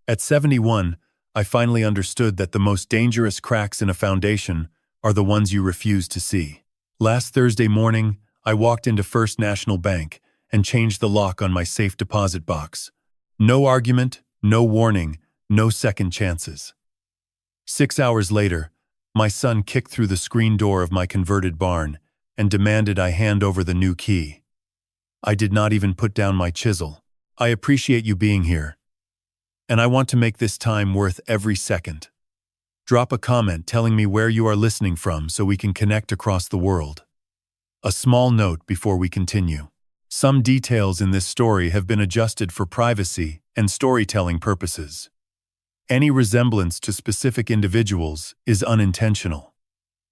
At 71, I finally understood that the most dangerous cracks in a foundation are the ones you refuse to see. Last Thursday morning, I walked into First National Bank and changed the lock on my safe deposit box. No argument, no warning, no second chances. 6 hours later, my son kicked through the screen door of my converted barn and demanded I hand over the new key. I did not even put down my chisel. I appreciate you being here, and I want to make this time worth every second. Drop a comment telling me where you are listening from so we can connect across the world. A small note before we continue. Some details in this story have been adjusted for privacy and storytelling purposes. Any resemblance to specific individuals is unintentional.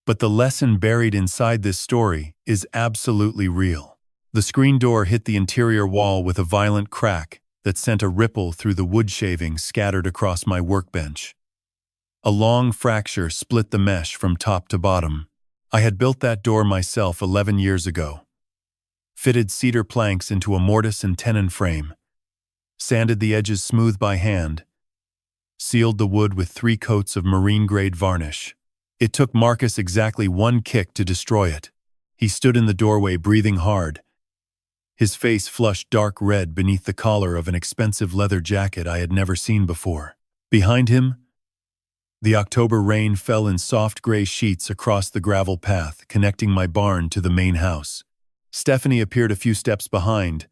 But the lesson buried inside this story is absolutely real. The screen door hit the interior wall with a violent crack that sent a ripple through the wood shavings scattered across my workbench. A long fracture split the mesh from top to bottom. I had built that door myself 11 years ago. Fitted cedar planks into a mortise and tenon frame, sanded the edges smooth by hand, sealed the wood with 3 coats of marine-grade varnish. It took Marcus exactly 1 kick to destroy it. He stood in the doorway breathing hard, his face flushed dark red beneath the collar of an expensive leather jacket I had never seen before. Behind him, the October rain fell in soft gray sheets across the gravel path connecting my barn to the main house. Stephanie appeared a few steps behind,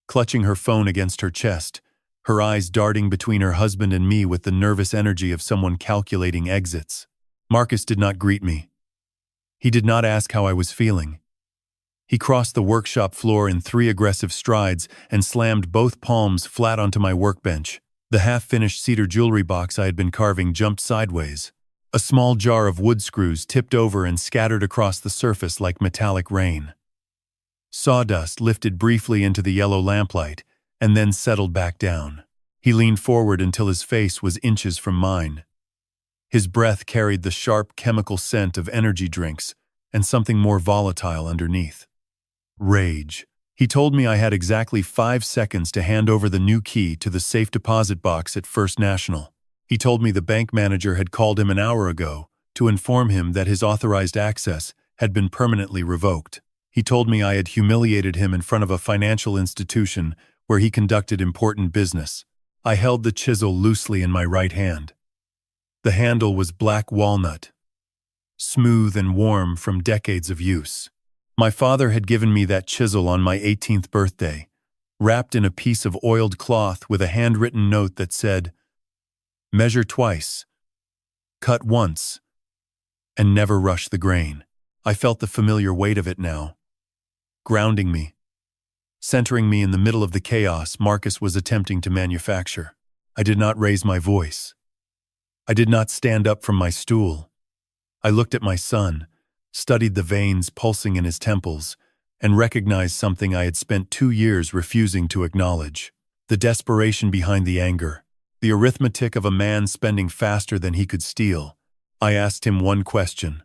clutching her phone against her chest, her eyes darting between her husband and me with the nervous energy of someone calculating exits. Marcus did not greet me. He did not ask how I was feeling. He crossed the workshop floor in 3 aggressive strides and slammed both palms flat onto my workbench. The half-finished cedar jewelry box I had been carving jumped sideways. A small jar of wood screws tipped over and scattered across the surface like metallic rain. Sawdust lifted briefly into the yellow lamplight and then settled back down. He leaned forward until his face was inches from mine. His breath carried the sharp chemical scent of energy drinks and something more volatile underneath. Rage. He told me I had exactly 5 seconds to hand over the new key to the safe deposit box at First National. He told me the bank manager had called him an hour ago to inform him that his authorized access had been permanently revoked. He told me I had humiliated him in front of a financial institution where he conducted important business. I held the chisel loosely in my right hand. The handle was black walnut, smooth and warm from decades of use. My father had given me that chisel on my 18th birthday, wrapped in a piece of oiled cloth with a handwritten note that said, "Measure twice, cut once, and never rush the grain." I felt the familiar weight of it now, grounding me, centering me in the middle of the chaos Marcus was attempting to manufacture. I did not raise my voice. I did not stand up from my stool. I looked at my son, studied the veins pulsing in his temples, and recognized something I had spent 2 years refusing to acknowledge. The desperation behind the anger, the arithmetic of a man spending faster than he could steal. I asked him one question.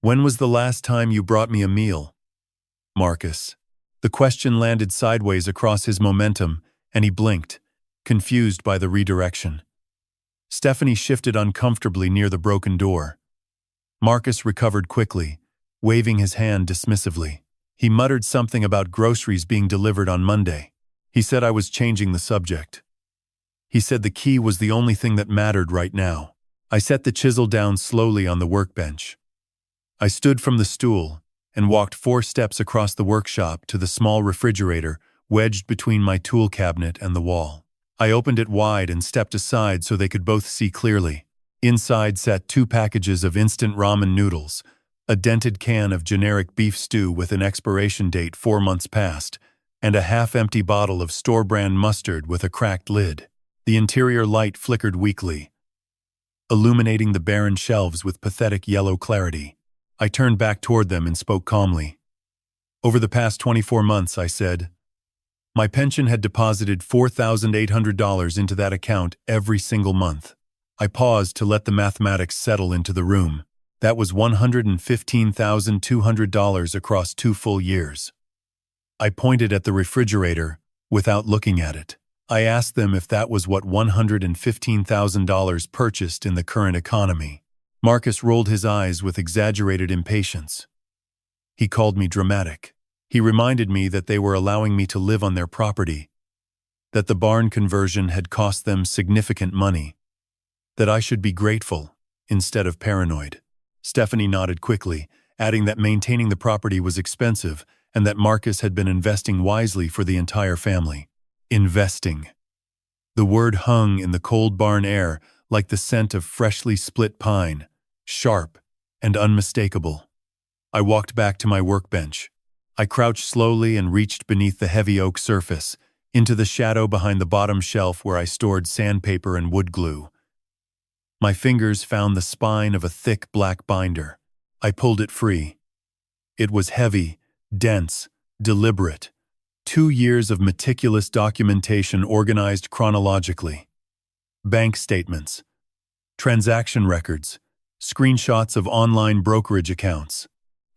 "When was the last time you brought me a meal, Marcus?" The question landed sideways across his momentum, and he blinked, confused by the redirection. Stephanie shifted uncomfortably near the broken door. Marcus recovered quickly, waving his hand dismissively. He muttered something about groceries being delivered on Monday. He said I was changing the subject. He said the key was the only thing that mattered right now. I set the chisel down slowly on the workbench. I stood from the stool and walked 4 steps across the workshop to the small refrigerator wedged between my tool cabinet and the wall. I opened it wide and stepped aside so they could both see clearly. Inside sat 2 packages of instant ramen noodles, a dented can of generic beef stew with an expiration date 4 months past, and a half-empty bottle of store-brand mustard with a cracked lid. The interior light flickered weakly, illuminating the barren shelves with pathetic yellow clarity. I turned back toward them and spoke calmly. "Over the past 24 months," I said, "my pension had deposited $4,800 into that account every single month." I paused to let the mathematics settle into the room. That was $115,200 across 2 full years. I pointed at the refrigerator without looking at it. I asked them if that was what $115,000 purchased in the current economy. Marcus rolled his eyes with exaggerated impatience. He called me dramatic. He reminded me that they were allowing me to live on their property, that the barn conversion had cost them significant money, that I should be grateful instead of paranoid. Stephanie nodded quickly, adding that maintaining the property was expensive and that Marcus had been investing wisely for the entire family. Investing. The word hung in the cold barn air like the scent of freshly split pine, sharp and unmistakable. I walked back to my workbench. I crouched slowly and reached beneath the heavy oak surface, into the shadow behind the bottom shelf where I stored sandpaper and wood glue. My fingers found the spine of a thick black binder. I pulled it free. It was heavy, dense, deliberate. 2 years of meticulous documentation organized chronologically. Bank statements, transaction records, screenshots of online brokerage accounts,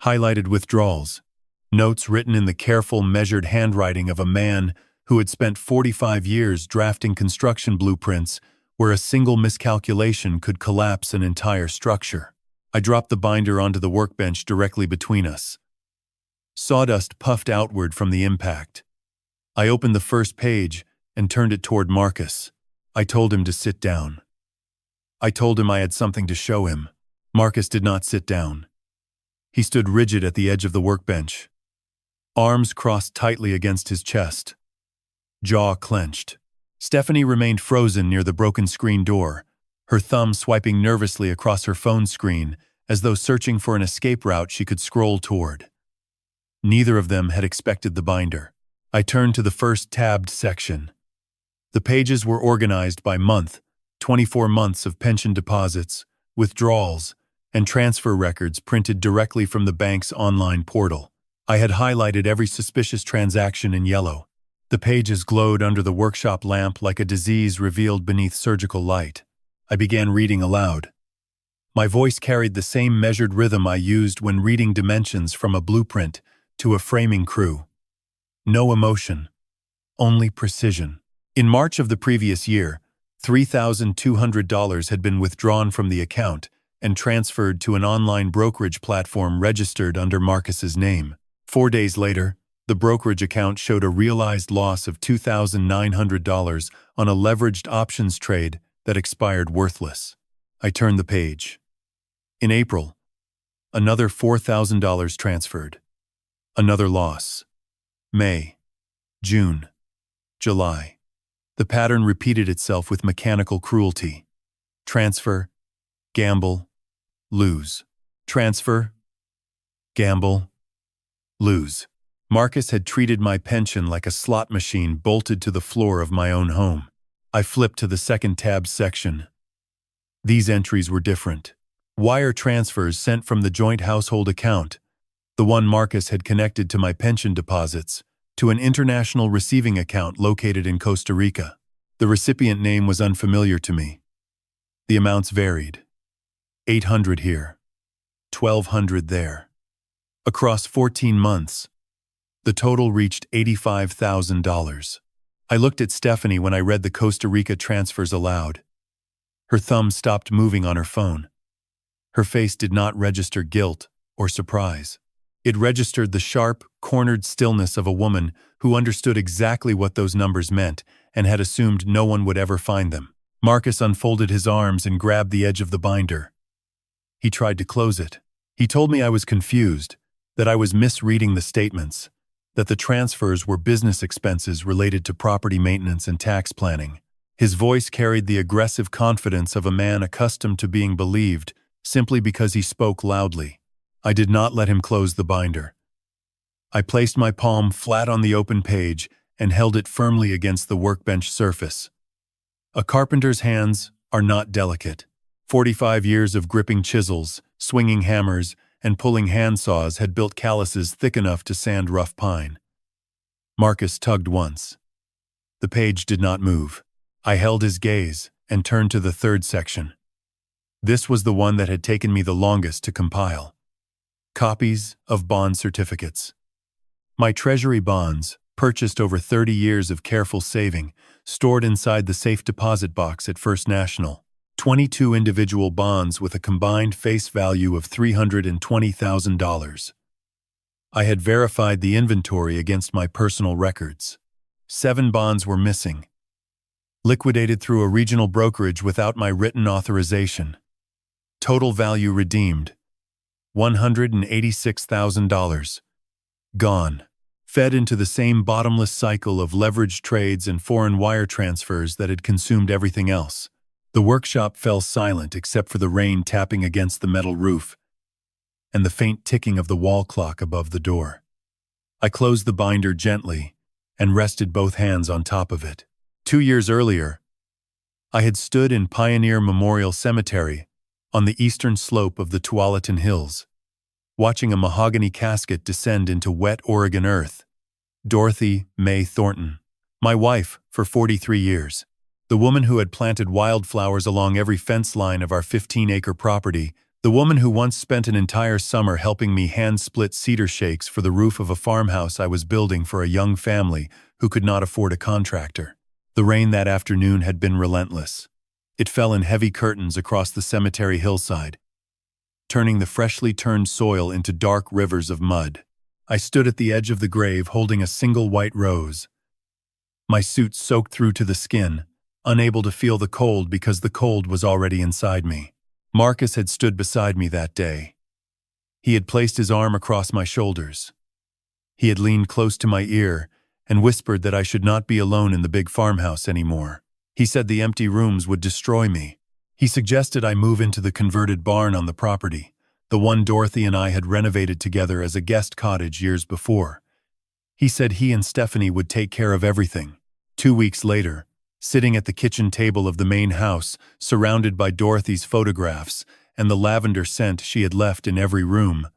highlighted withdrawals, notes written in the careful, measured handwriting of a man who had spent 45 years drafting construction blueprints where a single miscalculation could collapse an entire structure. I dropped the binder onto the workbench directly between us. Sawdust puffed outward from the impact. I opened the first page and turned it toward Marcus. I told him to sit down. I told him I had something to show him. Marcus did not sit down. He stood rigid at the edge of the workbench, arms crossed tightly against his chest, jaw clenched. Stephanie remained frozen near the broken screen door, her thumb swiping nervously across her phone screen as though searching for an escape route she could scroll toward. Neither of them had expected the binder. I turned to the first tabbed section. The pages were organized by month, 24 months of pension deposits, withdrawals, and transfer records printed directly from the bank's online portal. I had highlighted every suspicious transaction in yellow. The pages glowed under the workshop lamp like a disease revealed beneath surgical light. I began reading aloud. My voice carried the same measured rhythm I used when reading dimensions from a blueprint to a framing crew. No emotion, only precision. In March of the previous year, $3,200 had been withdrawn from the account and transferred to an online brokerage platform registered under Marcus's name. 4 days later, the brokerage account showed a realized loss of $2,900 on a leveraged options trade that expired worthless. I turned the page. In April, another $4,000 transferred. Another loss. May, June, July. The pattern repeated itself with mechanical cruelty. Transfer, gamble, lose. Transfer, gamble, lose. Marcus had treated my pension like a slot machine bolted to the floor of my own home. I flipped to the second tab section. These entries were different. Wire transfers sent from the joint household account, the one Marcus had connected to my pension deposits, to an international receiving account located in Costa Rica. The recipient name was unfamiliar to me. The amounts varied. $800 here, $1,200 there. Across 14 months, the total reached $85,000. I looked at Stephanie when I read the Costa Rica transfers aloud. Her thumb stopped moving on her phone. Her face did not register guilt or surprise. It registered the sharp, cornered stillness of a woman who understood exactly what those numbers meant and had assumed no one would ever find them. Marcus unfolded his arms and grabbed the edge of the binder. He tried to close it. He told me I was confused, that I was misreading the statements, that the transfers were business expenses related to property maintenance and tax planning. His voice carried the aggressive confidence of a man accustomed to being believed simply because he spoke loudly. I did not let him close the binder. I placed my palm flat on the open page and held it firmly against the workbench surface. A carpenter's hands are not delicate. 45 years of gripping chisels, swinging hammers, and pulling handsaws had built calluses thick enough to sand rough pine. Marcus tugged once. The page did not move. I held his gaze and turned to the third section. This was the one that had taken me the longest to compile. Copies of bond certificates. My treasury bonds, purchased over 30 years of careful saving, stored inside the safe deposit box at First National. 22 individual bonds with a combined face value of $320,000. I had verified the inventory against my personal records. 7 bonds were missing, liquidated through a regional brokerage without my written authorization. Total value redeemed, $186,000. Gone. Fed into the same bottomless cycle of leveraged trades and foreign wire transfers that had consumed everything else. The workshop fell silent except for the rain tapping against the metal roof and the faint ticking of the wall clock above the door. I closed the binder gently and rested both hands on top of it. 2 years earlier, I had stood in Pioneer Memorial Cemetery on the eastern slope of the Tualatin Hills, watching a mahogany casket descend into wet Oregon earth. Dorothy Mae Thornton, my wife for 43 years, the woman who had planted wildflowers along every fence line of our 15-acre property, the woman who once spent an entire summer helping me hand-split cedar shakes for the roof of a farmhouse I was building for a young family who could not afford a contractor. The rain that afternoon had been relentless. It fell in heavy curtains across the cemetery hillside, turning the freshly turned soil into dark rivers of mud. I stood at the edge of the grave holding a single white rose, my suit soaked through to the skin, unable to feel the cold because the cold was already inside me. Marcus had stood beside me that day. He had placed his arm across my shoulders. He had leaned close to my ear and whispered that I should not be alone in the big farmhouse anymore. He said the empty rooms would destroy me. He suggested I move into the converted barn on the property, the one Dorothy and I had renovated together as a guest cottage years before. He said he and Stephanie would take care of everything. 2 weeks later, sitting at the kitchen table of the main house, surrounded by Dorothy's photographs and the lavender scent she had left in every room,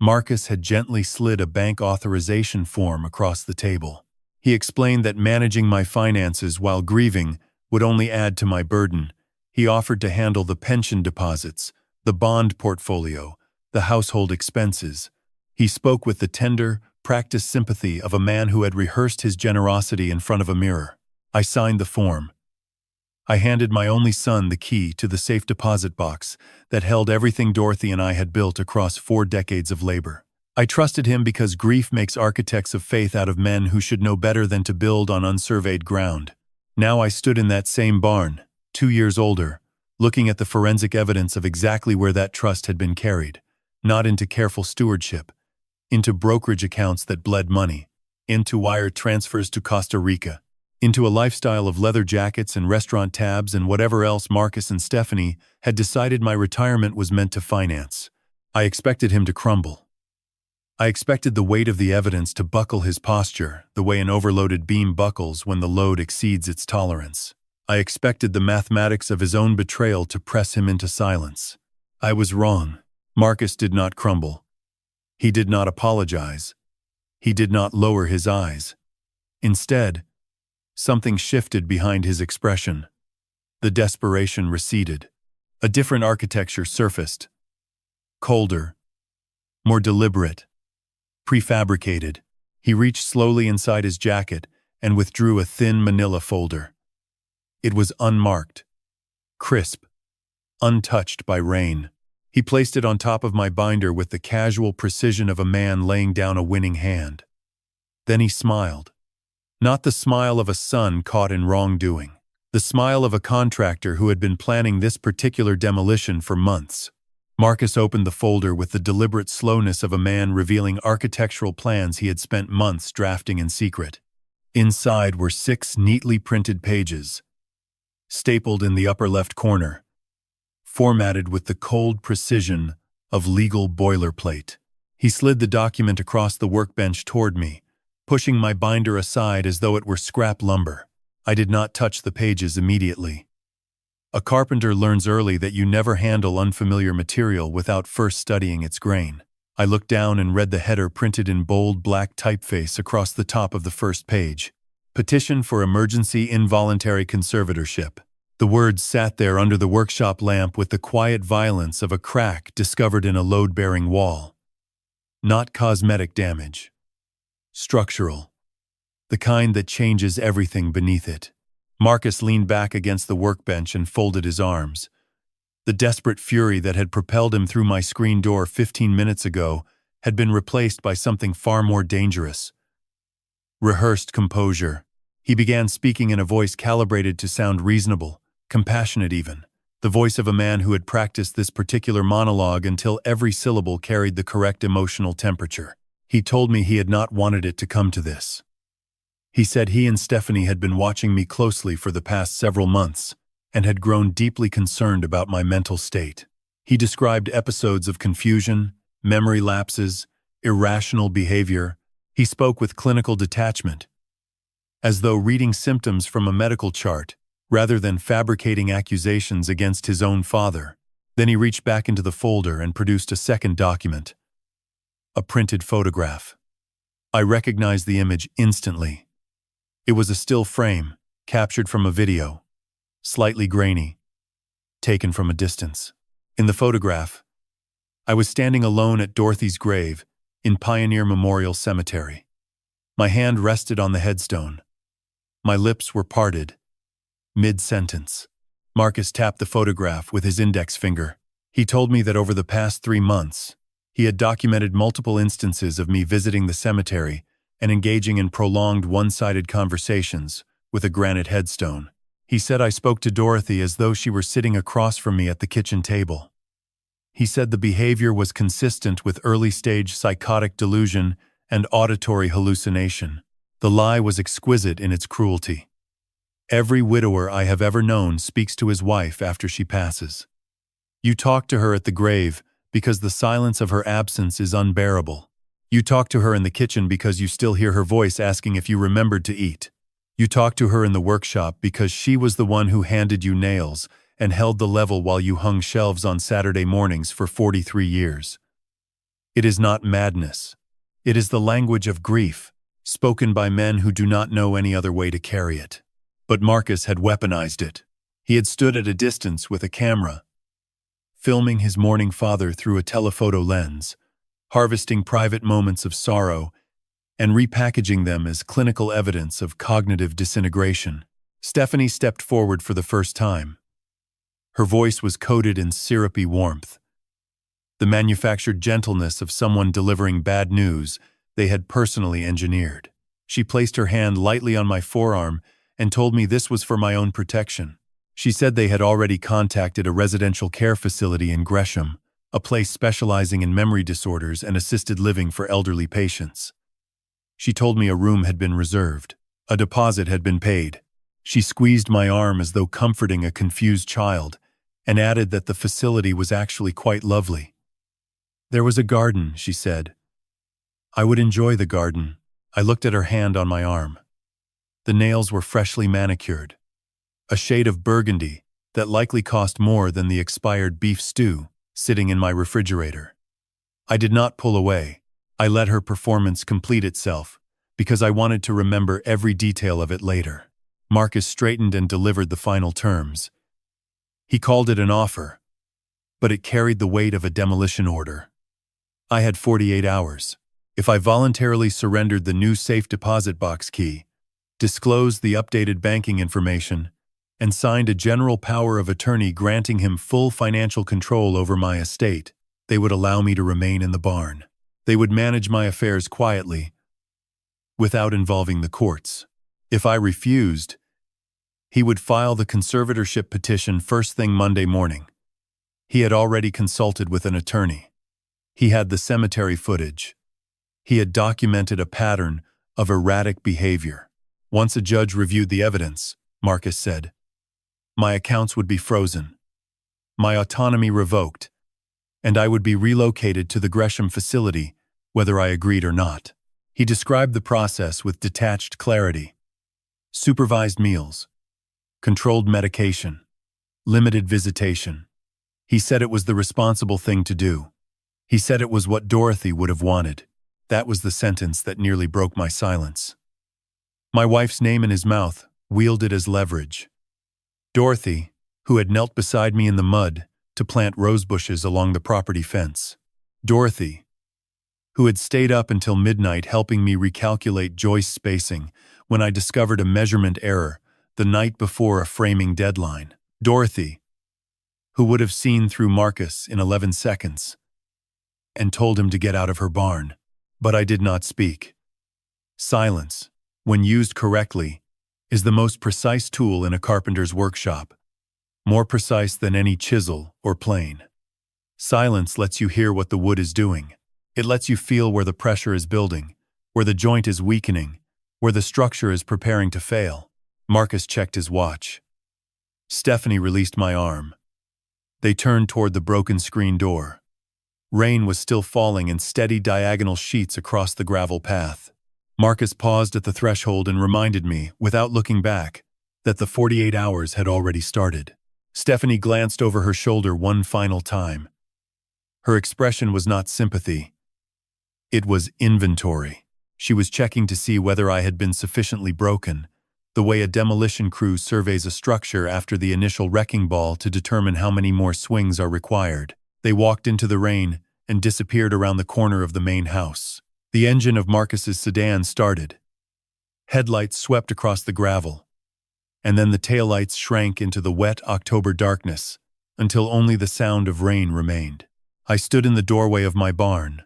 Marcus had gently slid a bank authorization form across the table. He explained that managing my finances while grieving would only add to my burden. He offered to handle the pension deposits, the bond portfolio, the household expenses. He spoke with the tender, practiced sympathy of a man who had rehearsed his generosity in front of a mirror. I signed the form. I handed my only son the key to the safe deposit box that held everything Dorothy and I had built across 4 decades of labor. I trusted him because grief makes architects of faith out of men who should know better than to build on unsurveyed ground. Now I stood in that same barn, 2 years older, looking at the forensic evidence of exactly where that trust had been carried, not into careful stewardship, into brokerage accounts that bled money, into wire transfers to Costa Rica, into a lifestyle of leather jackets and restaurant tabs and whatever else Marcus and Stephanie had decided my retirement was meant to finance. I expected him to crumble. I expected the weight of the evidence to buckle his posture, the way an overloaded beam buckles when the load exceeds its tolerance. I expected the mathematics of his own betrayal to press him into silence. I was wrong. Marcus did not crumble. He did not apologize. He did not lower his eyes. Instead, something shifted behind his expression. The desperation receded. A different architecture surfaced. Colder, more deliberate, prefabricated. He reached slowly inside his jacket and withdrew a thin manila folder. It was unmarked, crisp, untouched by rain. He placed it on top of my binder with the casual precision of a man laying down a winning hand. Then he smiled. Not the smile of a son caught in wrongdoing. The smile of a contractor who had been planning this particular demolition for months. Marcus opened the folder with the deliberate slowness of a man revealing architectural plans he had spent months drafting in secret. Inside were 6 neatly printed pages, stapled in the upper left corner, formatted with the cold precision of legal boilerplate. He slid the document across the workbench toward me, pushing my binder aside as though it were scrap lumber. I did not touch the pages immediately. A carpenter learns early that you never handle unfamiliar material without first studying its grain. I looked down and read the header printed in bold black typeface across the top of the first page. Petition for emergency involuntary conservatorship. The words sat there under the workshop lamp with the quiet violence of a crack discovered in a load-bearing wall. Not cosmetic damage. Structural. the kind that changes everything beneath it. Marcus leaned back against the workbench and folded his arms. The desperate fury that had propelled him through my screen door 15 minutes ago had been replaced by something far more dangerous. Rehearsed composure. He began speaking in a voice calibrated to sound reasonable, compassionate even. The voice of a man who had practiced this particular monologue until every syllable carried the correct emotional temperature. He told me he had not wanted it to come to this. He said he and Stephanie had been watching me closely for the past several months and had grown deeply concerned about my mental state. He described episodes of confusion, memory lapses, irrational behavior. He spoke with clinical detachment, as though reading symptoms from a medical chart, rather than fabricating accusations against his own father. Then he reached back into the folder and produced a second document. A printed photograph. I recognized the image instantly. It was a still frame, captured from a video, slightly grainy, taken from a distance. In the photograph, I was standing alone at Dorothy's grave in Pioneer Memorial Cemetery. My hand rested on the headstone. My lips were parted, mid-sentence. Marcus tapped the photograph with his index finger. He told me that over the past 3 months, he had documented multiple instances of me visiting the cemetery and engaging in prolonged one-sided conversations with a granite headstone. He said I spoke to Dorothy as though she were sitting across from me at the kitchen table. He said the behavior was consistent with early-stage psychotic delusion and auditory hallucination. The lie was exquisite in its cruelty. Every widower I have ever known speaks to his wife after she passes. You talk to her at the grave because the silence of her absence is unbearable. You talk to her in the kitchen because you still hear her voice asking if you remembered to eat. You talk to her in the workshop because she was the one who handed you nails and held the level while you hung shelves on Saturday mornings for 43 years. It is not madness. It is the language of grief, spoken by men who do not know any other way to carry it. But Marcus had weaponized it. He had stood at a distance with a camera, filming his mourning father through a telephoto lens, harvesting private moments of sorrow and repackaging them as clinical evidence of cognitive disintegration. Stephanie stepped forward for the first time. Her voice was coated in syrupy warmth, the manufactured gentleness of someone delivering bad news they had personally engineered. She placed her hand lightly on my forearm and told me this was for my own protection. She said they had already contacted a residential care facility in Gresham, a place specializing in memory disorders and assisted living for elderly patients. She told me a room had been reserved. A deposit had been paid. She squeezed my arm as though comforting a confused child, and added that the facility was actually quite lovely. There was a garden, she said. I would enjoy the garden. I looked at her hand on my arm. The nails were freshly manicured, a shade of burgundy that likely cost more than the expired beef stew sitting in my refrigerator. I did not pull away. I let her performance complete itself, because I wanted to remember every detail of it later. Marcus straightened and delivered the final terms. He called it an offer, but it carried the weight of a demolition order. I had 48 hours. If I voluntarily surrendered the new safe deposit box key, disclosed the updated banking information, and signed a general power of attorney granting him full financial control over my estate, they would allow me to remain in the barn. They would manage my affairs quietly, without involving the courts. If I refused, he would file the conservatorship petition first thing Monday morning. He had already consulted with an attorney. He had the cemetery footage. He had documented a pattern of erratic behavior. Once a judge reviewed the evidence, Marcus said, my accounts would be frozen, my autonomy revoked, and I would be relocated to the Gresham facility, whether I agreed or not. He described the process with detached clarity. Supervised meals, controlled medication, limited visitation. He said it was the responsible thing to do. He said it was what Dorothy would have wanted. That was the sentence that nearly broke my silence. My wife's name in his mouth wielded as leverage. Dorothy, who had knelt beside me in the mud to plant rose bushes along the property fence. Dorothy, who had stayed up until midnight helping me recalculate joist spacing when I discovered a measurement error the night before a framing deadline. Dorothy, who would have seen through Marcus in 11 seconds, and told him to get out of her barn. But I did not speak. Silence, when used correctly, is the most precise tool in a carpenter's workshop, more precise than any chisel or plane. Silence lets you hear what the wood is doing. It lets you feel where the pressure is building, where the joint is weakening, where the structure is preparing to fail. Marcus checked his watch. Stephanie released my arm. They turned toward the broken screen door. Rain was still falling in steady diagonal sheets across the gravel path. Marcus paused at the threshold and reminded me, without looking back, that the 48 hours had already started. Stephanie glanced over her shoulder one final time. Her expression was not sympathy. It was inventory. She was checking to see whether I had been sufficiently broken, the way a demolition crew surveys a structure after the initial wrecking ball to determine how many more swings are required. They walked into the rain and disappeared around the corner of the main house. The engine of Marcus's sedan started. Headlights swept across the gravel, and then the taillights shrank into the wet October darkness until only the sound of rain remained. I stood in the doorway of my barn.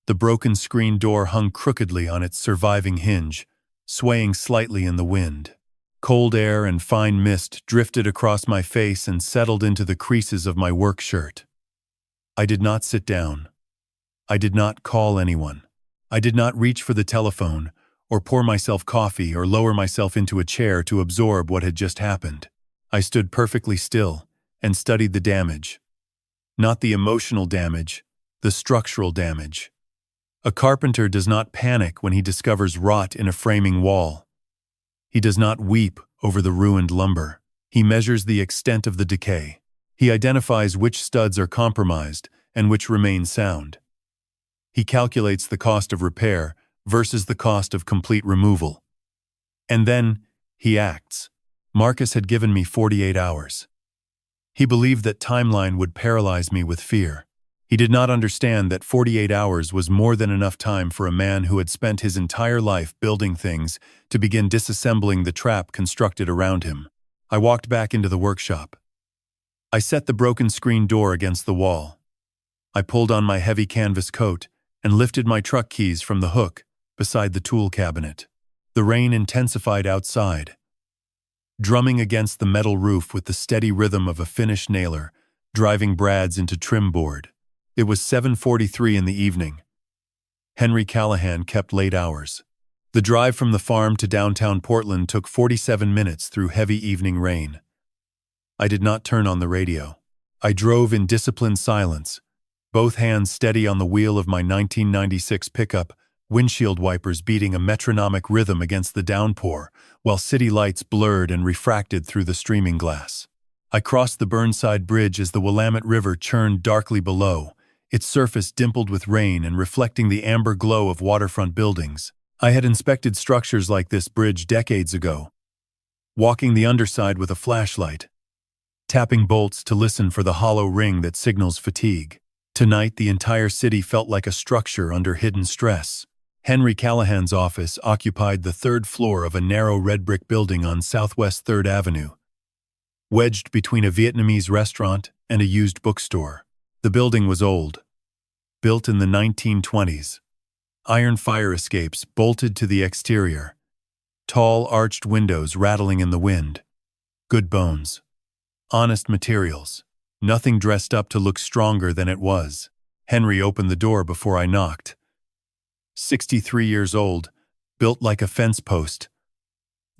The broken screen door hung crookedly on its surviving hinge, swaying slightly in the wind. Cold air and fine mist drifted across my face and settled into the creases of my work shirt. I did not sit down. I did not call anyone. I did not reach for the telephone, or pour myself coffee, or lower myself into a chair to absorb what had just happened. I stood perfectly still and studied the damage. Not the emotional damage, the structural damage. A carpenter does not panic when he discovers rot in a framing wall. He does not weep over the ruined lumber. He measures the extent of the decay. He identifies which studs are compromised and which remain sound. He calculates the cost of repair versus the cost of complete removal. And then he acts. Marcus had given me 48 hours. He believed that timeline would paralyze me with fear. He did not understand that 48 hours was more than enough time for a man who had spent his entire life building things to begin disassembling the trap constructed around him. I walked back into the workshop. I set the broken screen door against the wall. I pulled on my heavy canvas coat and lifted my truck keys from the hook beside the tool cabinet. The rain intensified outside, drumming against the metal roof with the steady rhythm of a finished nailer, driving brads into trim board. It was 7:43 in the evening. Henry Callahan kept late hours. The drive from the farm to downtown Portland took 47 minutes through heavy evening rain. I did not turn on the radio. I drove in disciplined silence, both hands steady on the wheel of my 1996 pickup, windshield wipers beating a metronomic rhythm against the downpour, while city lights blurred and refracted through the streaming glass. I crossed the Burnside Bridge as the Willamette River churned darkly below, its surface dimpled with rain and reflecting the amber glow of waterfront buildings. I had inspected structures like this bridge decades ago, walking the underside with a flashlight, tapping bolts to listen for the hollow ring that signals fatigue. Tonight, the entire city felt like a structure under hidden stress. Henry Callahan's office occupied the third floor of a narrow red brick building on Southwest 3rd Avenue, wedged between a Vietnamese restaurant and a used bookstore. The building was old, built in the 1920s. Iron fire escapes bolted to the exterior, tall arched windows rattling in the wind. Good bones. Honest materials. Nothing dressed up to look stronger than it was. Henry opened the door before I knocked. 63 years old, built like a fence post,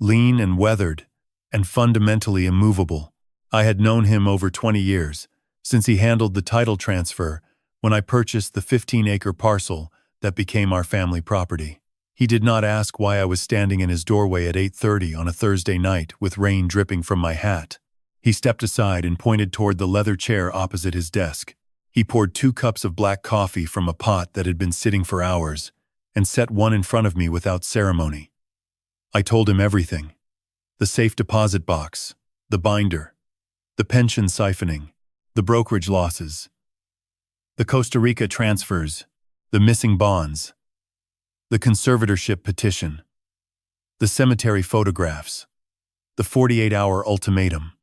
lean and weathered, and fundamentally immovable. I had known him over 20 years, since he handled the title transfer when I purchased the 15-acre parcel that became our family property. He did not ask why I was standing in his doorway at 8:30 on a Thursday night with rain dripping from my hat. He stepped aside and pointed toward the leather chair opposite his desk. He poured 2 cups of black coffee from a pot that had been sitting for hours and set one in front of me without ceremony. I told him everything. The safe deposit box, the binder, the pension siphoning, the brokerage losses, the Costa Rica transfers, the missing bonds, the conservatorship petition. the cemetery photographs, the 48-hour ultimatum.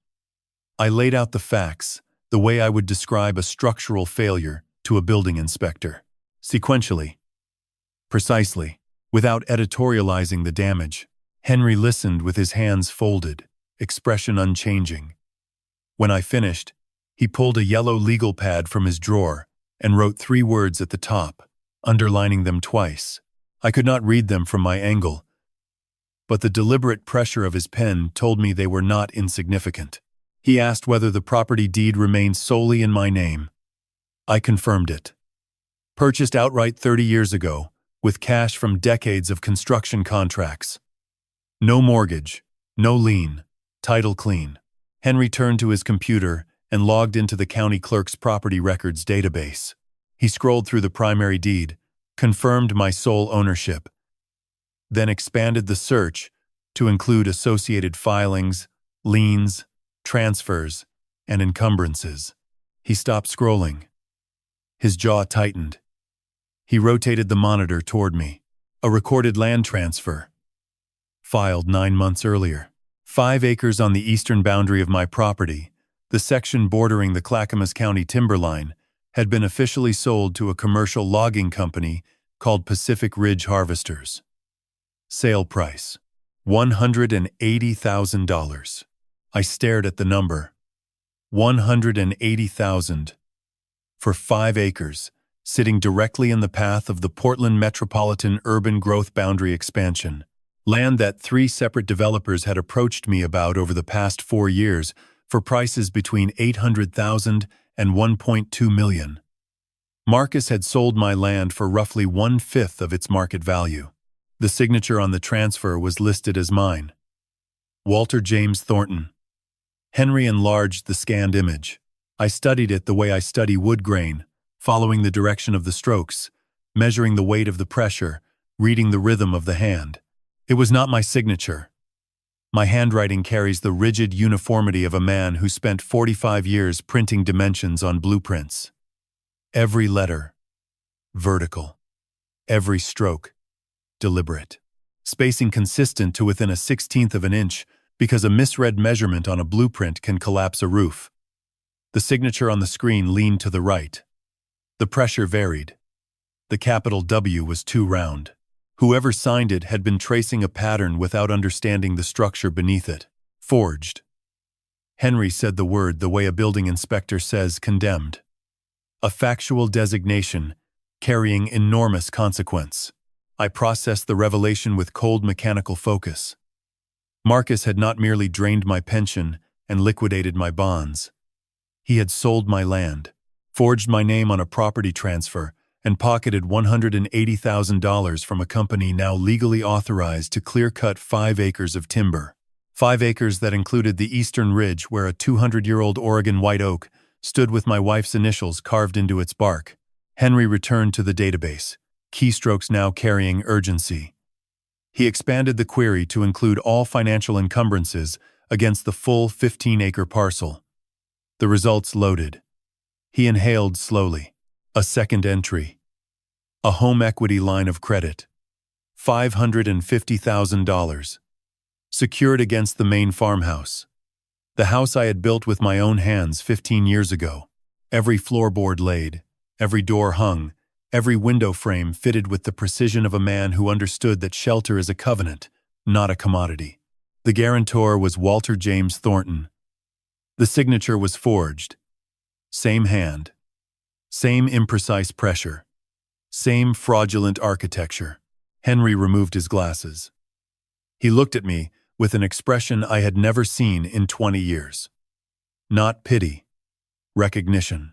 I laid out the facts, the way I would describe a structural failure to a building inspector. Sequentially. Precisely. Without editorializing the damage. Henry listened with his hands folded, expression unchanging. When I finished, he pulled a yellow legal pad from his drawer and wrote 3 words at the top, underlining them twice. I could not read them from my angle, but the deliberate pressure of his pen told me they were not insignificant. He asked whether the property deed remained solely in my name. I confirmed it. Purchased outright 30 years ago, with cash from decades of construction contracts. No mortgage, no lien, title clean. Henry turned to his computer and logged into the county clerk's property records database. He scrolled through the primary deed, confirmed my sole ownership, then expanded the search to include associated filings, liens, transfers, and encumbrances. He stopped scrolling. His jaw tightened. He rotated the monitor toward me. A recorded land transfer. Filed 9 months earlier. 5 acres on the eastern boundary of my property, the section bordering the Clackamas County timberline, had been officially sold to a commercial logging company called Pacific Ridge Harvesters. Sale price, $180,000. I stared at the number. $180,000 for 5 acres, sitting directly in the path of the Portland metropolitan urban growth boundary expansion. Land that 3 separate developers had approached me about over the past 4 years for prices between $800,000 and $1.2 million. Marcus had sold my land for roughly 1/5 of its market value. The signature on the transfer was listed as mine. Walter James Thornton. Henry enlarged the scanned image. I studied it the way I study wood grain, following the direction of the strokes, measuring the weight of the pressure, reading the rhythm of the hand. It was not my signature. My handwriting carries the rigid uniformity of a man who spent 45 years printing dimensions on blueprints. Every letter, vertical. Every stroke, deliberate. Spacing consistent to within a 1/16 of an inch, because a misread measurement on a blueprint can collapse a roof. The signature on the screen leaned to the right. The pressure varied. The capital W was too round. Whoever signed it had been tracing a pattern without understanding the structure beneath it. Forged. Henry said the word the way a building inspector says condemned. A factual designation carrying enormous consequence. I processed the revelation with cold mechanical focus. Marcus had not merely drained my pension and liquidated my bonds. He had sold my land, forged my name on a property transfer, and pocketed $180,000 from a company now legally authorized to clear-cut 5 acres of timber. 5 acres that included the eastern ridge where a 200-year-old Oregon white oak stood with my wife's initials carved into its bark. Henry returned to the database, keystrokes now carrying urgency. He expanded the query to include all financial encumbrances against the full 15-acre parcel. The results loaded. He inhaled slowly. A second entry. A home equity line of credit. $550,000. Secured against the main farmhouse. The house I had built with my own hands 15 years ago. Every floorboard laid, every door hung, every window frame fitted with the precision of a man who understood that shelter is a covenant, not a commodity. The guarantor was Walter James Thornton. The signature was forged. Same hand. Same imprecise pressure. Same fraudulent architecture. Henry removed his glasses. He looked at me with an expression I had never seen in 20 years. Not pity. Recognition.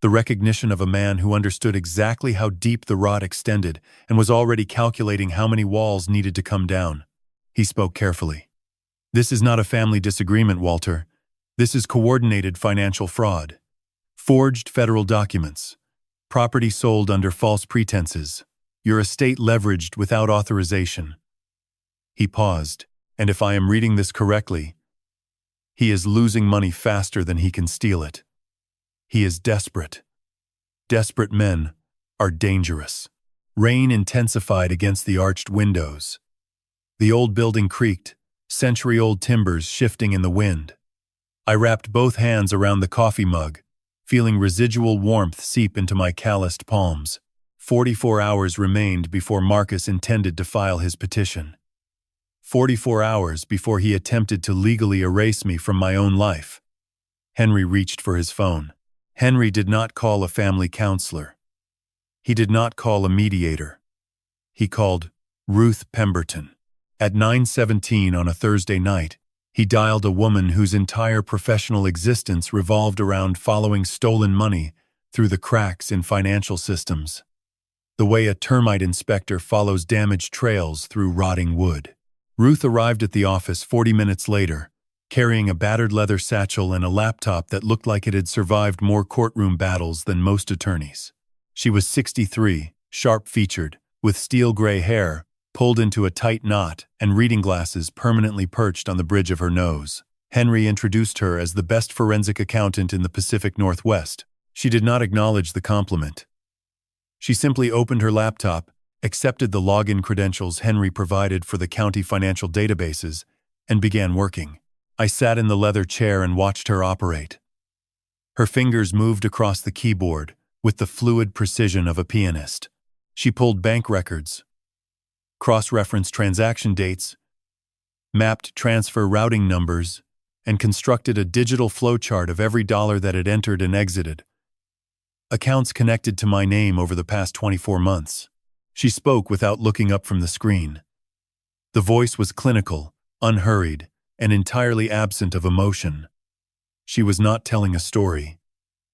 The recognition of a man who understood exactly how deep the rot extended and was already calculating how many walls needed to come down. He spoke carefully. This is not a family disagreement, Walter. This is coordinated financial fraud. Forged federal documents. Property sold under false pretenses. Your estate leveraged without authorization. He paused, and if I am reading this correctly, he is losing money faster than he can steal it. He is desperate. Desperate men are dangerous. Rain intensified against the arched windows. The old building creaked, century-old timbers shifting in the wind. I wrapped both hands around the coffee mug, feeling residual warmth seep into my calloused palms. 44 hours remained before Marcus intended to file his petition. 44 hours before he attempted to legally erase me from my own life. Henry reached for his phone. Henry did not call a family counselor. He did not call a mediator. He called Ruth Pemberton. At 9:17 on a Thursday night, he dialed a woman whose entire professional existence revolved around following stolen money through the cracks in financial systems, the way a termite inspector follows damaged trails through rotting wood. Ruth arrived at the office 40 minutes later, carrying a battered leather satchel and a laptop that looked like it had survived more courtroom battles than most attorneys. She was 63, sharp-featured, with steel-gray hair, pulled into a tight knot, and reading glasses permanently perched on the bridge of her nose. Henry introduced her as the best forensic accountant in the Pacific Northwest. She did not acknowledge the compliment. She simply opened her laptop, accepted the login credentials Henry provided for the county financial databases, and began working. I sat in the leather chair and watched her operate. Her fingers moved across the keyboard with the fluid precision of a pianist. She pulled bank records, cross-referenced transaction dates, mapped transfer routing numbers, and constructed a digital flowchart of every dollar that had entered and exited. Accounts connected to my name over the past 24 months. She spoke without looking up from the screen. The voice was clinical, unhurried, and entirely absent of emotion. She was not telling a story.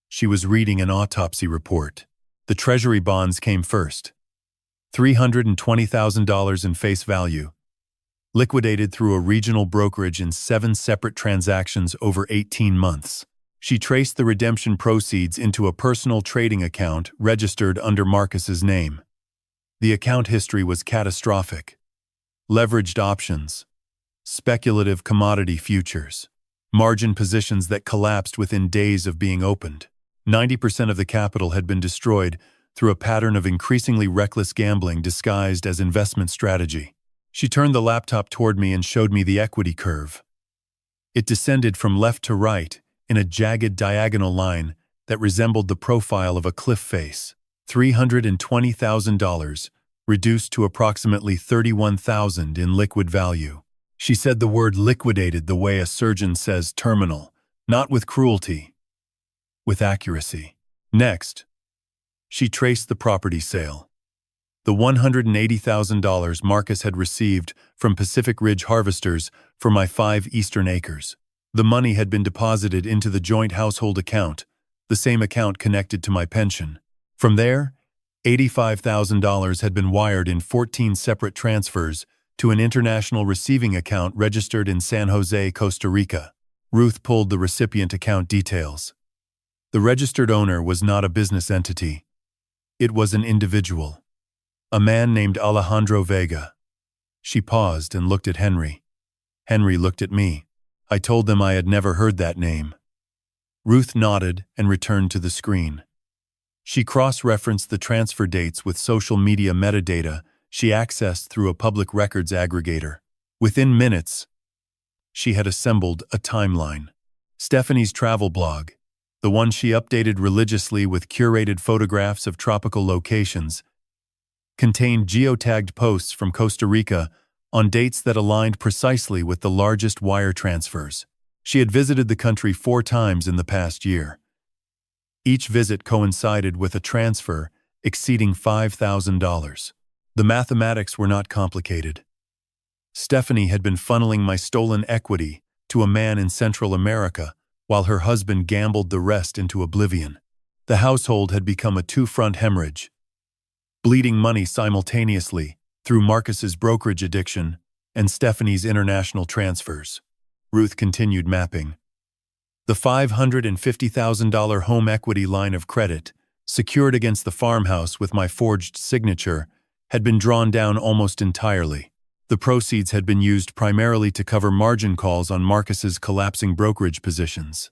She was reading an autopsy report. The Treasury bonds came first. $320,000 in face value, liquidated through a regional brokerage in 7 separate transactions over 18 months. She traced the redemption proceeds into a personal trading account registered under Marcus's name. The account history was catastrophic. Leveraged options, speculative commodity futures, margin positions that collapsed within days of being opened. 90% of the capital had been destroyed through a pattern of increasingly reckless gambling disguised as investment strategy. She turned the laptop toward me and showed me the equity curve. It descended from left to right in a jagged diagonal line that resembled the profile of a cliff face. $320,000, reduced to approximately $31,000 in liquid value. She said the word liquidated the way a surgeon says terminal, not with cruelty, with accuracy. Next, she traced the property sale. The $180,000 Marcus had received from Pacific Ridge Harvesters for my 5 eastern acres. The money had been deposited into the joint household account, the same account connected to my pension. From there, $85,000 had been wired in 14 separate transfers to an international receiving account registered in San Jose, Costa Rica. Ruth pulled the recipient account details. The registered owner was not a business entity. It was an individual, a man named Alejandro Vega. She paused and looked at Henry. Henry looked at me. I told them I had never heard that name. Ruth nodded and returned to the screen. She cross-referenced the transfer dates with social media metadata she accessed through a public records aggregator. Within minutes, she had assembled a timeline. Stephanie's travel blog, the one she updated religiously with curated photographs of tropical locations, contained geotagged posts from Costa Rica on dates that aligned precisely with the largest wire transfers. She had visited the country 4 times in the past year. Each visit coincided with a transfer exceeding $5,000. The mathematics were not complicated. Stephanie had been funneling my stolen equity to a man in Central America, while her husband gambled the rest into oblivion. The household had become a 2-front hemorrhage, bleeding money simultaneously through Marcus's brokerage addiction and Stephanie's international transfers. Ruth continued mapping. The $550,000 home equity line of credit, secured against the farmhouse with my forged signature, had been drawn down almost entirely. The proceeds had been used primarily to cover margin calls on Marcus's collapsing brokerage positions.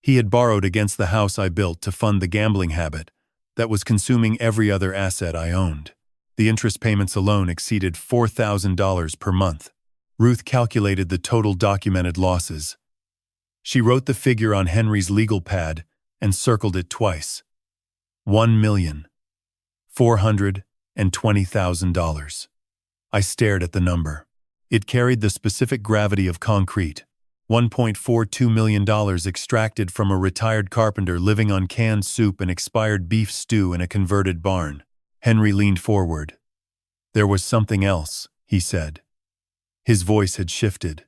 He had borrowed against the house I built to fund the gambling habit that was consuming every other asset I owned. The interest payments alone exceeded $4,000 per month. Ruth calculated the total documented losses. She wrote the figure on Henry's legal pad and circled it twice. $1,420,000. I stared at the number. It carried the specific gravity of concrete. $1.42 million extracted from a retired carpenter living on canned soup and expired beef stew in a converted barn. Henry leaned forward. "There was something else," he said. His voice had shifted.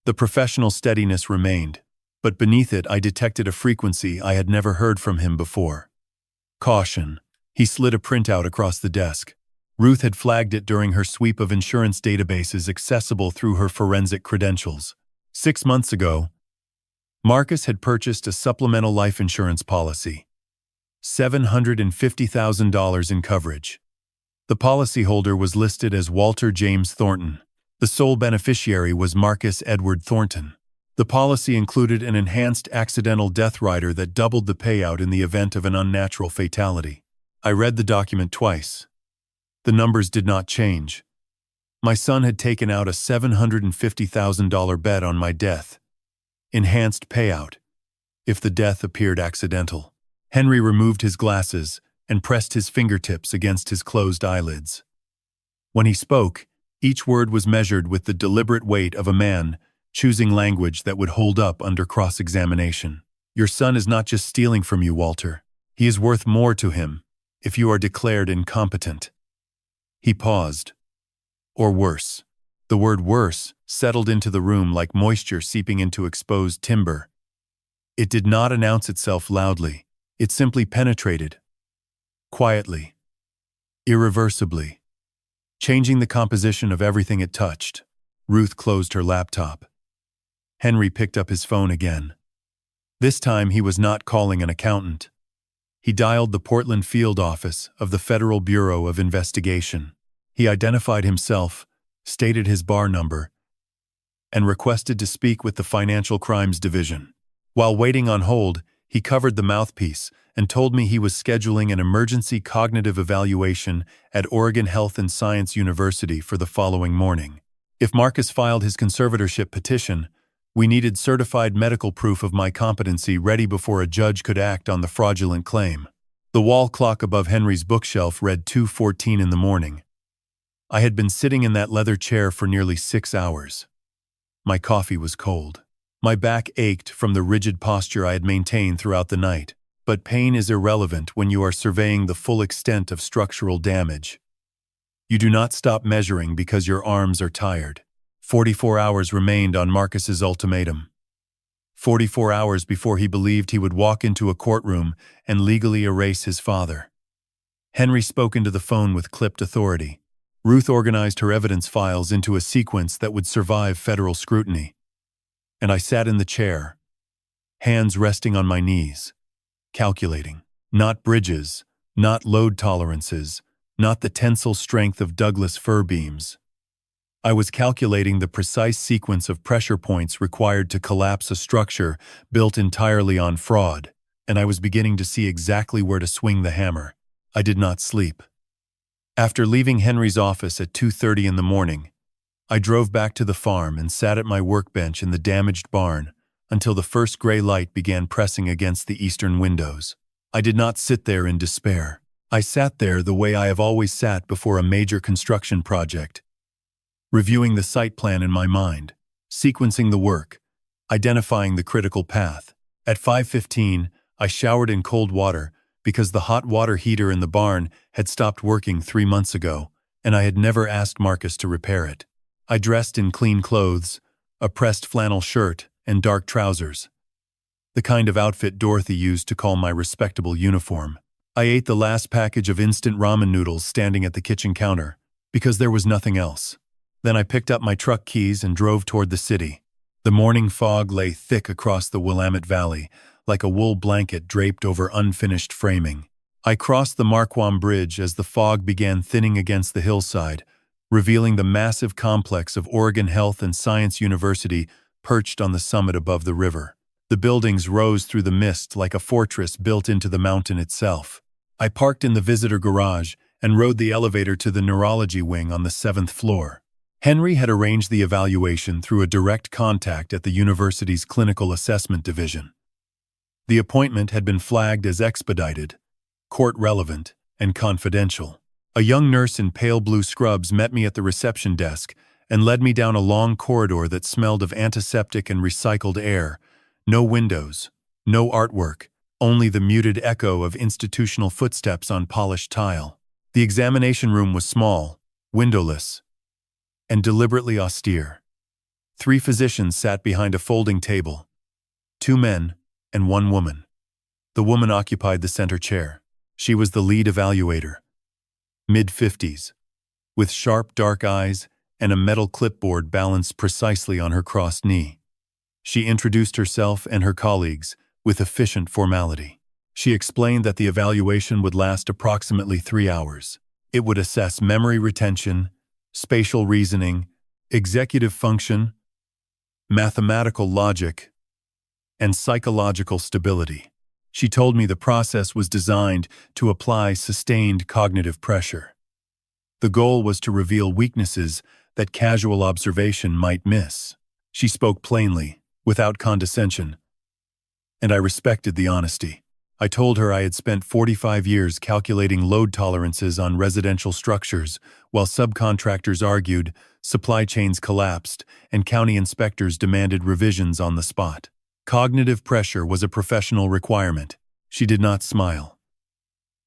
The professional steadiness remained, but beneath it I detected a frequency I had never heard from him before. Caution. He slid a printout across the desk. Ruth had flagged it during her sweep of insurance databases accessible through her forensic credentials. 6 months ago, Marcus had purchased a supplemental life insurance policy. $750,000 in coverage. The policyholder was listed as Walter James Thornton. The sole beneficiary was Marcus Edward Thornton. The policy included an enhanced accidental death rider that doubled the payout in the event of an unnatural fatality. I read the document twice. The numbers did not change. My son had taken out a $750,000 bet on my death. Enhanced payout, if the death appeared accidental. Henry removed his glasses and pressed his fingertips against his closed eyelids. When he spoke, each word was measured with the deliberate weight of a man choosing language that would hold up under cross-examination. "Your son is not just stealing from you, Walter. He is worth more to him if you are declared incompetent." He paused. Or worse. The word worse settled into the room like moisture seeping into exposed timber. It did not announce itself loudly. It simply penetrated. Quietly. Irreversibly. Changing the composition of everything it touched. Ruth closed her laptop. Henry picked up his phone again. This time he was not calling an accountant. He dialed the Portland field office of the Federal Bureau of Investigation. He identified himself, stated his bar number, and requested to speak with the Financial Crimes Division. While waiting on hold, he covered the mouthpiece and told me he was scheduling an emergency cognitive evaluation at Oregon Health and Science University for the following morning. If Marcus filed his conservatorship petition, we needed certified medical proof of my competency ready before a judge could act on the fraudulent claim. The wall clock above Henry's bookshelf read 2:14 in the morning. I had been sitting in that leather chair for nearly 6 hours. My coffee was cold. My back ached from the rigid posture I had maintained throughout the night. But pain is irrelevant when you are surveying the full extent of structural damage. You do not stop measuring because your arms are tired. 44 hours remained on Marcus's ultimatum. 44 hours before he believed he would walk into a courtroom and legally erase his father. Henry spoke into the phone with clipped authority. Ruth organized her evidence files into a sequence that would survive federal scrutiny. And I sat in the chair, hands resting on my knees, calculating. Not bridges, not load tolerances, not the tensile strength of Douglas fir beams. I was calculating the precise sequence of pressure points required to collapse a structure built entirely on fraud, and I was beginning to see exactly where to swing the hammer. I did not sleep. After leaving Henry's office at 2:30 in the morning, I drove back to the farm and sat at my workbench in the damaged barn until the first gray light began pressing against the eastern windows. I did not sit there in despair. I sat there the way I have always sat before a major construction project, reviewing the site plan in my mind, sequencing the work, identifying the critical path. At 5:15, I showered in cold water because the hot water heater in the barn had stopped working 3 months ago, and I had never asked Marcus to repair it. I dressed in clean clothes, a pressed flannel shirt, and dark trousers, the kind of outfit Dorothy used to call my respectable uniform. I ate the last package of instant ramen noodles standing at the kitchen counter, because there was nothing else. Then I picked up my truck keys and drove toward the city. The morning fog lay thick across the Willamette Valley, like a wool blanket draped over unfinished framing. I crossed the Marquam Bridge as the fog began thinning against the hillside, revealing the massive complex of Oregon Health and Science University perched on the summit above the river. The buildings rose through the mist like a fortress built into the mountain itself. I parked in the visitor garage and rode the elevator to the neurology wing on the 7th floor. Henry had arranged the evaluation through a direct contact at the university's clinical assessment division. The appointment had been flagged as expedited, court-relevant, and confidential. A young nurse in pale blue scrubs met me at the reception desk and led me down a long corridor that smelled of antiseptic and recycled air. No windows, no artwork, only the muted echo of institutional footsteps on polished tile. The examination room was small, windowless, and deliberately austere. 3 physicians sat behind a folding table, 2 men and 1 woman. The woman occupied the center chair. She was the lead evaluator, mid-50s, with sharp dark eyes and a metal clipboard balanced precisely on her crossed knee. She introduced herself and her colleagues with efficient formality. She explained that the evaluation would last approximately 3 hours. It would assess memory retention, spatial reasoning, executive function, mathematical logic, and psychological stability. She told me the process was designed to apply sustained cognitive pressure. The goal was to reveal weaknesses that casual observation might miss. She spoke plainly, without condescension, and I respected the honesty. I told her I had spent 45 years calculating load tolerances on residential structures, while subcontractors argued, supply chains collapsed, and county inspectors demanded revisions on the spot. Cognitive pressure was a professional requirement. She did not smile.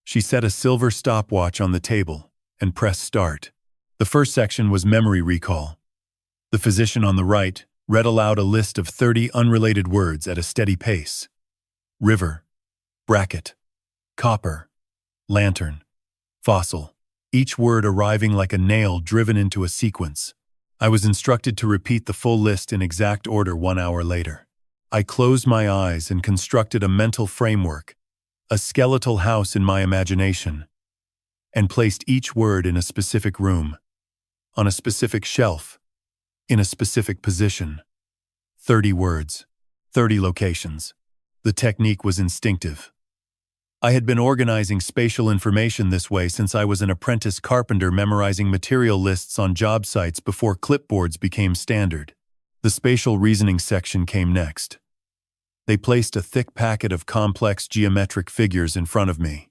She set a silver stopwatch on the table and pressed start. The first section was memory recall. The physician on the right read aloud a list of 30 unrelated words at a steady pace. River, bracket, copper, lantern, fossil, each word arriving like a nail driven into a sequence. I was instructed to repeat the full list in exact order 1 hour later. I closed my eyes and constructed a mental framework, a skeletal house in my imagination, and placed each word in a specific room, on a specific shelf, in a specific position. 30 words, 30 locations. The technique was instinctive. I had been organizing spatial information this way since I was an apprentice carpenter memorizing material lists on job sites before clipboards became standard. The spatial reasoning section came next. They placed a thick packet of complex geometric figures in front of me.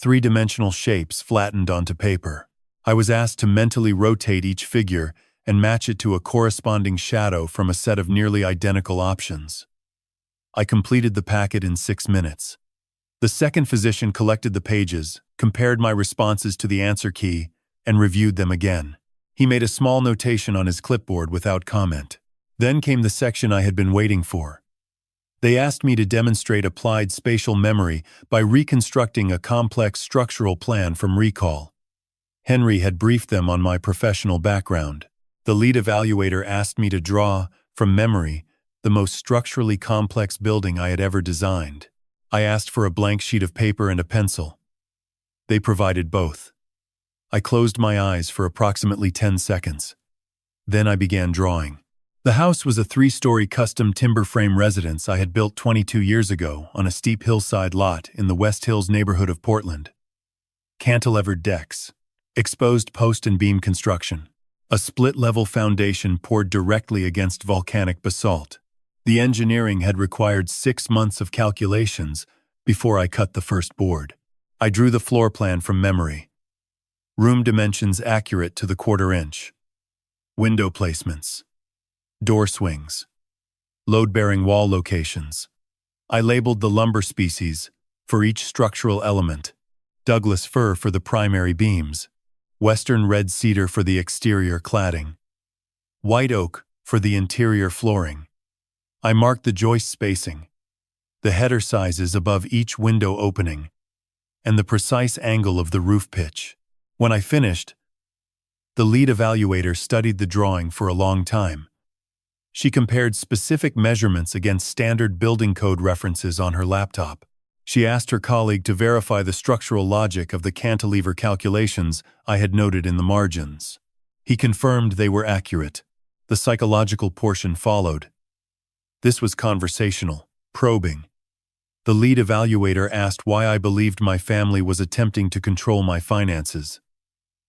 3-dimensional shapes flattened onto paper. I was asked to mentally rotate each figure and match it to a corresponding shadow from a set of nearly identical options. I completed the packet in 6 minutes. The second physician collected the pages, compared my responses to the answer key, and reviewed them again. He made a small notation on his clipboard without comment. Then came the section I had been waiting for. They asked me to demonstrate applied spatial memory by reconstructing a complex structural plan from recall. Henry had briefed them on my professional background. The lead evaluator asked me to draw, from memory, the most structurally complex building I had ever designed. I asked for a blank sheet of paper and a pencil. They provided both. I closed my eyes for approximately 10 seconds. Then I began drawing. The house was a 3-story custom timber frame residence I had built 22 years ago on a steep hillside lot in the West Hills neighborhood of Portland. Cantilevered decks, exposed post and beam construction, a split-level foundation poured directly against volcanic basalt. The engineering had required 6 months of calculations before I cut the first board. I drew the floor plan from memory. Room dimensions accurate to the 1/4 inch. Window placements. Door swings. Load-bearing wall locations. I labeled the lumber species for each structural element. Douglas fir for the primary beams. Western red cedar for the exterior cladding. White oak for the interior flooring. I marked the joist spacing, the header sizes above each window opening, and the precise angle of the roof pitch. When I finished, the lead evaluator studied the drawing for a long time. She compared specific measurements against standard building code references on her laptop. She asked her colleague to verify the structural logic of the cantilever calculations I had noted in the margins. He confirmed they were accurate. The psychological portion followed. This was conversational, probing. The lead evaluator asked why I believed my family was attempting to control my finances.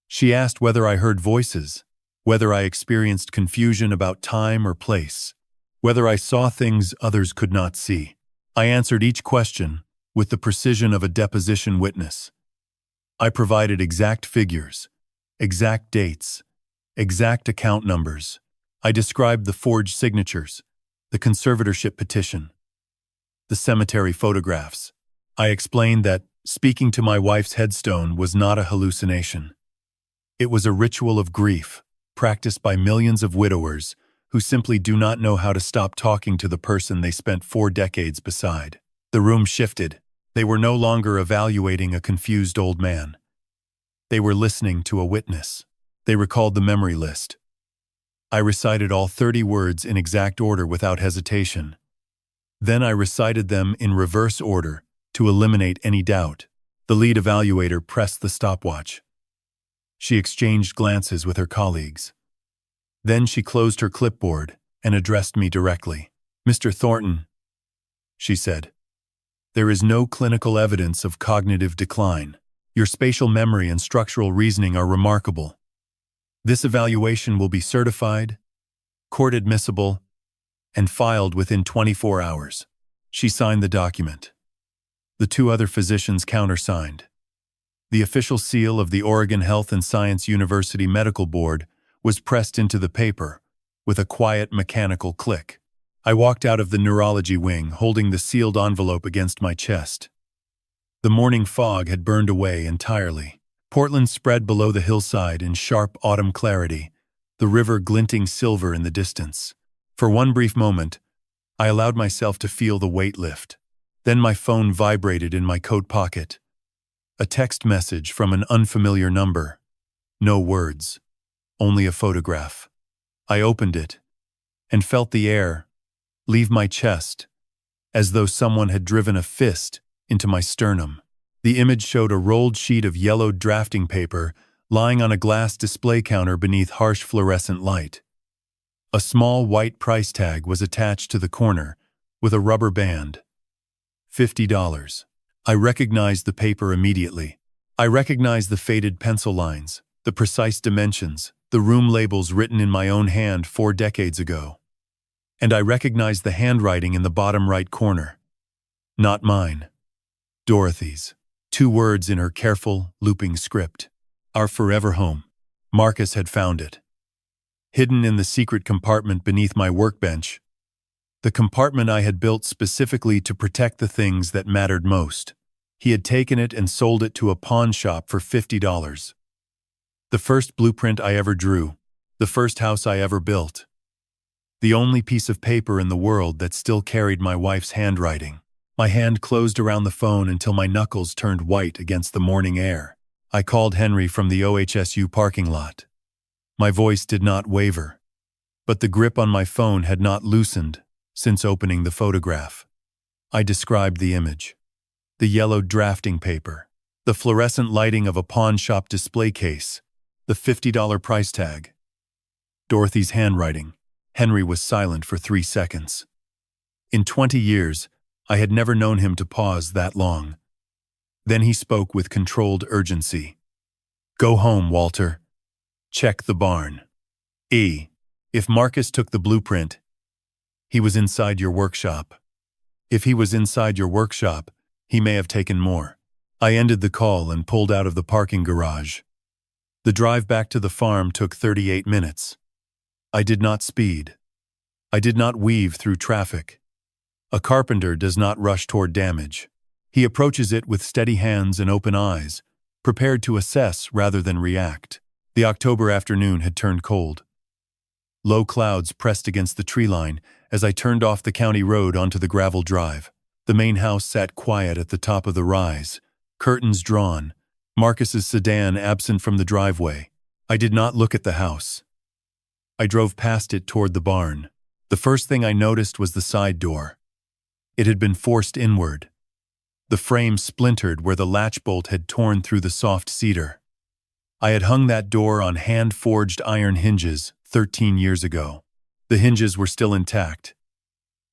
She asked whether I heard voices, whether I experienced confusion about time or place, whether I saw things others could not see. I answered each question with the precision of a deposition witness. I provided exact figures, exact dates, exact account numbers. I described the forged signatures, the conservatorship petition, the cemetery photographs. I explained that speaking to my wife's headstone was not a hallucination. It was a ritual of grief, practiced by millions of widowers who simply do not know how to stop talking to the person they spent 4 decades beside. The room shifted. They were no longer evaluating a confused old man. They were listening to a witness. They recalled the memory list. I recited all 30 words in exact order without hesitation. Then I recited them in reverse order to eliminate any doubt. The lead evaluator pressed the stopwatch. She exchanged glances with her colleagues. Then she closed her clipboard and addressed me directly. "Mr. Thornton," she said, "there is no clinical evidence of cognitive decline. Your spatial memory and structural reasoning are remarkable. This evaluation will be certified, court admissible, and filed within 24 hours. She signed the document. The 2 other physicians countersigned. The official seal of the Oregon Health and Science University Medical Board was pressed into the paper with a quiet mechanical click. I walked out of the neurology wing, holding the sealed envelope against my chest. The morning fog had burned away entirely. Portland spread below the hillside in sharp autumn clarity, the river glinting silver in the distance. For one brief moment, I allowed myself to feel the weight lift. Then my phone vibrated in my coat pocket. A text message from an unfamiliar number. No words, only a photograph. I opened it and felt the air leave my chest, as though someone had driven a fist into my sternum. The image showed a rolled sheet of yellowed drafting paper lying on a glass display counter beneath harsh fluorescent light. A small white price tag was attached to the corner with a rubber band. $50. I recognized the paper immediately. I recognized the faded pencil lines, the precise dimensions, the room labels written in my own hand 4 decades ago. And I recognized the handwriting in the bottom right corner. Not mine. Dorothy's. 2 words in her careful, looping script. Our forever home. Marcus had found it. Hidden in the secret compartment beneath my workbench. The compartment I had built specifically to protect the things that mattered most. He had taken it and sold it to a pawn shop for $50. The first blueprint I ever drew. The first house I ever built. The only piece of paper in the world that still carried my wife's handwriting. My hand closed around the phone until my knuckles turned white against the morning air. I called Henry from the OHSU parking lot. My voice did not waver, but the grip on my phone had not loosened since opening the photograph. I described the image. The yellowed drafting paper, the fluorescent lighting of a pawn shop display case, the $50 price tag. Dorothy's handwriting. Henry was silent for 3 seconds. In 20 years, I had never known him to pause that long. Then he spoke with controlled urgency. "Go home, Walter. Check the barn. If Marcus took the blueprint, he was inside your workshop. If he was inside your workshop, he may have taken more." I ended the call and pulled out of the parking garage. The drive back to the farm took 38 minutes. I did not speed. I did not weave through traffic. A carpenter does not rush toward damage. He approaches it with steady hands and open eyes, prepared to assess rather than react. The October afternoon had turned cold. Low clouds pressed against the tree line as I turned off the county road onto the gravel drive. The main house sat quiet at the top of the rise, curtains drawn, Marcus's sedan absent from the driveway. I did not look at the house. I drove past it toward the barn. The first thing I noticed was the side door. It had been forced inward. The frame splintered where the latch bolt had torn through the soft cedar. I had hung that door on hand-forged iron hinges 13 years ago. The hinges were still intact,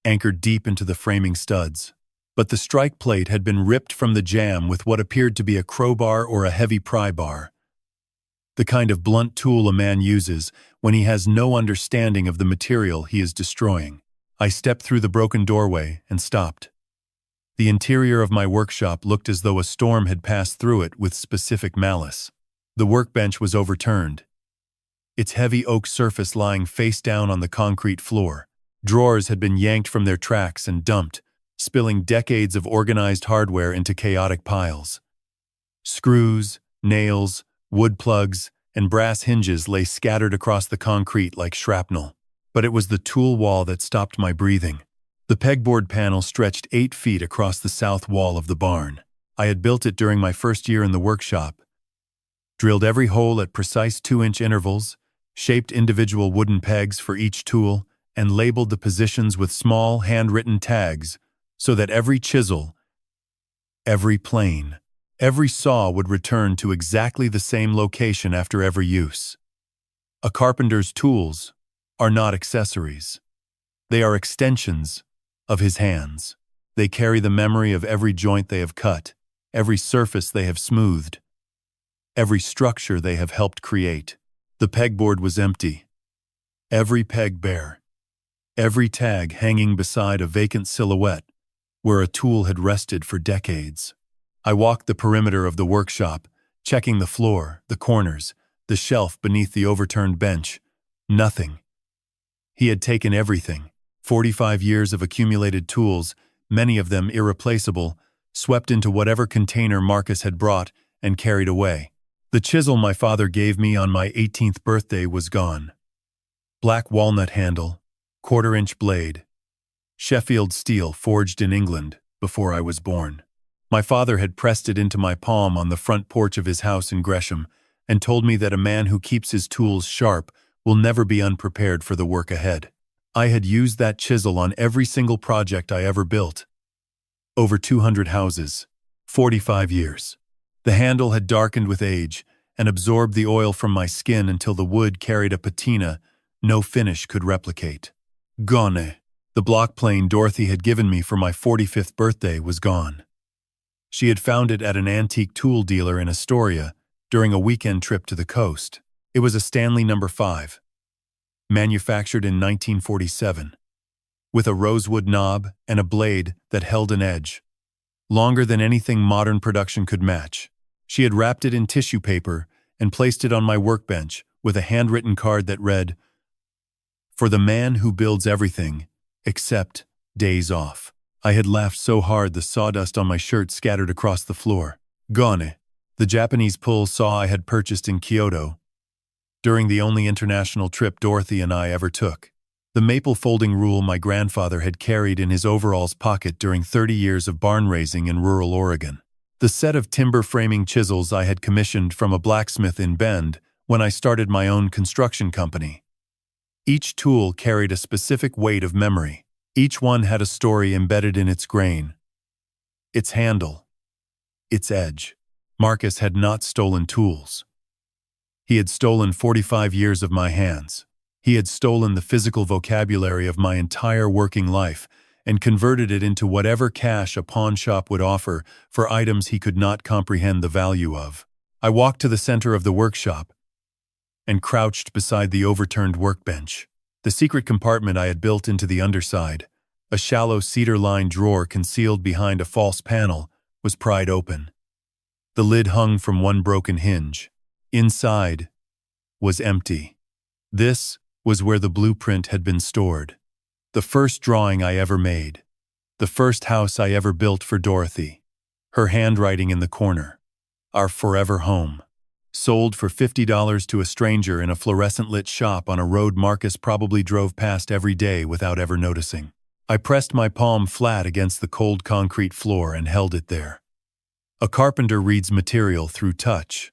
anchored deep into the framing studs. but the strike plate had been ripped from the jamb with what appeared to be a crowbar or a heavy pry bar. The kind of blunt tool a man uses when he has no understanding of the material he is destroying. I stepped through the broken doorway and stopped. The interior of my workshop looked as though a storm had passed through it with specific malice. The workbench was overturned, its heavy oak surface lying face down on the concrete floor. Drawers had been yanked from their tracks and dumped, spilling decades of organized hardware into chaotic piles. Screws, nails, wood plugs, and brass hinges lay scattered across the concrete like shrapnel. But it was the tool wall that stopped my breathing. The pegboard panel stretched 8 feet across the south wall of the barn. I had built it during my first year in the workshop, drilled every hole at precise 2-inch intervals, shaped individual wooden pegs for each tool, and labeled the positions with small, handwritten tags so that every chisel, every plane, every saw would return to exactly the same location after every use. A carpenter's tools are not accessories. They are extensions of his hands. They carry the memory of every joint they have cut, every surface they have smoothed, every structure they have helped create. The pegboard was empty, every peg bare, every tag hanging beside a vacant silhouette where a tool had rested for decades. I walked the perimeter of the workshop, checking the floor, the corners, the shelf beneath the overturned bench. Nothing. He had taken everything. 45 years of accumulated tools, many of them irreplaceable, swept into whatever container Marcus had brought and carried away. The chisel my father gave me on my 18th birthday was gone. Black walnut handle, 1/4-inch blade, Sheffield steel forged in England before I was born. My father had pressed it into my palm on the front porch of his house in Gresham and told me that a man who keeps his tools sharp will never be unprepared for the work ahead. I had used that chisel on every single project I ever built. Over 200 houses, 45 years. The handle had darkened with age and absorbed the oil from my skin until the wood carried a patina no finish could replicate. Gone. The block plane Dorothy had given me for my 45th birthday was gone. She had found it at an antique tool dealer in Astoria during a weekend trip to the coast. It was a Stanley No. 5. Manufactured in 1947, with a rosewood knob and a blade that held an edge, longer than anything modern production could match. She had wrapped it in tissue paper and placed it on my workbench with a handwritten card that read, "For the man who builds everything, except days off." I had laughed so hard the sawdust on my shirt scattered across the floor. Gone. The Japanese pull saw I had purchased in Kyoto during the only international trip Dorothy and I ever took. The maple folding rule my grandfather had carried in his overalls pocket during 30 years of barn raising in rural Oregon. The set of timber framing chisels I had commissioned from a blacksmith in Bend when I started my own construction company. Each tool carried a specific weight of memory. Each one had a story embedded in its grain, its handle, its edge. Marcus had not stolen tools. He had stolen 45 years of my hands. He had stolen the physical vocabulary of my entire working life and converted it into whatever cash a pawn shop would offer for items he could not comprehend the value of. I walked to the center of the workshop and crouched beside the overturned workbench. The secret compartment I had built into the underside, a shallow cedar-lined drawer concealed behind a false panel, was pried open. The lid hung from one broken hinge. Inside was empty. This was where the blueprint had been stored. The first drawing I ever made. The first house I ever built for Dorothy. Her handwriting in the corner. Our forever home. Sold for $50 to a stranger in a fluorescent-lit shop on a road Marcus probably drove past every day without ever noticing. I pressed my palm flat against the cold concrete floor and held it there. A carpenter reads material through touch.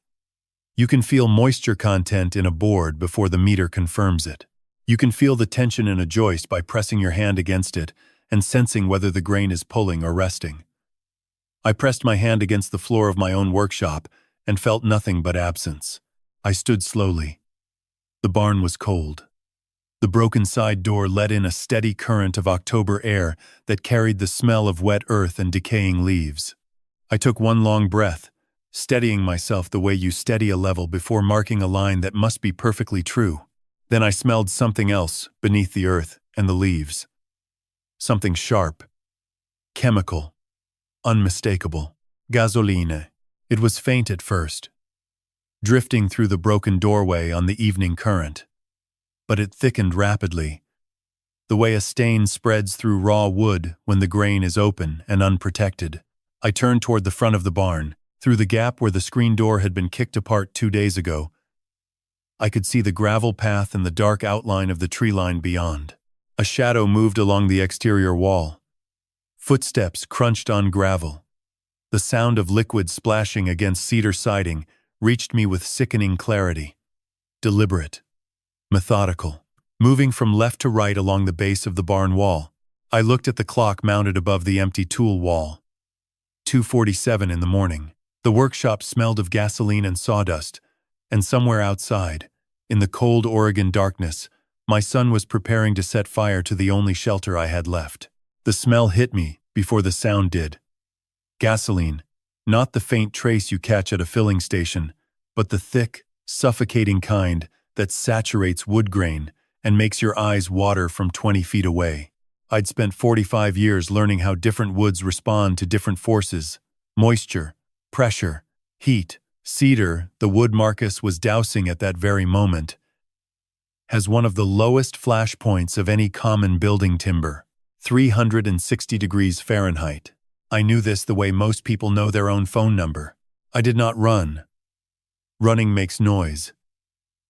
You can feel moisture content in a board before the meter confirms it. You can feel the tension in a joist by pressing your hand against it and sensing whether the grain is pulling or resting. I pressed my hand against the floor of my own workshop and felt nothing but absence. I stood slowly. The barn was cold. The broken side door let in a steady current of October air that carried the smell of wet earth and decaying leaves. I took one long breath, steadying myself the way you steady a level before marking a line that must be perfectly true. Then I smelled something else beneath the earth and the leaves. Something sharp, chemical, unmistakable. Gasoline. It was faint at first, drifting through the broken doorway on the evening current. But it thickened rapidly, the way a stain spreads through raw wood when the grain is open and unprotected. I turned toward the front of the barn. Through the gap where the screen door had been kicked apart 2 days ago, I could see the gravel path and the dark outline of the tree line beyond. A shadow moved along the exterior wall. Footsteps crunched on gravel. The sound of liquid splashing against cedar siding reached me with sickening clarity. Deliberate. Methodical. Moving from left to right along the base of the barn wall. I looked at the clock mounted above the empty tool wall. 2:47 in the morning. The workshop smelled of gasoline and sawdust, and somewhere outside, in the cold Oregon darkness, my son was preparing to set fire to the only shelter I had left. The smell hit me before the sound did. Gasoline, not the faint trace you catch at a filling station, but the thick, suffocating kind that saturates wood grain and makes your eyes water from 20 feet away. I'd spent 45 years learning how different woods respond to different forces: moisture, pressure, heat. Cedar, the wood Marcus was dousing at that very moment, has one of the lowest flash points of any common building timber, 360 degrees Fahrenheit. I knew this the way most people know their own phone number. I did not run. Running makes noise,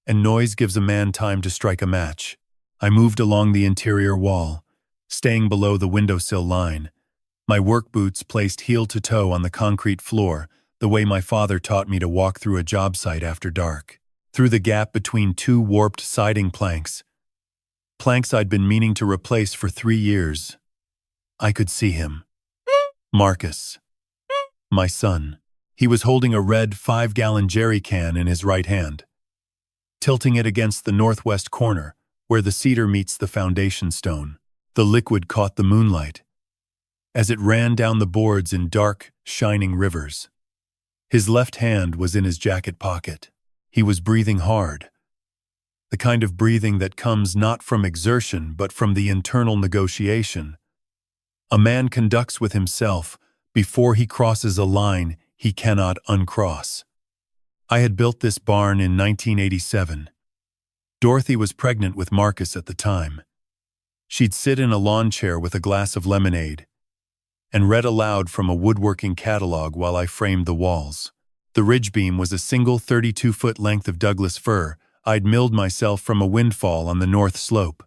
and noise gives a man time to strike a match. I moved along the interior wall, staying below the windowsill line, my work boots placed heel to toe on the concrete floor, the way my father taught me to walk through a job site after dark. Through the gap between 2 warped siding planks I'd been meaning to replace for 3 years, I could see him. Marcus. My son. He was holding a red 5-gallon jerry can in his right hand, tilting it against the northwest corner, where the cedar meets the foundation stone. The liquid caught the moonlight as it ran down the boards in dark, shining rivers. His left hand was in his jacket pocket. He was breathing hard, the kind of breathing that comes not from exertion but from the internal negotiation a man conducts with himself before he crosses a line he cannot uncross. I had built this barn in 1987. Dorothy was pregnant with Marcus at the time. She'd sit in a lawn chair with a glass of lemonade and read aloud from a woodworking catalog while I framed the walls. The ridge beam was a single 32-foot length of Douglas fir I'd milled myself from a windfall on the north slope.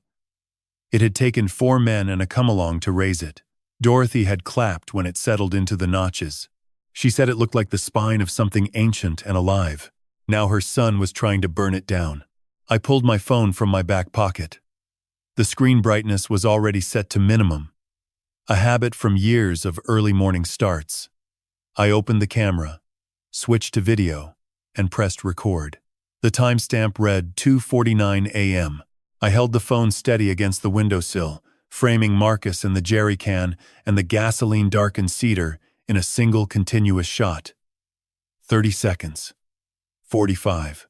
It had taken 4 men and a come-along to raise it. Dorothy had clapped when it settled into the notches. She said it looked like the spine of something ancient and alive. Now her son was trying to burn it down. I pulled my phone from my back pocket. The screen brightness was already set to minimum, a habit from years of early morning starts. I opened the camera, switched to video, and pressed record. The timestamp read 2:49 a.m. I held the phone steady against the windowsill, framing Marcus and the jerry can and the gasoline-darkened cedar in a single continuous shot. 30 seconds. 45.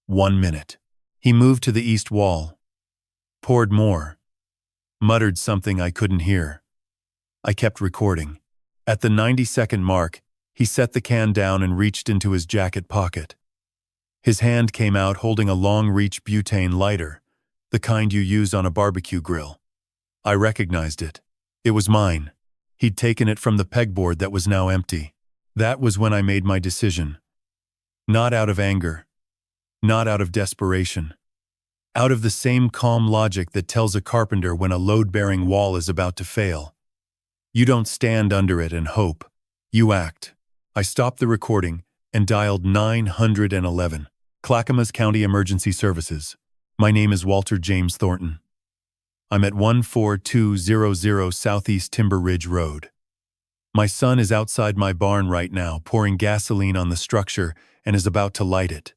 1 minute. He moved to the east wall, poured more, muttered something I couldn't hear. I kept recording. At the 90-second mark, he set the can down and reached into his jacket pocket. His hand came out holding a long-reach butane lighter, the kind you use on a barbecue grill. I recognized it. It was mine. He'd taken it from the pegboard that was now empty. That was when I made my decision. Not out of anger. Not out of desperation. Out of the same calm logic that tells a carpenter when a load-bearing wall is about to fail. You don't stand under it and hope. You act. I stopped the recording and dialed 911. Clackamas County Emergency Services. My name is Walter James Thornton. I'm at 14200 Southeast Timber Ridge Road. My son is outside my barn right now, pouring gasoline on the structure and is about to light it.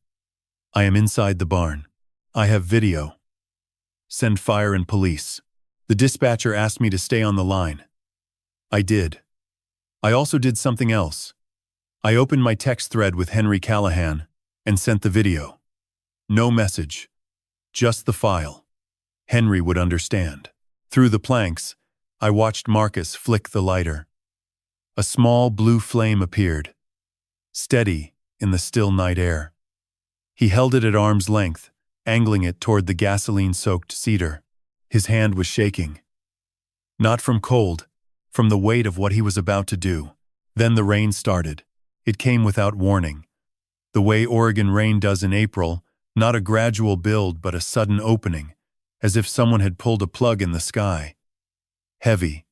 I am inside the barn. I have video. Send fire and police. The dispatcher asked me to stay on the line. I did. I also did something else. I opened my text thread with Henry Callahan and sent the video. No message. Just the file. Henry would understand. Through the planks, I watched Marcus flick the lighter. A small blue flame appeared, steady in the still night air. He held it at arm's length, angling it toward the gasoline-soaked cedar. His hand was shaking. Not from cold, from the weight of what he was about to do. Then the rain started. It came without warning. The way Oregon rain does in April, not a gradual build but a sudden opening, as if someone had pulled a plug in the sky. Heavy,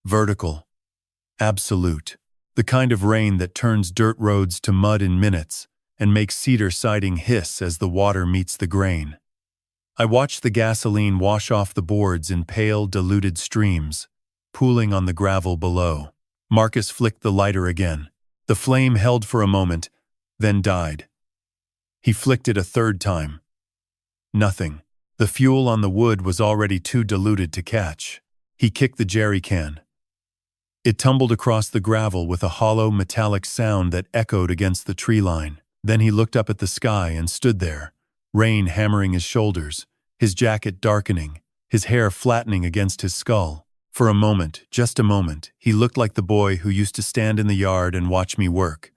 vertical, absolute. The kind of rain that turns dirt roads to mud in minutes and makes cedar siding hiss as the water meets the grain. I watched the gasoline wash off the boards in pale, diluted streams, pooling on the gravel below. Marcus flicked the lighter again. The flame held for a moment, then died. He flicked it a third time. Nothing. The fuel on the wood was already too diluted to catch. He kicked the jerry can. It tumbled across the gravel with a hollow, metallic sound that echoed against the tree line. Then he looked up at the sky and stood there, rain hammering his shoulders, his jacket darkening, his hair flattening against his skull. For a moment, just a moment, he looked like the boy who used to stand in the yard and watch me work.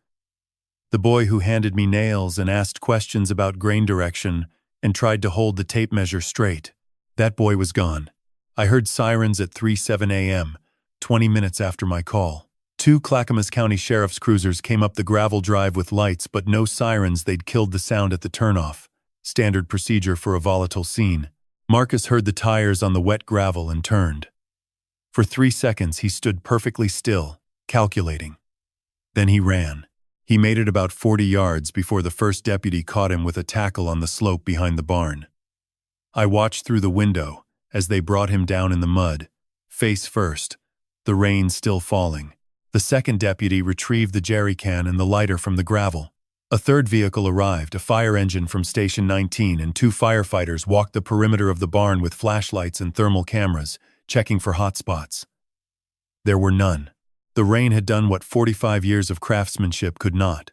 The boy who handed me nails and asked questions about grain direction and tried to hold the tape measure straight. That boy was gone. I heard sirens at 3:07 a.m., 20 minutes after my call. 2 Clackamas County Sheriff's cruisers came up the gravel drive with lights, but no sirens. They'd killed the sound at the turnoff. Standard procedure for a volatile scene. Marcus heard the tires on the wet gravel and turned. For 3 seconds he stood perfectly still, calculating. Then he ran. He made it about 40 yards before the first deputy caught him with a tackle on the slope behind the barn. I watched through the window as they brought him down in the mud, face first, the rain still falling. The second deputy retrieved the jerry can and the lighter from the gravel. A third vehicle arrived, a fire engine from Station 19, and 2 firefighters walked the perimeter of the barn with flashlights and thermal cameras, checking for hot spots. There were none. The rain had done what 45 years of craftsmanship could not.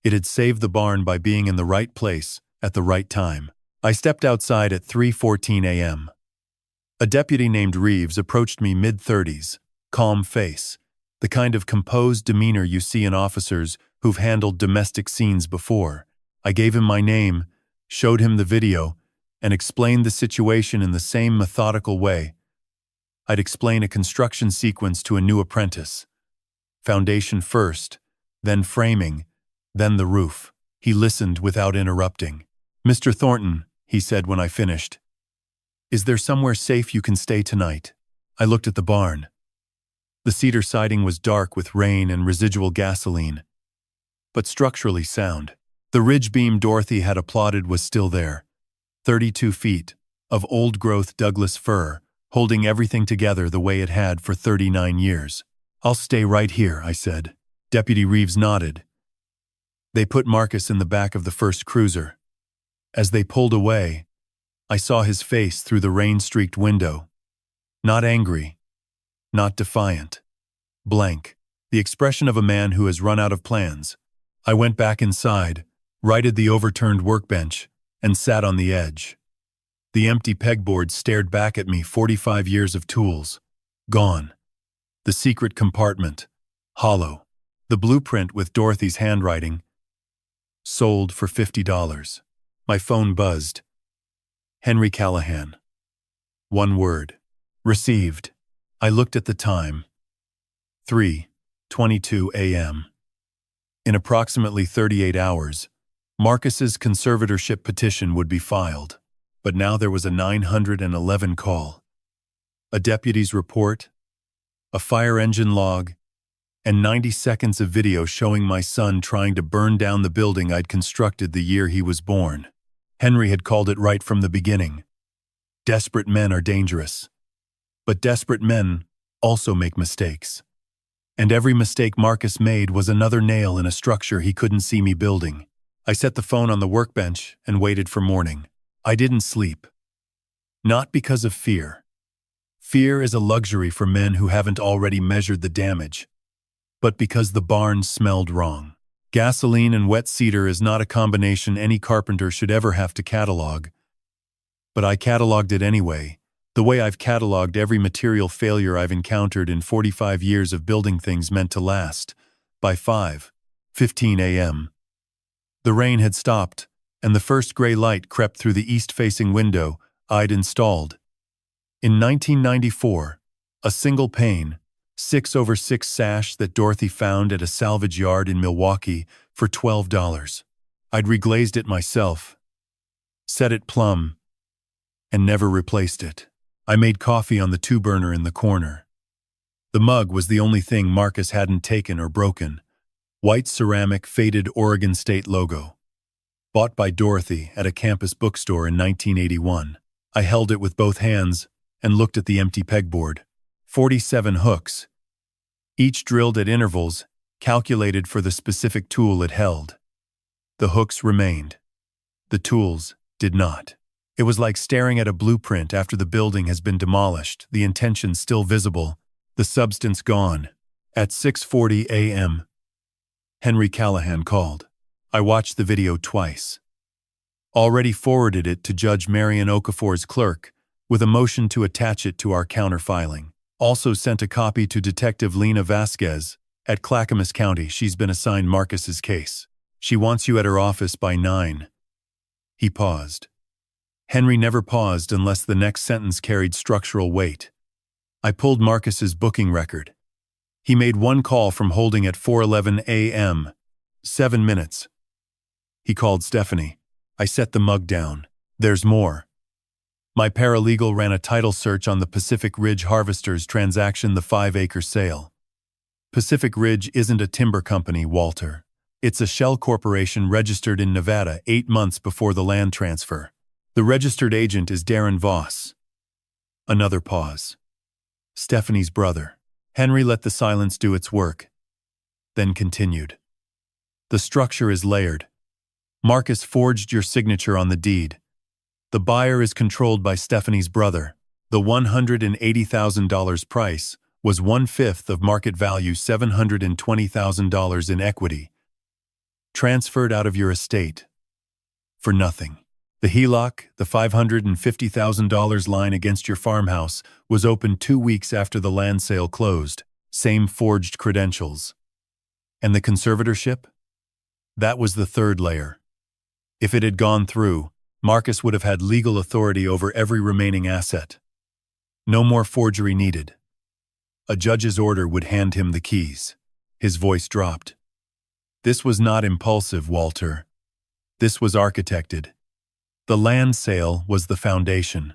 It had saved the barn by being in the right place at the right time. I stepped outside at 3:14 a.m. A deputy named Reeves approached me mid-30s, calm face, the kind of composed demeanor you see in officers who've handled domestic scenes before. I gave him my name, showed him the video, and explained the situation in the same methodical way I'd explain a construction sequence to a new apprentice. Foundation first, then framing, then the roof. He listened without interrupting. "Mr. Thornton," he said when I finished, "is there somewhere safe you can stay tonight?" I looked at the barn. The cedar siding was dark with rain and residual gasoline, but structurally sound. The ridge beam Dorothy had applauded was still there, 32 feet, of old-growth Douglas fir, holding everything together the way it had for 39 years. "I'll stay right here," I said. Deputy Reeves nodded. They put Marcus in the back of the first cruiser. As they pulled away, I saw his face through the rain-streaked window. Not angry, not defiant. Blank. The expression of a man who has run out of plans. I went back inside, righted the overturned workbench, and sat on the edge. The empty pegboard stared back at me. 45 years of tools. Gone. The secret compartment. Hollow. The blueprint with Dorothy's handwriting. Sold for $50. My phone buzzed. Henry Callahan. One word. Received. I looked at the time. 3:22 a.m. In approximately 38 hours, Marcus's conservatorship petition would be filed. But now there was a 911 call. A deputy's report, a fire engine log, and 90 seconds of video showing my son trying to burn down the building I'd constructed the year he was born. Henry had called it right from the beginning. Desperate men are dangerous. But desperate men also make mistakes. And every mistake Marcus made was another nail in a structure he couldn't see me building. I set the phone on the workbench and waited for morning. I didn't sleep. Not because of fear. Fear is a luxury for men who haven't already measured the damage, but because the barn smelled wrong. Gasoline and wet cedar is not a combination any carpenter should ever have to catalog. But I cataloged it anyway, the way I've cataloged every material failure I've encountered in 45 years of building things meant to last. By 5:15 a.m. The rain had stopped, and the first gray light crept through the east-facing window I'd installed. In 1994, a single pane, 6/6 sash that Dorothy found at a salvage yard in Milwaukee for $12. I'd reglazed it myself, set it plumb, and never replaced it. I made coffee on the two-burner in the corner. The mug was the only thing Marcus hadn't taken or broken. White ceramic faded Oregon State logo. Bought by Dorothy at a campus bookstore in 1981. I held it with both hands and looked at the empty pegboard. 47 hooks, each drilled at intervals calculated for the specific tool it held. The hooks remained. The tools did not. It was like staring at a blueprint after the building has been demolished, the intention still visible, the substance gone. At 6:40 a.m., Henry Callahan called. I watched the video twice. Already forwarded it to Judge Marion Okafor's clerk, with a motion to attach it to our counterfiling. Also sent a copy to Detective Lena Vasquez at Clackamas County. She's been assigned Marcus's case. She wants you at her office by 9. He paused. Henry never paused unless the next sentence carried structural weight. I pulled Marcus's booking record. He made one call from holding at 4:11 a.m. 7 minutes. He called Stephanie. I set the mug down. There's more. My paralegal ran a title search on the Pacific Ridge Harvesters transaction, the 5-acre sale. Pacific Ridge isn't a timber company, Walter. It's a shell corporation registered in Nevada 8 months before the land transfer. The registered agent is Darren Voss. Another pause. Stephanie's brother. Henry let the silence do its work, then continued. The structure is layered. Marcus forged your signature on the deed. The buyer is controlled by Stephanie's brother. The $180,000 price was 1/5 of market value, $720,000 in equity, transferred out of your estate for nothing. The HELOC, the $550,000 line against your farmhouse, was opened 2 weeks after the land sale closed. Same forged credentials. And the conservatorship? That was the third layer. If it had gone through, Marcus would have had legal authority over every remaining asset. No more forgery needed. A judge's order would hand him the keys. His voice dropped. This was not impulsive, Walter. This was architected. The land sale was the foundation.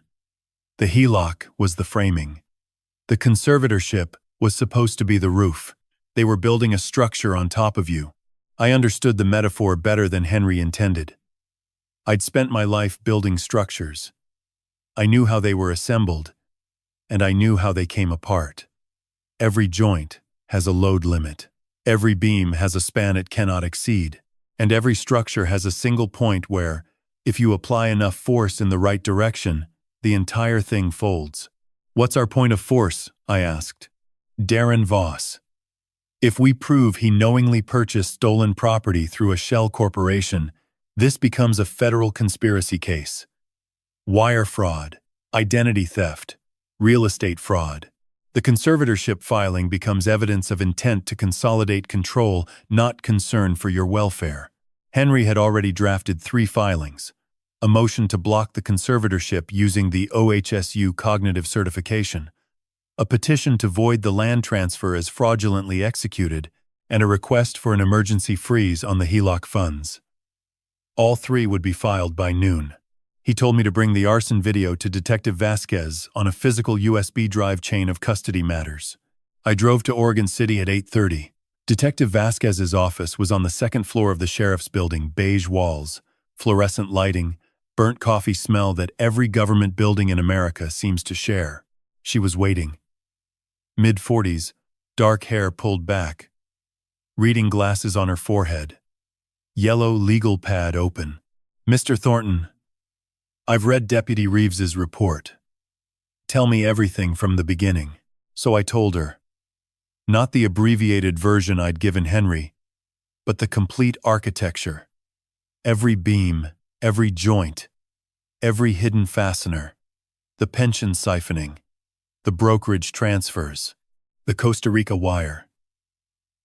The HELOC was the framing. The conservatorship was supposed to be the roof. They were building a structure on top of you. I understood the metaphor better than Henry intended. I'd spent my life building structures. I knew how they were assembled, and I knew how they came apart. Every joint has a load limit. Every beam has a span it cannot exceed. And every structure has a single point where, if you apply enough force in the right direction, the entire thing folds. What's our point of force? I asked. Darren Voss. If we prove he knowingly purchased stolen property through a shell corporation, this becomes a federal conspiracy case. Wire fraud, identity theft, real estate fraud. The conservatorship filing becomes evidence of intent to consolidate control, not concern for your welfare. Henry had already drafted 3 filings. A motion to block the conservatorship using the OHSU cognitive certification, a petition to void the land transfer as fraudulently executed, and a request for an emergency freeze on the HELOC funds. All 3 would be filed by noon. He told me to bring the arson video to Detective Vasquez on a physical USB drive chain of custody matters. I drove to Oregon City at 8:30. Detective Vasquez's office was on the 2nd floor of the sheriff's building, beige walls, fluorescent lighting, burnt coffee smell that every government building in America seems to share. She was waiting. Mid-40s, dark hair pulled back, reading glasses on her forehead. Yellow legal pad open. Mr. Thornton, I've read Deputy Reeves's report. Tell me everything from the beginning. So I told her. Not the abbreviated version I'd given Henry, but the complete architecture. Every beam, every joint, every hidden fastener, the pension siphoning, the brokerage transfers, the Costa Rica wire,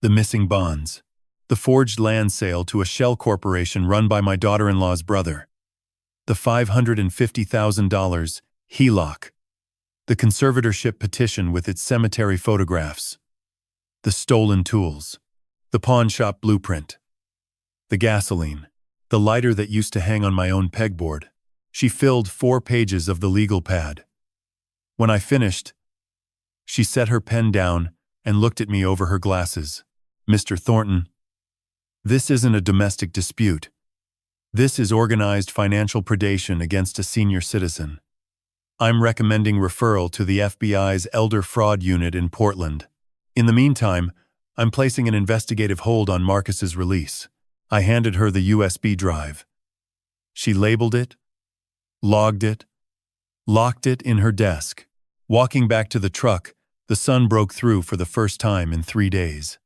the missing bonds, the forged land sale to a shell corporation run by my daughter-in-law's brother, the $550,000 HELOC, the conservatorship petition with its cemetery photographs, the stolen tools, the pawn shop blueprint, the gasoline, the lighter that used to hang on my own pegboard. She filled 4 pages of the legal pad. When I finished, she set her pen down and looked at me over her glasses. Mr. Thornton, this isn't a domestic dispute. This is organized financial predation against a senior citizen. I'm recommending referral to the FBI's Elder Fraud Unit in Portland. In the meantime, I'm placing an investigative hold on Marcus's release. I handed her the USB drive. She labeled it, logged it, locked it in her desk. Walking back to the truck, the sun broke through for the first time in 3 days.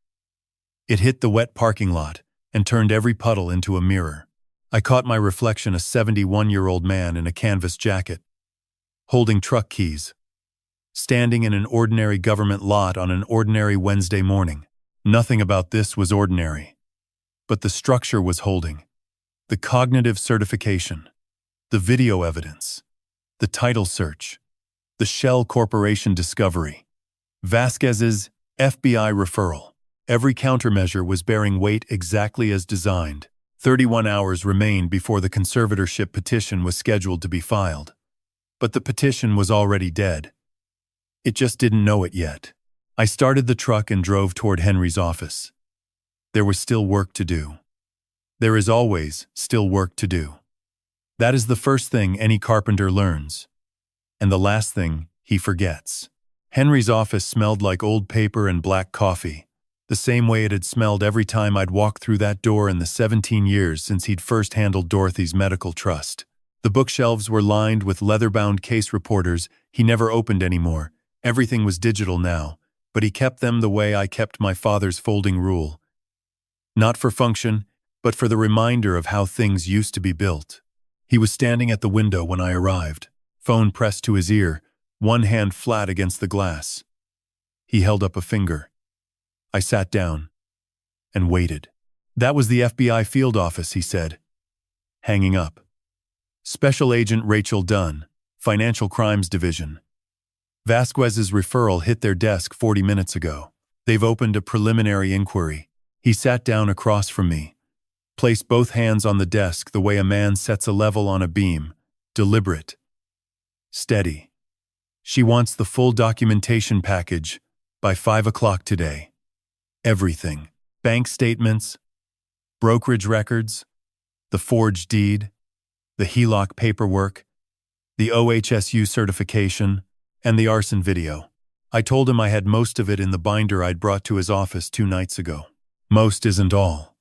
It hit the wet parking lot and turned every puddle into a mirror. I caught my reflection, a 71-year-old man in a canvas jacket, holding truck keys, standing in an ordinary government lot on an ordinary Wednesday morning. Nothing about this was ordinary. But the structure was holding. The cognitive certification, the video evidence, the title search, the Shell Corporation discovery, Vasquez's FBI referral. Every countermeasure was bearing weight exactly as designed. 31 hours remained before the conservatorship petition was scheduled to be filed. But the petition was already dead. It just didn't know it yet. I started the truck and drove toward Henry's office. There was still work to do. There is always still work to do. That is the first thing any carpenter learns, and the last thing he forgets. Henry's office smelled like old paper and black coffee, the same way it had smelled every time I'd walked through that door in the 17 years since he'd first handled Dorothy's medical trust. The bookshelves were lined with leather-bound case reporters he never opened anymore. Everything was digital now, but he kept them the way I kept my father's folding rule. Not for function, but for the reminder of how things used to be built. He was standing at the window when I arrived, phone pressed to his ear, one hand flat against the glass. He held up a finger. I sat down and waited. That was the FBI field office, he said, hanging up. Special Agent Rachel Dunn, Financial Crimes Division. Vasquez's referral hit their desk 40 minutes ago. They've opened a preliminary inquiry. He sat down across from me, placed both hands on the desk the way a man sets a level on a beam, deliberate, steady. She wants the full documentation package by 5 o'clock today. Everything. Bank statements, brokerage records, the forged deed, the HELOC paperwork, the OHSU certification, and the arson video. I told him I had most of it in the binder I'd brought to his office 2 nights ago. Most isn't all.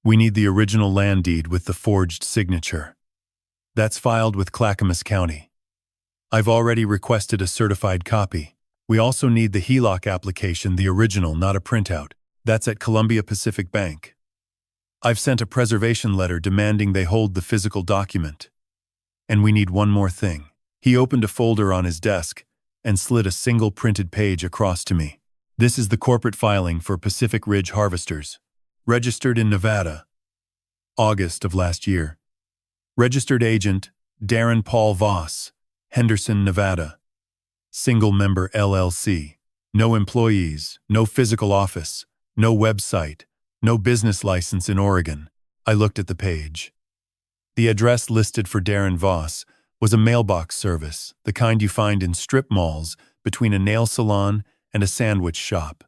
We need the original land deed with the forged signature. That's filed with Clackamas County. I've already requested a certified copy. We also need the HELOC application, the original, not a printout. That's at Columbia Pacific Bank. I've sent a preservation letter demanding they hold the physical document. And we need one more thing. He opened a folder on his desk and slid a single printed page across to me. This is the corporate filing for Pacific Ridge Harvesters. Registered in Nevada. August of last year. Registered agent, Darren Paul Voss, Henderson, Nevada. Single member LLC. No employees, no physical office, no website, no business license in Oregon. I looked at the page. The address listed for Darren Voss was a mailbox service, the kind you find in strip malls between a nail salon and a sandwich shop.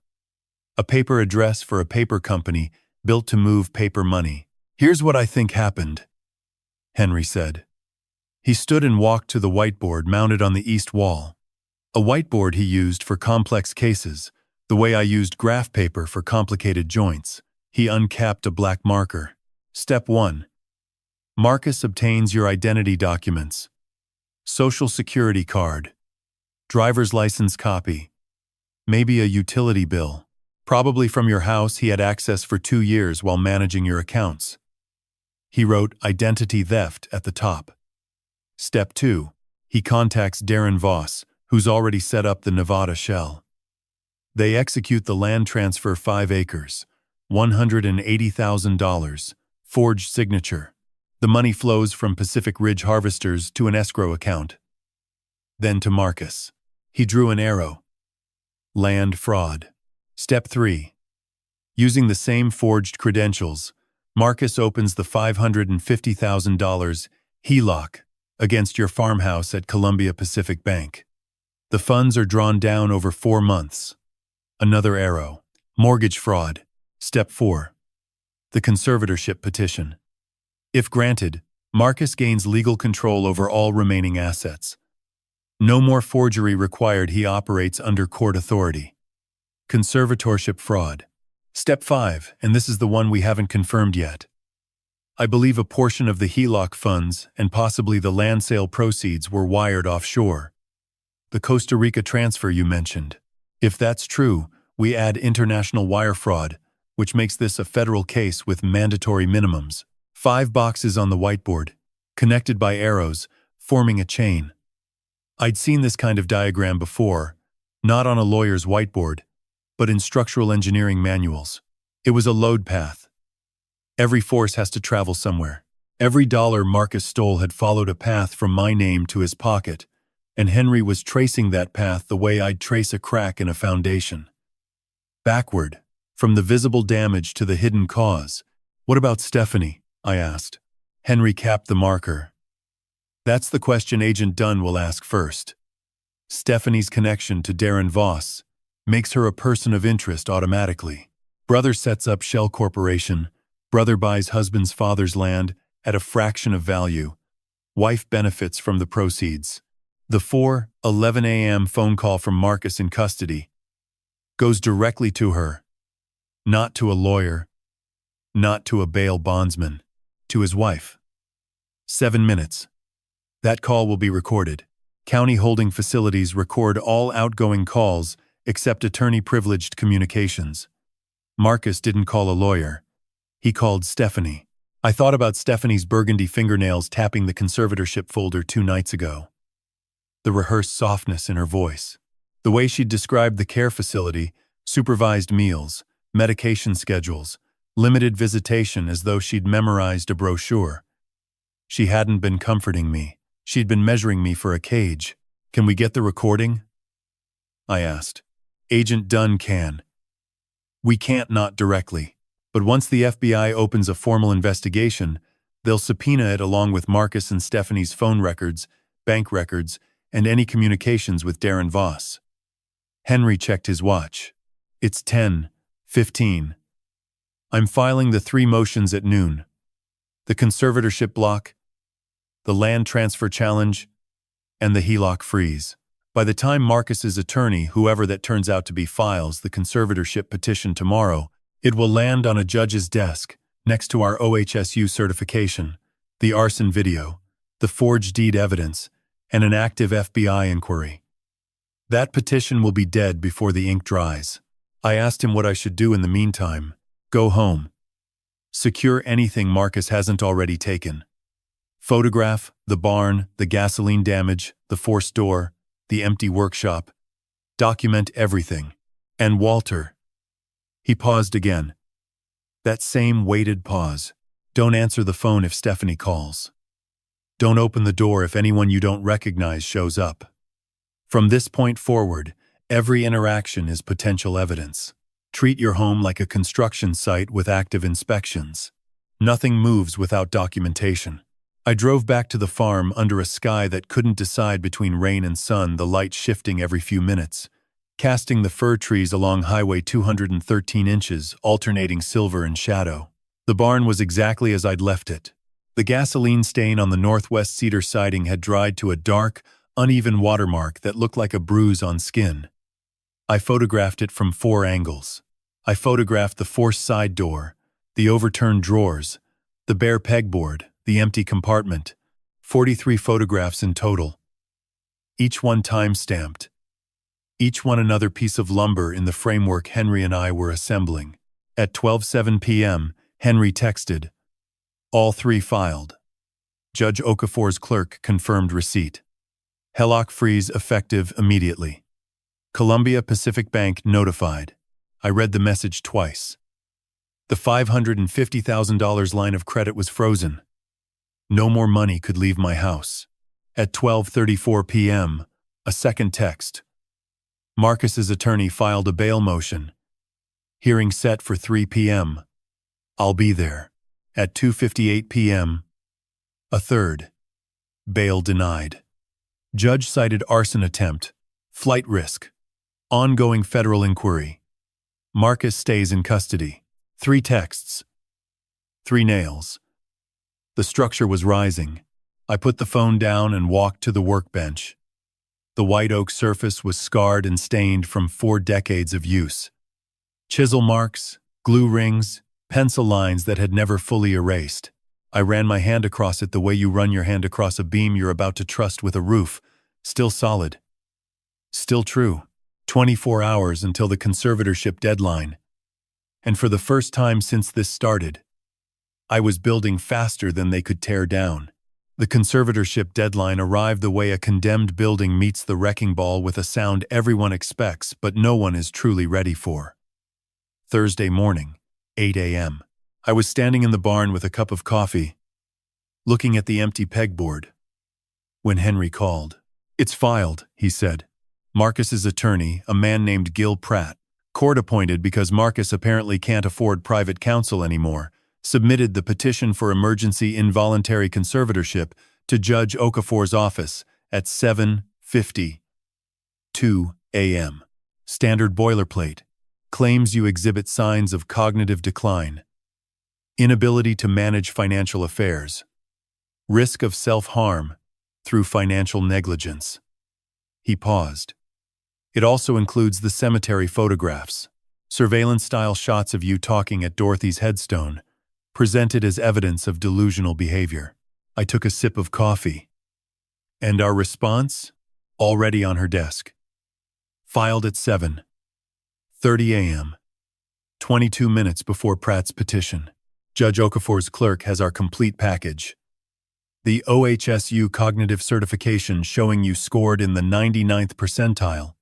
A paper address for a paper company built to move paper money. Here's what I think happened, Henry said. He stood and walked to the whiteboard mounted on the east wall. A whiteboard he used for complex cases, the way I used graph paper for complicated joints. He uncapped a black marker. Step 1. Marcus obtains your identity documents. Social Security card. driver's license copy, maybe a utility bill. Probably from your house he had access for 2 years while managing your accounts. He wrote identity theft at the top. Step 2. He contacts Darren Voss, who's already set up the Nevada shell. They execute the land transfer 5 acres, $180,000, forged signature. The money flows from Pacific Ridge Harvesters to an escrow account. Then to Marcus. He drew an arrow. Land fraud. Step 3. Using the same forged credentials, Marcus opens the $550,000 HELOC against your farmhouse at Columbia Pacific Bank. The funds are drawn down over 4 months. Another arrow. Mortgage fraud. Step 4. The conservatorship petition. If granted, Marcus gains legal control over all remaining assets. No more forgery required. He operates under court authority. Conservatorship fraud. Step 5, and this is the one we haven't confirmed yet. I believe a portion of the HELOC funds and possibly the land sale proceeds were wired offshore. The Costa Rica transfer you mentioned. If that's true, we add international wire fraud, which makes this a federal case with mandatory minimums. 5 boxes on the whiteboard, connected by arrows, forming a chain. I'd seen this kind of diagram before, not on a lawyer's whiteboard, but in structural engineering manuals. It was a load path. Every force has to travel somewhere. Every dollar Marcus stole had followed a path from my name to his pocket, and Henry was tracing that path the way I'd trace a crack in a foundation. Backward, from the visible damage to the hidden cause. What about Stephanie? I asked. Henry capped the marker. That's the question Agent Dunn will ask first. Stephanie's connection to Darren Voss makes her a person of interest automatically. Brother sets up Shell Corporation. Brother buys husband's father's land at a fraction of value. Wife benefits from the proceeds. The 4:11 a.m. phone call from Marcus in custody goes directly to her. Not to a lawyer, not to a bail bondsman, to his wife. 7 minutes. That call will be recorded. County holding facilities record all outgoing calls except attorney-privileged communications. Marcus didn't call a lawyer. He called Stephanie. I thought about Stephanie's burgundy fingernails tapping the conservatorship folder 2 nights ago. The rehearsed softness in her voice. The way she'd described the care facility, supervised meals, medication schedules, limited visitation as though she'd memorized a brochure. She hadn't been comforting me. She'd been measuring me for a cage. Can we get the recording? I asked. Agent Dunn can. We can't, not directly. But once the FBI opens a formal investigation, they'll subpoena it along with Marcus and Stephanie's phone records, bank records, and any communications with Darren Voss. Henry checked his watch. It's 10:15. I'm filing the 3 motions at noon. The conservatorship block, the land transfer challenge, and the HELOC freeze. By the time Marcus's attorney, whoever that turns out to be, files the conservatorship petition tomorrow, it will land on a judge's desk, next to our OHSU certification, the arson video, the forged deed evidence, and an active FBI inquiry. That petition will be dead before the ink dries. I asked him what I should do in the meantime. Go home. Secure anything Marcus hasn't already taken. Photograph the barn, the gasoline damage, the forced door, the empty workshop. Document everything. And Walter. He paused again. That same weighted pause. Don't answer the phone if Stephanie calls. Don't open the door if anyone you don't recognize shows up. From this point forward, every interaction is potential evidence. Treat your home like a construction site with active inspections. Nothing moves without documentation. I drove back to the farm under a sky that couldn't decide between rain and sun, the light shifting every few minutes, casting the fir trees along Highway 213 inches, alternating silver and shadow. The barn was exactly as I'd left it. The gasoline stain on the northwest cedar siding had dried to a dark, uneven watermark that looked like a bruise on skin. I photographed it from 4 angles. I photographed the forced side door, the overturned drawers, the bare pegboard, the empty compartment. 43 photographs in total. Each one time-stamped, each one another piece of lumber in the framework Henry and I were assembling. At 12:07 p.m., Henry texted, "All three filed." Judge Okafor's clerk confirmed receipt. HELOC freeze effective immediately. Columbia Pacific Bank notified. I read the message twice. The $550,000 line of credit was frozen. No more money could leave my house. At 12:34 p.m., a second text. Marcus's attorney filed a bail motion. Hearing set for 3 p.m. I'll be there. At 2:58 p.m., a third. Bail denied. Judge cited arson attempt, flight risk, ongoing federal inquiry. Marcus stays in custody. 3 texts. 3 nails. The structure was rising. I put the phone down and walked to the workbench. The white oak surface was scarred and stained from 4 decades of use. Chisel marks, glue rings, pencil lines that had never fully erased. I ran my hand across it the way you run your hand across a beam you're about to trust with a roof. Still solid. Still true. 24 hours until the conservatorship deadline. And for the first time since this started, I was building faster than they could tear down. The conservatorship deadline arrived the way a condemned building meets the wrecking ball with a sound everyone expects but no one is truly ready for. Thursday morning, 8 a.m. I was standing in the barn with a cup of coffee, looking at the empty pegboard, when Henry called. "It's filed," he said. Marcus's attorney, a man named Gil Pratt, court-appointed because Marcus apparently can't afford private counsel anymore, submitted the petition for emergency involuntary conservatorship to Judge Okafor's office at 7:52 a.m. Standard boilerplate. Claims you exhibit signs of cognitive decline. Inability to manage financial affairs. Risk of self-harm through financial negligence. He paused. It also includes the cemetery photographs, surveillance-style shots of you talking at Dorothy's headstone, presented as evidence of delusional behavior. I took a sip of coffee. And our response? Already on her desk. Filed at 7:30 a.m. 22 minutes before Pratt's petition. Judge Okafor's clerk has our complete package. The OHSU cognitive certification showing you scored in the 99th percentile.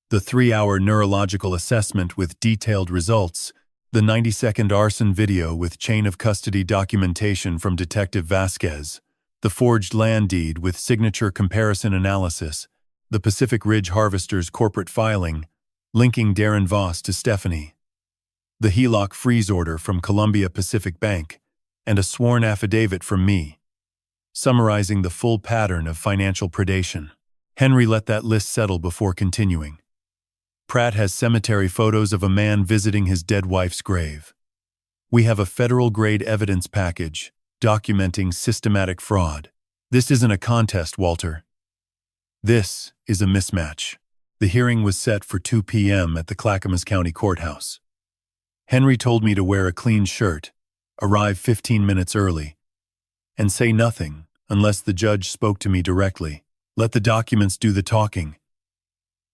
The 3-hour neurological assessment with detailed results. The 90-second arson video with chain of custody documentation from Detective Vasquez. The forged land deed with signature comparison analysis. The Pacific Ridge Harvesters corporate filing, linking Darren Voss to Stephanie. The HELOC freeze order from Columbia Pacific Bank, and a sworn affidavit from me, summarizing the full pattern of financial predation. Henry let that list settle before continuing. Pratt has cemetery photos of a man visiting his dead wife's grave. We have a federal-grade evidence package documenting systematic fraud. This isn't a contest, Walter. This is a mismatch. The hearing was set for 2 p.m. at the Clackamas County Courthouse. Henry told me to wear a clean shirt, arrive 15 minutes early, and say nothing unless the judge spoke to me directly. Let the documents do the talking.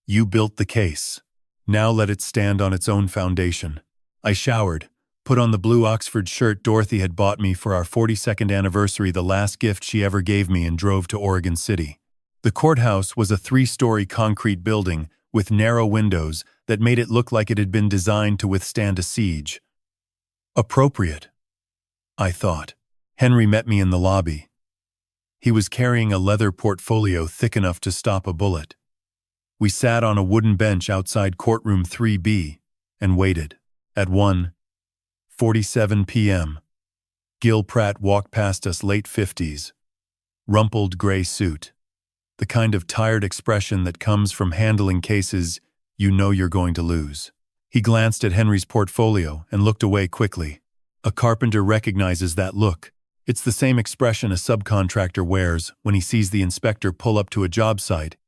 You built the case. Now let it stand on its own foundation. I showered, put on the blue Oxford shirt Dorothy had bought me for our 42nd anniversary, the last gift she ever gave me, and drove to Oregon City. The courthouse was a 3-story concrete building with narrow windows that made it look like it had been designed to withstand a siege. Appropriate, I thought. Henry met me in the lobby. He was carrying a leather portfolio thick enough to stop a bullet. We sat on a wooden bench outside courtroom 3B and waited. At 1:47 p.m., Gil Pratt walked past us, late 50s, rumpled gray suit, the kind of tired expression that comes from handling cases you know you're going to lose. He glanced at Henry's portfolio and looked away quickly. A carpenter recognizes that look. It's the same expression a subcontractor wears when he sees the inspector pull up to a job site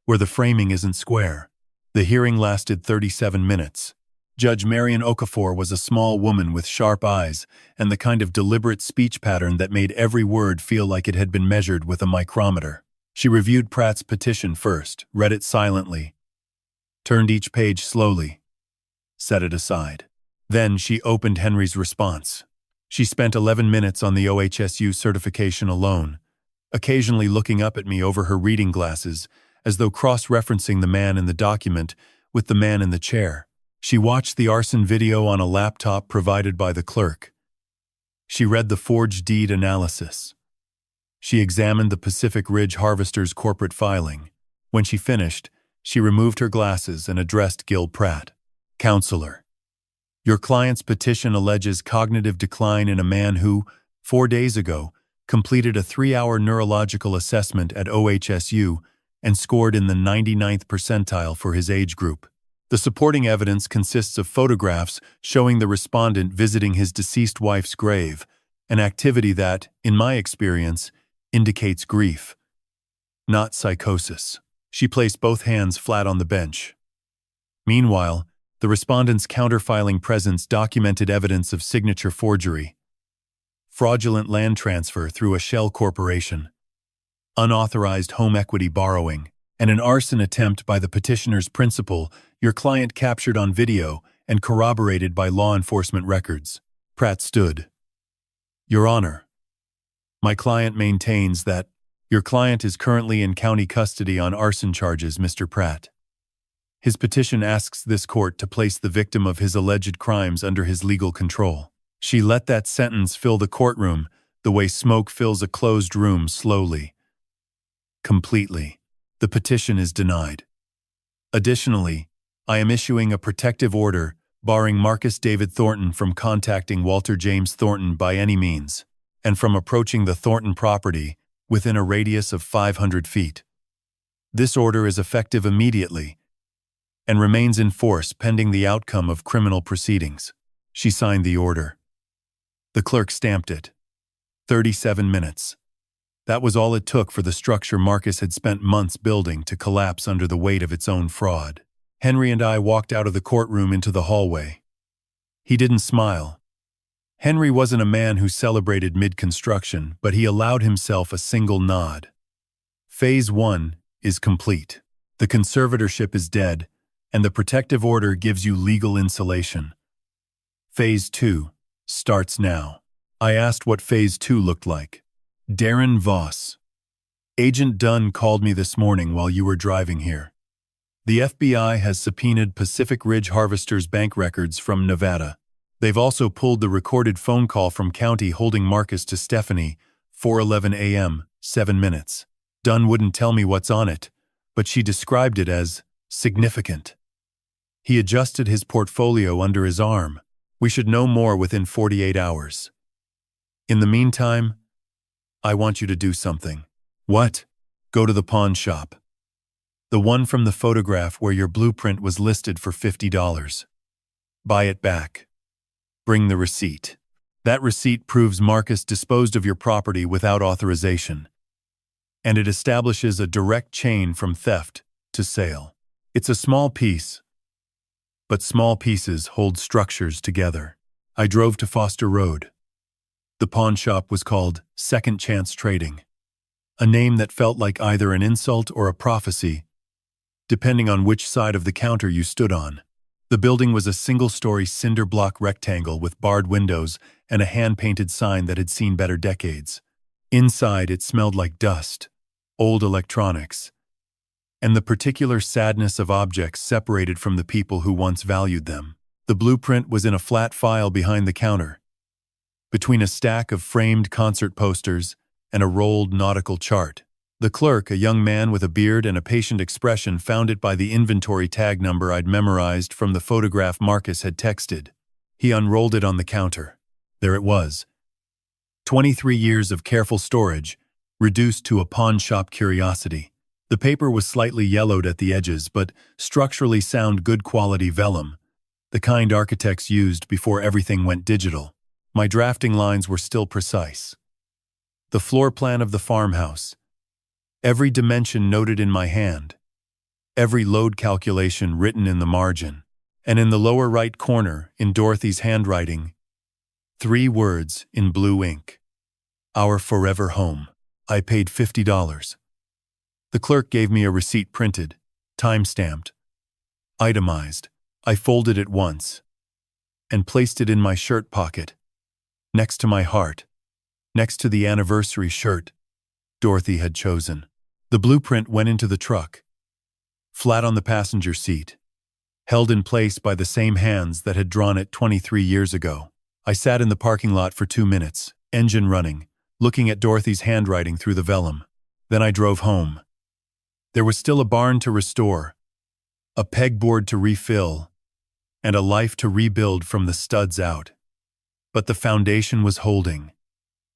where the framing isn't square. The hearing lasted 37 minutes. Judge Marian Okafor was a small woman with sharp eyes and the kind of deliberate speech pattern that made every word feel like it had been measured with a micrometer. She reviewed Pratt's petition first, read it silently, turned each page slowly, set it aside. Then she opened Henry's response. She spent 11 minutes on the OHSU certification alone, occasionally looking up at me over her reading glasses, as though cross-referencing the man in the document with the man in the chair. She watched the arson video on a laptop provided by the clerk. She read the forged deed analysis. She examined the Pacific Ridge Harvester's corporate filing. When she finished, she removed her glasses and addressed Gil Pratt. Counselor, your client's petition alleges cognitive decline in a man who, 4 days ago, completed a 3-hour neurological assessment at OHSU and scored in the 99th percentile for his age group. The supporting evidence consists of photographs showing the respondent visiting his deceased wife's grave, an activity that, in my experience, indicates grief, not psychosis. She placed both hands flat on the bench. Meanwhile, the respondent's counterfiling presence documented evidence of signature forgery, fraudulent land transfer through a shell corporation, unauthorized home equity borrowing, and an arson attempt by the petitioner's principal, your client captured on video and corroborated by law enforcement records. Pratt stood. Your Honor, my client maintains that your client is currently in county custody on arson charges, Mr. Pratt. His petition asks this court to place the victim of his alleged crimes under his legal control. She let that sentence fill the courtroom the way smoke fills a closed room slowly. Completely. The petition is denied. Additionally, I am issuing a protective order barring Marcus David Thornton from contacting Walter James Thornton by any means, and from approaching the Thornton property within a radius of 500 feet. This order is effective immediately and remains in force pending the outcome of criminal proceedings. She signed the order. The clerk stamped it. 37 minutes. That was all it took for the structure Marcus had spent months building to collapse under the weight of its own fraud. Henry and I walked out of the courtroom into the hallway. He didn't smile. Henry wasn't a man who celebrated mid-construction, but he allowed himself a single nod. Phase 1 is complete. The conservatorship is dead, and the protective order gives you legal insulation. Phase 2 starts now. I asked what Phase 2 looked like. Darren Voss. Agent Dunn called me this morning while you were driving here. The FBI has subpoenaed Pacific Ridge Harvester's bank records from Nevada. They've also pulled the recorded phone call from county holding Marcus to Stephanie, 4:11 a.m., 7 minutes. Dunn wouldn't tell me what's on it, but she described it as significant. He adjusted his portfolio under his arm. We should know more within 48 hours. In the meantime, I want you to do something. What? Go to the pawn shop. The one from the photograph where your blueprint was listed for $50. Buy it back. Bring the receipt. That receipt proves Marcus disposed of your property without authorization, and it establishes a direct chain from theft to sale. It's a small piece, but small pieces hold structures together. I drove to Foster Road. The pawn shop was called Second Chance Trading, a name that felt like either an insult or a prophecy, depending on which side of the counter you stood on. The building was a single-story cinder block rectangle with barred windows and a hand-painted sign that had seen better decades. Inside, it smelled like dust, old electronics, and the particular sadness of objects separated from the people who once valued them. The blueprint was in a flat file behind the counter, between a stack of framed concert posters and a rolled nautical chart. The clerk, a young man with a beard and a patient expression, found it by the inventory tag number I'd memorized from the photograph Marcus had texted. He unrolled it on the counter. There it was. 23 years of careful storage, reduced to a pawn shop curiosity. The paper was slightly yellowed at the edges, but structurally sound good quality vellum, the kind architects used before everything went digital. My drafting lines were still precise. The floor plan of the farmhouse, every dimension noted in my hand, every load calculation written in the margin, and in the lower right corner, in Dorothy's handwriting, 3 words in blue ink. Our forever home. I paid $50. The clerk gave me a receipt printed, time-stamped, itemized. I folded it once and placed it in my shirt pocket, next to my heart, next to the anniversary shirt Dorothy had chosen. The blueprint went into the truck, flat on the passenger seat, held in place by the same hands that had drawn it 23 years ago. I sat in the parking lot for 2 minutes, engine running, looking at Dorothy's handwriting through the vellum. Then I drove home. There was still a barn to restore, a pegboard to refill, and a life to rebuild from the studs out. But the foundation was holding,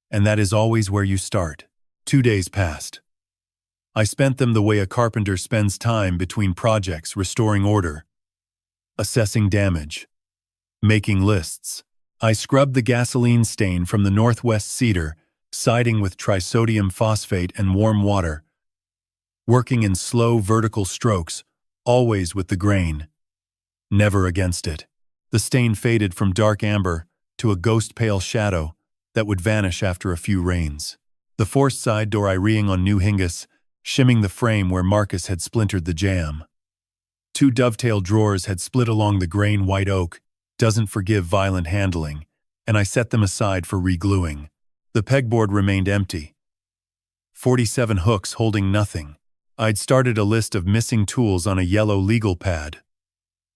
and that is always where you start. 2 days passed. I spent them the way a carpenter spends time between projects, restoring order, assessing damage, making lists. I scrubbed the gasoline stain from the northwest cedar, siding with trisodium phosphate and warm water, working in slow vertical strokes, always with the grain, never against it. The stain faded from dark amber to a ghost-pale shadow that would vanish after a few rains. The forced side door I reeing on new hingus, shimming the frame where Marcus had splintered the jamb. 2 dovetail drawers had split along the grain white oak, doesn't forgive violent handling, and I set them aside for regluing. The pegboard remained empty. 47 hooks holding nothing. I'd started a list of missing tools on a yellow legal pad.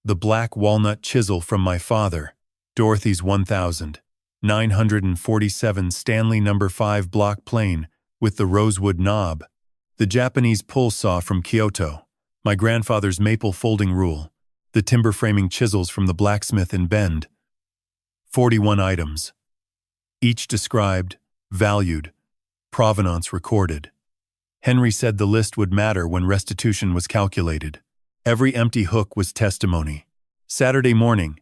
The black walnut chisel from my father, Dorothy's 1947 Stanley No. 5 block plane with the rosewood knob. The Japanese pull saw from Kyoto, my grandfather's maple folding rule, the timber framing chisels from the blacksmith in Bend. 41 items. Each described, valued, provenance recorded. Henry said the list would matter when restitution was calculated. Every empty hook was testimony. Saturday morning,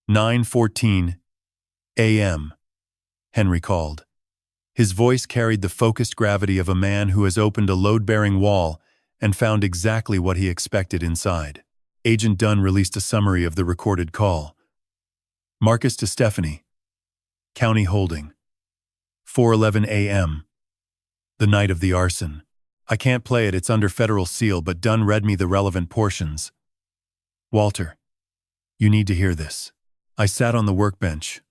9:14 a.m., Henry called. His voice carried the focused gravity of a man who has opened a load-bearing wall and found exactly what he expected inside. Agent Dunn released a summary of the recorded call. Marcus to Stephanie. County holding. 4:11 a.m. The night of the arson. I can't play it, it's under federal seal, but Dunn read me the relevant portions. Walter, you need to hear this. I sat on the workbench.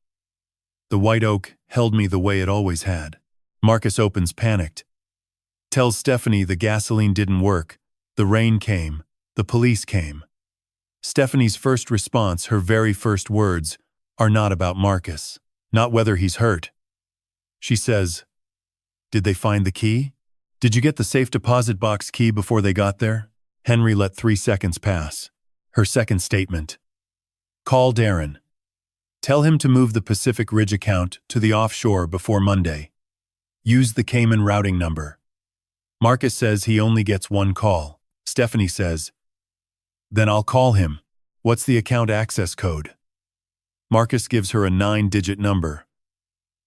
The white oak held me the way it always had. Marcus opens panicked. Tells Stephanie the gasoline didn't work. The rain came. The police came. Stephanie's first response, her very first words, are not about Marcus, not whether he's hurt. She says, "Did they find the key? Did you get the safe deposit box key before they got there?" Henry let 3 seconds pass. Her second statement. Call Darren. Tell him to move the Pacific Ridge account to the offshore before Monday. Use the Cayman routing number. Marcus says he only gets 1 call. Stephanie says, "Then I'll call him. What's the account access code?" Marcus gives her a 9-digit number.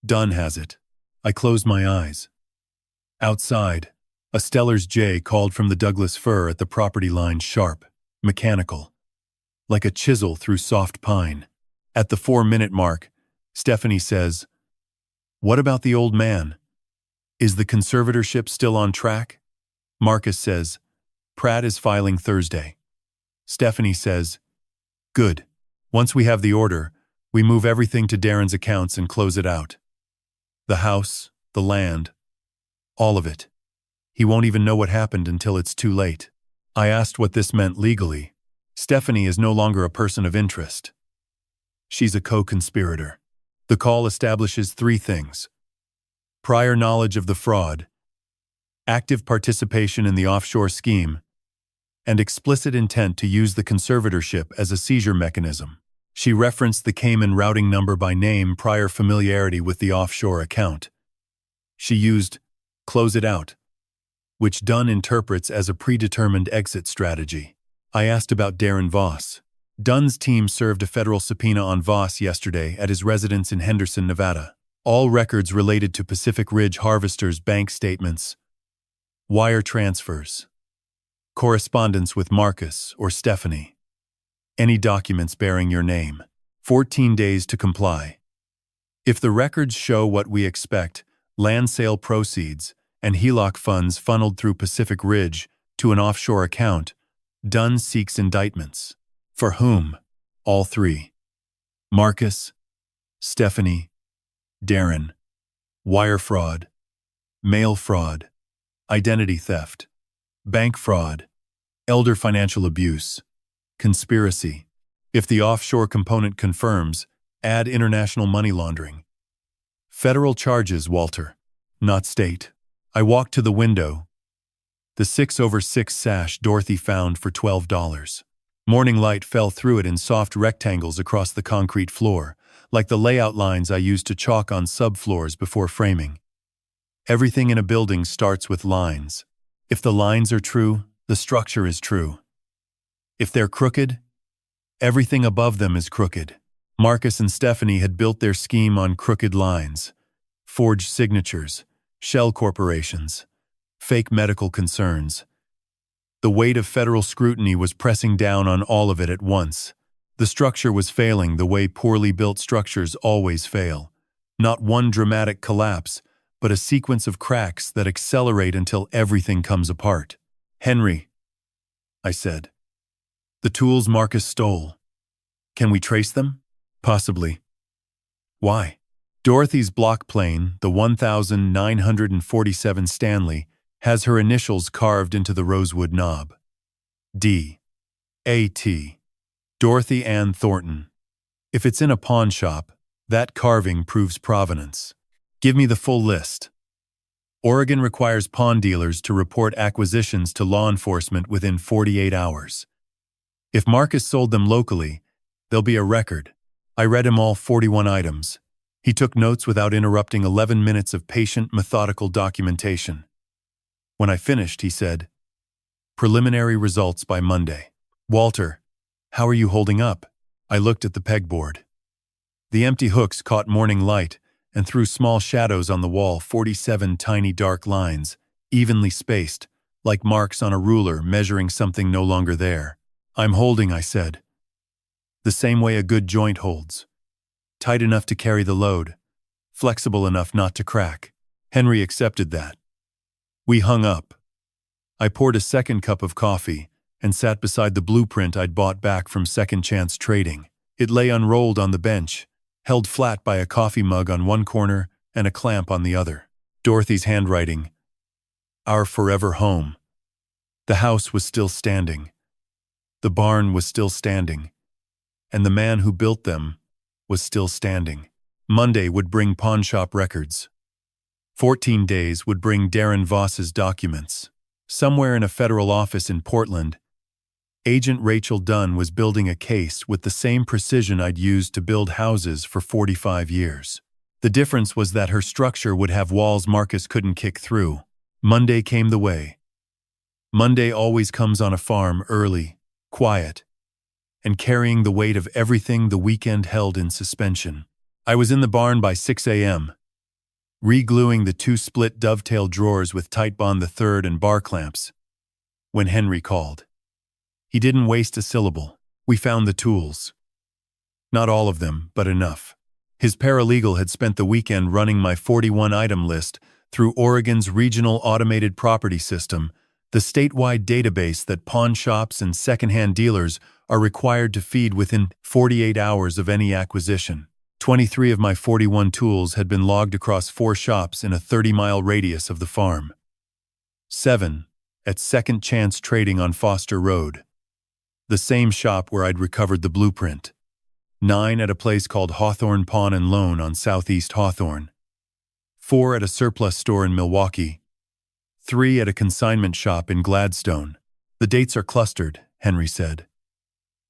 Dunn has it. I closed my eyes. Outside, a Stellar's J called from the Douglas fir at the property line, sharp, mechanical, like a chisel through soft pine. At the 4-minute mark, Stephanie says, "What about the old man? Is the conservatorship still on track?" Marcus says, "Pratt is filing Thursday." Stephanie says, "Good. Once we have the order, we move everything to Darren's accounts and close it out. The house, the land, all of it. He won't even know what happened until it's too late." I asked what this meant legally. Stephanie is no longer a person of interest. She's a co-conspirator. The call establishes 3 things: prior knowledge of the fraud, active participation in the offshore scheme, and explicit intent to use the conservatorship as a seizure mechanism. She referenced the Cayman routing number by name, prior familiarity with the offshore account. She used "close it out," which Dunn interprets as a predetermined exit strategy. I asked about Darren Voss. Dunn's team served a federal subpoena on Voss yesterday at his residence in Henderson, Nevada. All records related to Pacific Ridge Harvesters bank statements, wire transfers, correspondence with Marcus or Stephanie, any documents bearing your name. 14 days to comply. If the records show what we expect, land sale proceeds and HELOC funds funneled through Pacific Ridge to an offshore account, Dunn seeks indictments. For whom? All three. Marcus, Stephanie, Darren. Wire fraud, mail fraud, identity theft, bank fraud, elder financial abuse, conspiracy. If the offshore component confirms, add international money laundering. Federal charges, Walter, not state. I walked to the window. The 6/6 sash Dorothy found for $12. Morning light fell through it in soft rectangles across the concrete floor, like the layout lines I used to chalk on subfloors before framing. Everything in a building starts with lines. If the lines are true, the structure is true. If they're crooked, everything above them is crooked. Marcus and Stephanie had built their scheme on crooked lines, forged signatures, shell corporations, fake medical concerns. The weight of federal scrutiny was pressing down on all of it at once. The structure was failing the way poorly built structures always fail. Not one dramatic collapse, but a sequence of cracks that accelerate until everything comes apart. Henry, I said. The tools Marcus stole. Can we trace them? Possibly. Why? Dorothy's block plane, the 1947 Stanley, has her initials carved into the rosewood knob. D.A.T. Dorothy Ann Thornton. If it's in a pawn shop, that carving proves provenance. Give me the full list. Oregon requires pawn dealers to report acquisitions to law enforcement within 48 hours. If Marcus sold them locally, there'll be a record. I read him all 41 items. He took notes without interrupting 11 minutes of patient, methodical documentation. When I finished, he said, "Preliminary results by Monday." Walter, how are you holding up? I looked at the pegboard. The empty hooks caught morning light and threw small shadows on the wall, 47 tiny dark lines, evenly spaced, like marks on a ruler measuring something no longer there. I'm holding, I said. The same way a good joint holds. Tight enough to carry the load, flexible enough not to crack. Henry accepted that. We hung up. I poured a second cup of coffee and sat beside the blueprint I'd bought back from Second Chance Trading. It lay unrolled on the bench, held flat by a coffee mug on one corner and a clamp on the other. Dorothy's handwriting. Our forever home. The house was still standing. The barn was still standing. And the man who built them was still standing. Monday would bring pawnshop records. 14 days would bring Darren Voss's documents. Somewhere in a federal office in Portland, Agent Rachel Dunn was building a case with the same precision I'd used to build houses for 45 years. The difference was that her structure would have walls Marcus couldn't kick through. Monday came the way. Monday always comes on a farm, early, quiet, and carrying the weight of everything the weekend held in suspension. I was in the barn by 6 a.m., re-gluing the two split dovetail drawers with Titebond III and bar clamps, when Henry called. He didn't waste a syllable. We found the tools. Not all of them, but enough. His paralegal had spent the weekend running my 41-item list through Oregon's Regional Automated Property System, the statewide database that pawn shops and secondhand dealers are required to feed within 48 hours of any acquisition. 23 of my 41 tools had been logged across 4 shops in a 30-mile radius of the farm. 7 at Second Chance Trading on Foster Road, the same shop where I'd recovered the blueprint. 9 at a place called Hawthorne Pawn and Loan on Southeast Hawthorne. 4 at a surplus store in Milwaukee. 3 at a consignment shop in Gladstone. The dates are clustered, Henry said.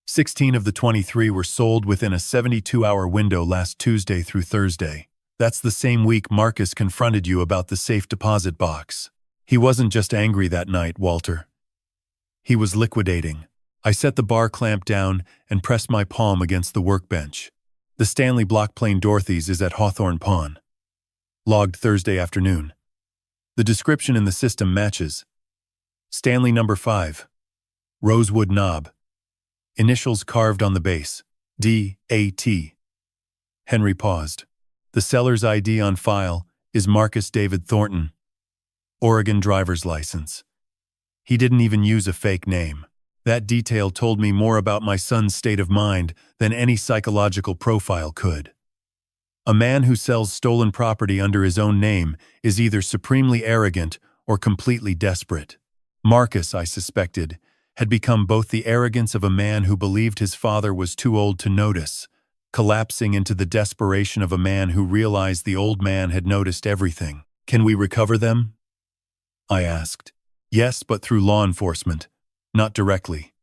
16 of the 23 were sold within a 72-hour window last Tuesday through Thursday. That's the same week Marcus confronted you about the safe deposit box. He wasn't just angry that night, Walter. He was liquidating. I set the bar clamp down and pressed my palm against the workbench. The Stanley block plane Dorothy's is at Hawthorne Pawn. Logged Thursday afternoon. The description in the system matches. Stanley number 5. Rosewood knob. Initials carved on the base. D.A.T. Henry paused. The seller's ID on file is Marcus David Thornton. Oregon driver's license. He didn't even use a fake name. That detail told me more about my son's state of mind than any psychological profile could. A man who sells stolen property under his own name is either supremely arrogant or completely desperate. Marcus, I suspected, had become both the arrogance of a man who believed his father was too old to notice, collapsing into the desperation of a man who realized the old man had noticed everything. "Can we recover them?" I asked. "Yes, but through law enforcement, not directly.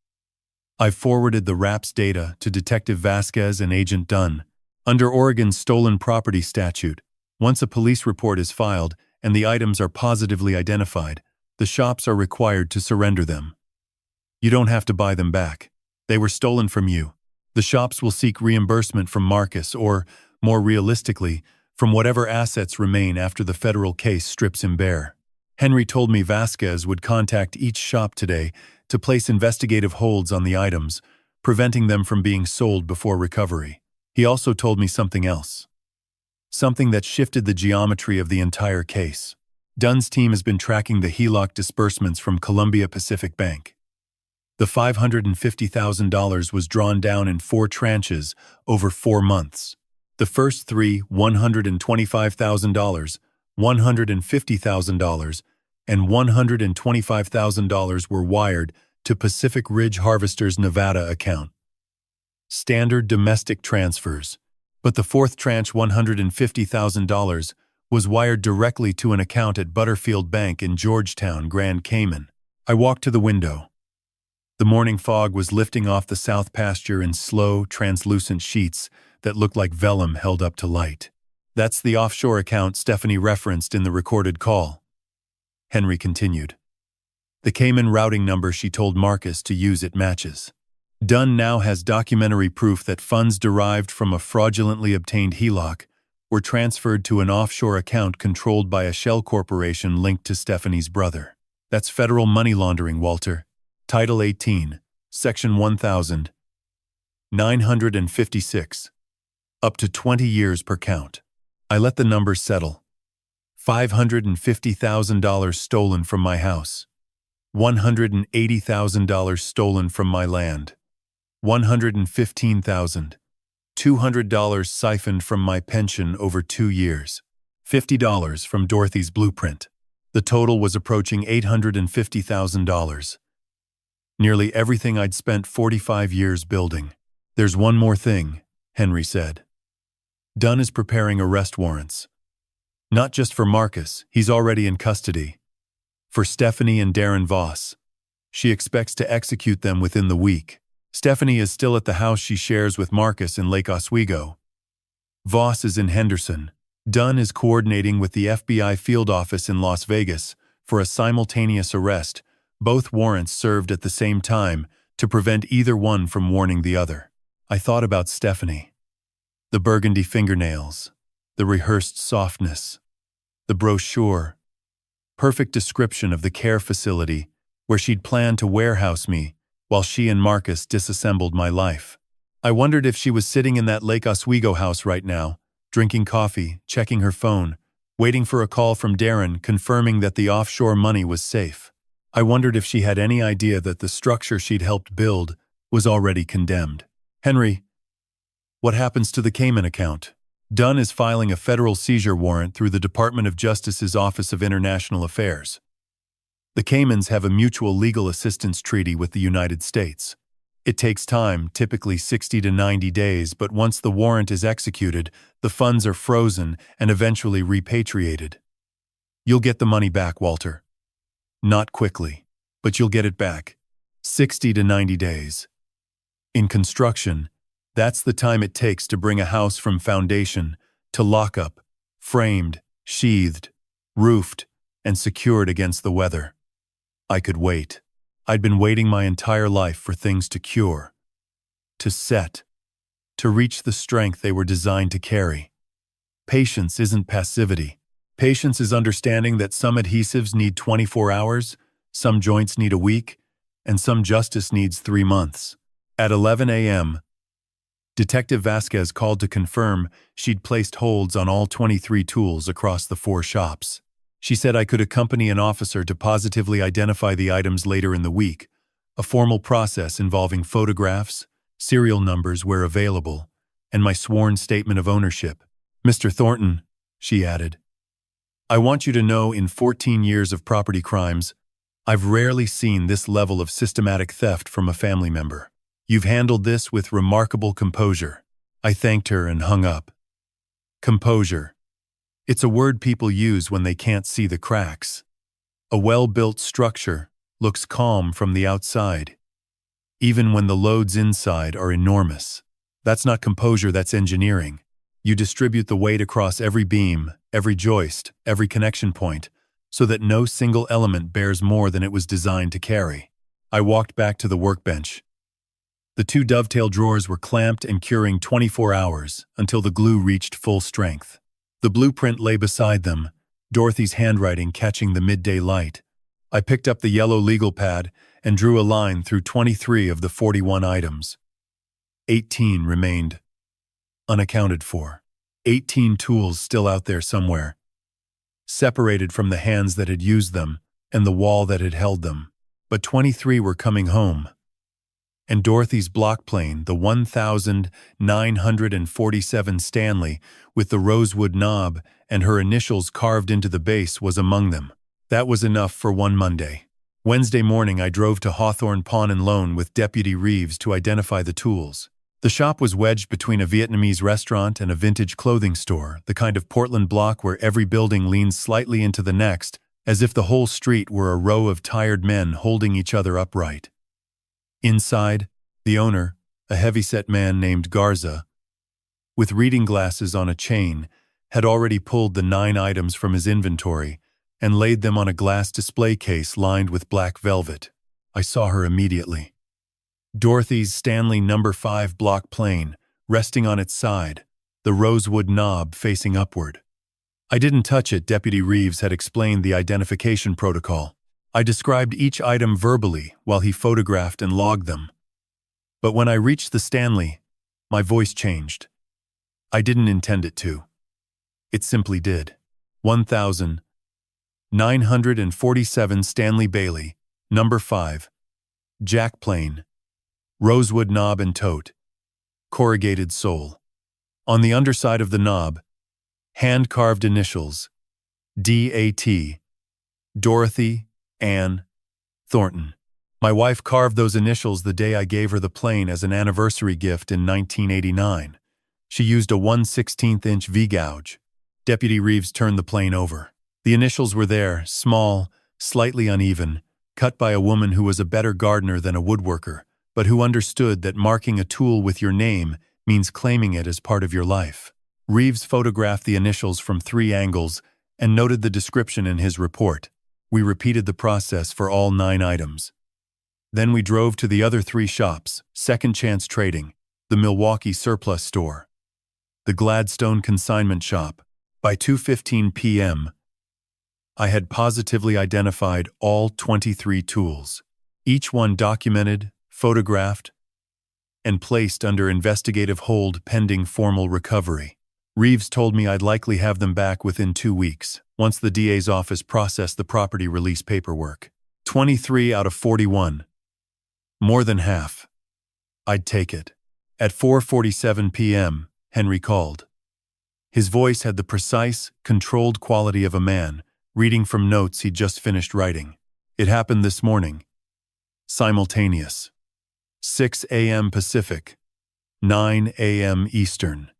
I've forwarded the RAP's data to Detective Vasquez and Agent Dunn. Under Oregon's stolen property statute, once a police report is filed and the items are positively identified, the shops are required to surrender them. You don't have to buy them back. They were stolen from you. The shops will seek reimbursement from Marcus or, more realistically, from whatever assets remain after the federal case strips him bare. Henry told me Vasquez would contact each shop today to place investigative holds on the items, preventing them from being sold before recovery. He also told me something else. Something that shifted the geometry of the entire case. Dunn's team has been tracking the HELOC disbursements from Columbia Pacific Bank. The $550,000 was drawn down in 4 tranches over 4 months. The first 3, $125,000, $150,000, and $125,000 were wired to Pacific Ridge Harvester's Nevada account. Standard domestic transfers, but the 4th tranche, $150,000, was wired directly to an account at Butterfield Bank in Georgetown, Grand Cayman. I walked to the window. The morning fog was lifting off the south pasture in slow, translucent sheets that looked like vellum held up to light. "That's the offshore account Stephanie referenced in the recorded call," Henry continued. "The Cayman routing number she told Marcus to use it matches. Dunn now has documentary proof that funds derived from a fraudulently obtained HELOC were transferred to an offshore account controlled by a shell corporation linked to Stephanie's brother. That's federal money laundering, Walter. Title 18, Section 1956. Up to 20 years per count." I let the numbers settle. $550,000 stolen from my house. $180,000 stolen from my land. $115,200 siphoned from my pension over 2 years. $50 from Dorothy's blueprint. The total was approaching $850,000. Nearly everything I'd spent 45 years building. "There's one more thing," Henry said. "Dunn is preparing arrest warrants. Not just for Marcus, he's already in custody. For Stephanie and Darren Voss. She expects to execute them within the week. Stephanie is still at the house she shares with Marcus in Lake Oswego. Voss is in Henderson. Dunn is coordinating with the FBI field office in Las Vegas for a simultaneous arrest, both warrants served at the same time to prevent either one from warning the other." I thought about Stephanie. The burgundy fingernails, the rehearsed softness, the brochure. Perfect description of the care facility where she'd planned to warehouse me while she and Marcus disassembled my life. I wondered if she was sitting in that Lake Oswego house right now, drinking coffee, checking her phone, waiting for a call from Darren confirming that the offshore money was safe. I wondered if she had any idea that the structure she'd helped build was already condemned. "Henry, what happens to the Cayman account?" Dunn is filing a federal seizure warrant through the Department of Justice's Office of International Affairs. The Caymans have a mutual legal assistance treaty with the United States. It takes time, typically 60 to 90 days, but once the warrant is executed, the funds are frozen and eventually repatriated. You'll get the money back, Walter. Not quickly, but you'll get it back. 60 to 90 days. In construction, that's the time it takes to bring a house from foundation to lockup, framed, sheathed, roofed, and secured against the weather. I could wait. I'd been waiting my entire life for things to cure, to set, to reach the strength they were designed to carry. Patience isn't passivity. Patience is understanding that some adhesives need 24 hours, some joints need a week, and some justice needs 3 months. At 11 a.m., Detective Vasquez called to confirm she'd placed holds on all 23 tools across the 4 shops. She said I could accompany an officer to positively identify the items later in the week, a formal process involving photographs, serial numbers where available, and my sworn statement of ownership. Mr. Thornton, she added, I want you to know in 14 years of property crimes, I've rarely seen this level of systematic theft from a family member. You've handled this with remarkable composure. I thanked her and hung up. Composure. It's a word people use when they can't see the cracks. A well-built structure looks calm from the outside, even when the loads inside are enormous. That's not composure, that's engineering. You distribute the weight across every beam, every joist, every connection point, so that no single element bears more than it was designed to carry. I walked back to the workbench. The 2 dovetail drawers were clamped and curing 24 hours until the glue reached full strength. The blueprint lay beside them, Dorothy's handwriting catching the midday light. I picked up the yellow legal pad and drew a line through 23 of the 41 items. 18 remained unaccounted for. 18 tools still out there somewhere, separated from the hands that had used them and the wall that had held them. But 23 were coming home. And Dorothy's block plane, the 1947 Stanley with the rosewood knob and her initials carved into the base, was among them. That was enough for one Monday. Wednesday morning I drove to Hawthorne Pawn and Loan with Deputy Reeves to identify the tools. The shop was wedged between a Vietnamese restaurant and a vintage clothing store, the kind of Portland block where every building leans slightly into the next, as if the whole street were a row of tired men holding each other upright. Inside, the owner, a heavy-set man named Garza, with reading glasses on a chain, had already pulled the 9 items from his inventory and laid them on a glass display case lined with black velvet. I saw her immediately. Dorothy's Stanley No. 5 block plane, resting on its side, the rosewood knob facing upward. I didn't touch it. Deputy Reeves had explained the identification protocol. I described each item verbally while he photographed and logged them. But when I reached the Stanley, my voice changed. I didn't intend it to. It simply did. 1947 Stanley Bailey, No. 5, jack plane, rosewood knob and tote, corrugated sole. On the underside of the knob, hand-carved initials, D.A.T., Dorothy Ann Thornton. My wife carved those initials the day I gave her the plane as an anniversary gift in 1989. She used a 1/16" V-gouge. Deputy Reeves turned the plane over. The initials were there, small, slightly uneven, cut by a woman who was a better gardener than a woodworker, but who understood that marking a tool with your name means claiming it as part of your life. Reeves photographed the initials from 3 angles and noted the description in his report. We repeated the process for all 9 items. Then we drove to the other 3 shops, Second Chance Trading, the Milwaukee Surplus Store, the Gladstone Consignment Shop. By 2:15 p.m., I had positively identified all 23 tools, each one documented, photographed, and placed under investigative hold pending formal recovery. Reeves told me I'd likely have them back within 2 weeks, once the DA's office processed the property release paperwork. 23 out of 41. More than half. I'd take it. At 4:47 p.m., Henry called. His voice had the precise, controlled quality of a man reading from notes he'd just finished writing. It happened this morning. Simultaneous. 6 a.m. Pacific, 9 a.m. Eastern.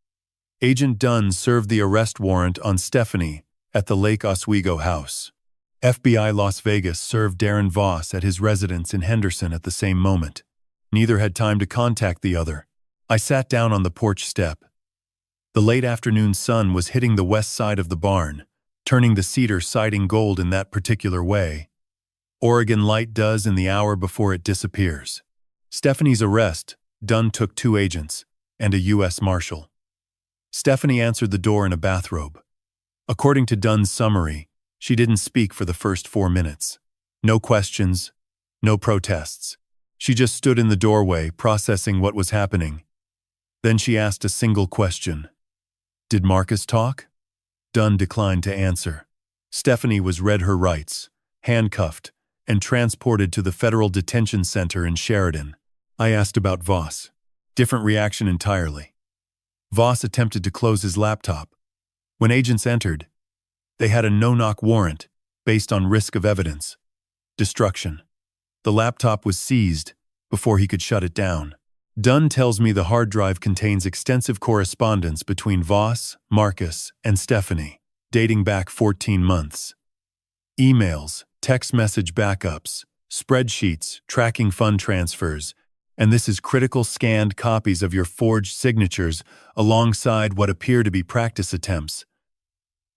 Agent Dunn served the arrest warrant on Stephanie at the Lake Oswego house. FBI Las Vegas served Darren Voss at his residence in Henderson at the same moment. Neither had time to contact the other. I sat down on the porch step. The late afternoon sun was hitting the west side of the barn, turning the cedar siding gold in that particular way. Oregon light does in the hour before it disappears. Stephanie's arrest, Dunn took 2 agents and a U.S. Marshal. Stephanie answered the door in a bathrobe. According to Dunn's summary, she didn't speak for the first 4 minutes. No questions, no protests. She just stood in the doorway, processing what was happening. Then she asked a single question. Did Marcus talk? Dunn declined to answer. Stephanie was read her rights, handcuffed, and transported to the Federal Detention Center in Sheridan. I asked about Voss. Different reaction entirely. Voss attempted to close his laptop. When agents entered, they had a no-knock warrant based on risk of evidence. Destruction. The laptop was seized before he could shut it down. Dunn tells me the hard drive contains extensive correspondence between Voss, Marcus, and Stephanie, dating back 14 months. Emails, text message backups, spreadsheets, tracking fund transfers, and this is critical scanned copies of your forged signatures alongside what appear to be practice attempts.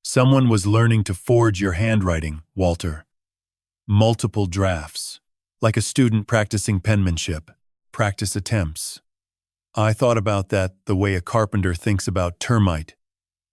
Someone was learning to forge your handwriting, Walter. Multiple drafts, like a student practicing penmanship, practice attempts. I thought about that the way a carpenter thinks about termite.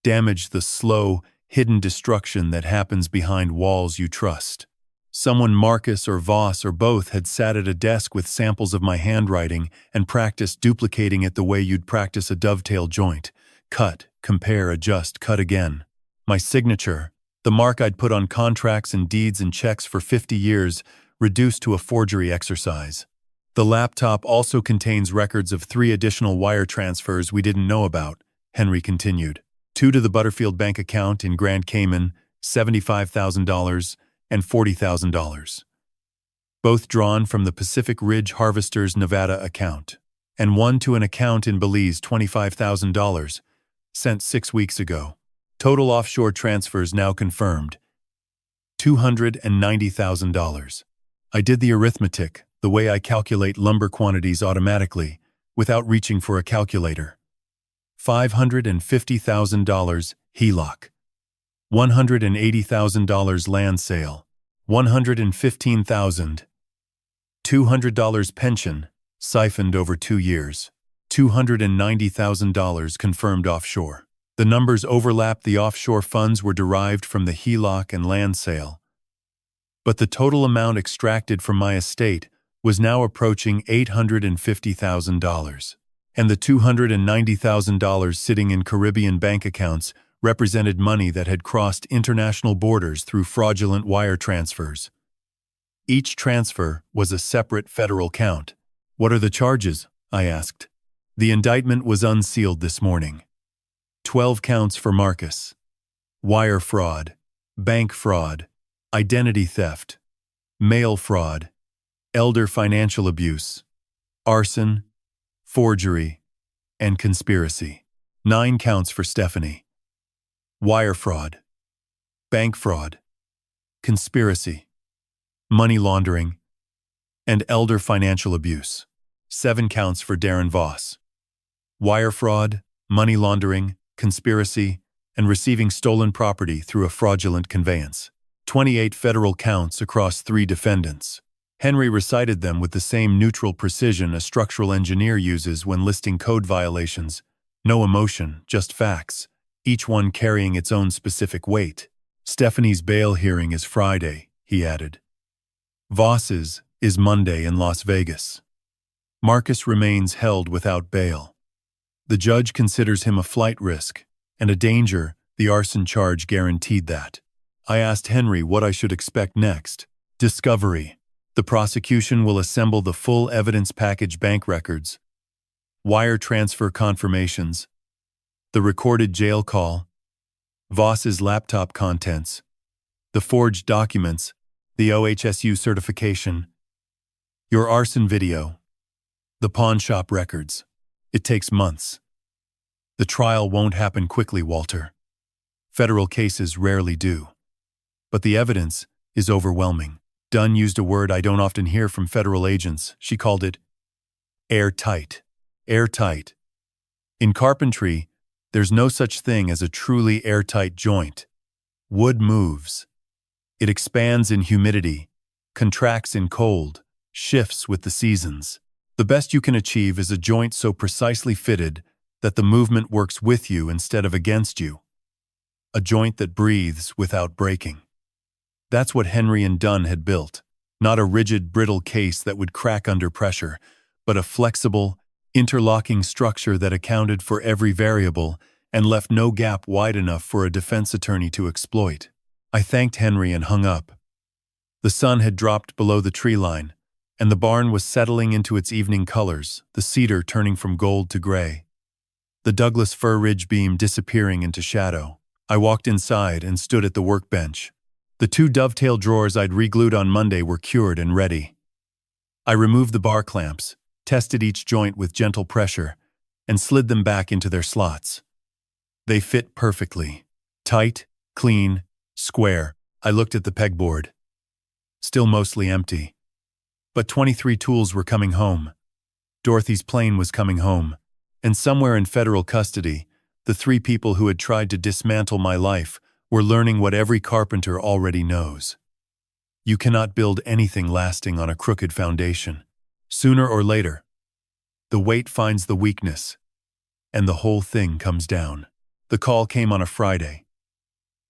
Damage the slow, hidden destruction that happens behind walls you trust. Someone, Marcus or Voss or both, had sat at a desk with samples of my handwriting and practiced duplicating it the way you'd practice a dovetail joint. Cut, compare, adjust, cut again. My signature, the mark I'd put on contracts and deeds and checks for 50 years, reduced to a forgery exercise. The laptop also contains records of 3 additional wire transfers we didn't know about, Henry continued. 2 to the Butterfield bank account in Grand Cayman, $75,000 and $40,000. Both drawn from the Pacific Ridge Harvesters Nevada account, and 1 to an account in Belize, $25,000, sent 6 weeks ago. Total offshore transfers now confirmed, $290,000. I did the arithmetic, the way I calculate lumber quantities automatically, without reaching for a calculator. $550,000 HELOC. $180,000 land sale. $115,000. $200 pension, siphoned over 2 years. $290,000 confirmed offshore. The numbers overlap. The offshore funds were derived from the HELOC and land sale. But the total amount extracted from my estate was now approaching $850,000. And the $290,000 sitting in Caribbean bank accounts represented money that had crossed international borders through fraudulent wire transfers. Each transfer was a separate federal count. What are the charges? I asked. The indictment was unsealed this morning. 12 counts for Marcus. Wire fraud, bank fraud, identity theft, mail fraud, elder financial abuse, arson, forgery, and conspiracy. 9 counts for Stephanie. Wire fraud, bank fraud, conspiracy, money laundering, and elder financial abuse. 7 counts for Darren Voss. Wire fraud, money laundering, conspiracy, and receiving stolen property through a fraudulent conveyance. 28 federal counts across 3 defendants. Henry recited them with the same neutral precision a structural engineer uses when listing code violations. No emotion, just facts, each one carrying its own specific weight. Stephanie's bail hearing is Friday, he added. Voss's is Monday in Las Vegas. Marcus remains held without bail. The judge considers him a flight risk and a danger. The arson charge guaranteed that. I asked Henry what I should expect next. Discovery. The prosecution will assemble the full evidence package: bank records, wire transfer confirmations, the recorded jail call, Voss's laptop contents, the forged documents, the OHSU certification, your arson video, the pawn shop records. It takes months. The trial won't happen quickly, Walter. Federal cases rarely do. But the evidence is overwhelming. Dunn used a word I don't often hear from federal agents. She called it airtight. Airtight. In carpentry, there's no such thing as a truly airtight joint. Wood moves. It expands in humidity, contracts in cold, shifts with the seasons. The best you can achieve is a joint so precisely fitted that the movement works with you instead of against you. A joint that breathes without breaking. That's what Henry and Dunn had built. Not a rigid, brittle case that would crack under pressure, but a flexible, interlocking structure that accounted for every variable and left no gap wide enough for a defense attorney to exploit. I thanked Henry and hung up. The sun had dropped below the tree line, and the barn was settling into its evening colors, the cedar turning from gold to gray, the Douglas fir ridge beam disappearing into shadow. I walked inside and stood at the workbench. The 2 dovetail drawers I'd re-glued on Monday were cured and ready. I removed the bar clamps, tested each joint with gentle pressure, and slid them back into their slots. They fit perfectly. Tight, clean, square. I looked at the pegboard. Still mostly empty. But 23 tools were coming home. Dorothy's plane was coming home. And somewhere in federal custody, the 3 people who had tried to dismantle my life were learning what every carpenter already knows. You cannot build anything lasting on a crooked foundation. Sooner or later, the weight finds the weakness, and the whole thing comes down. The call came on a Friday,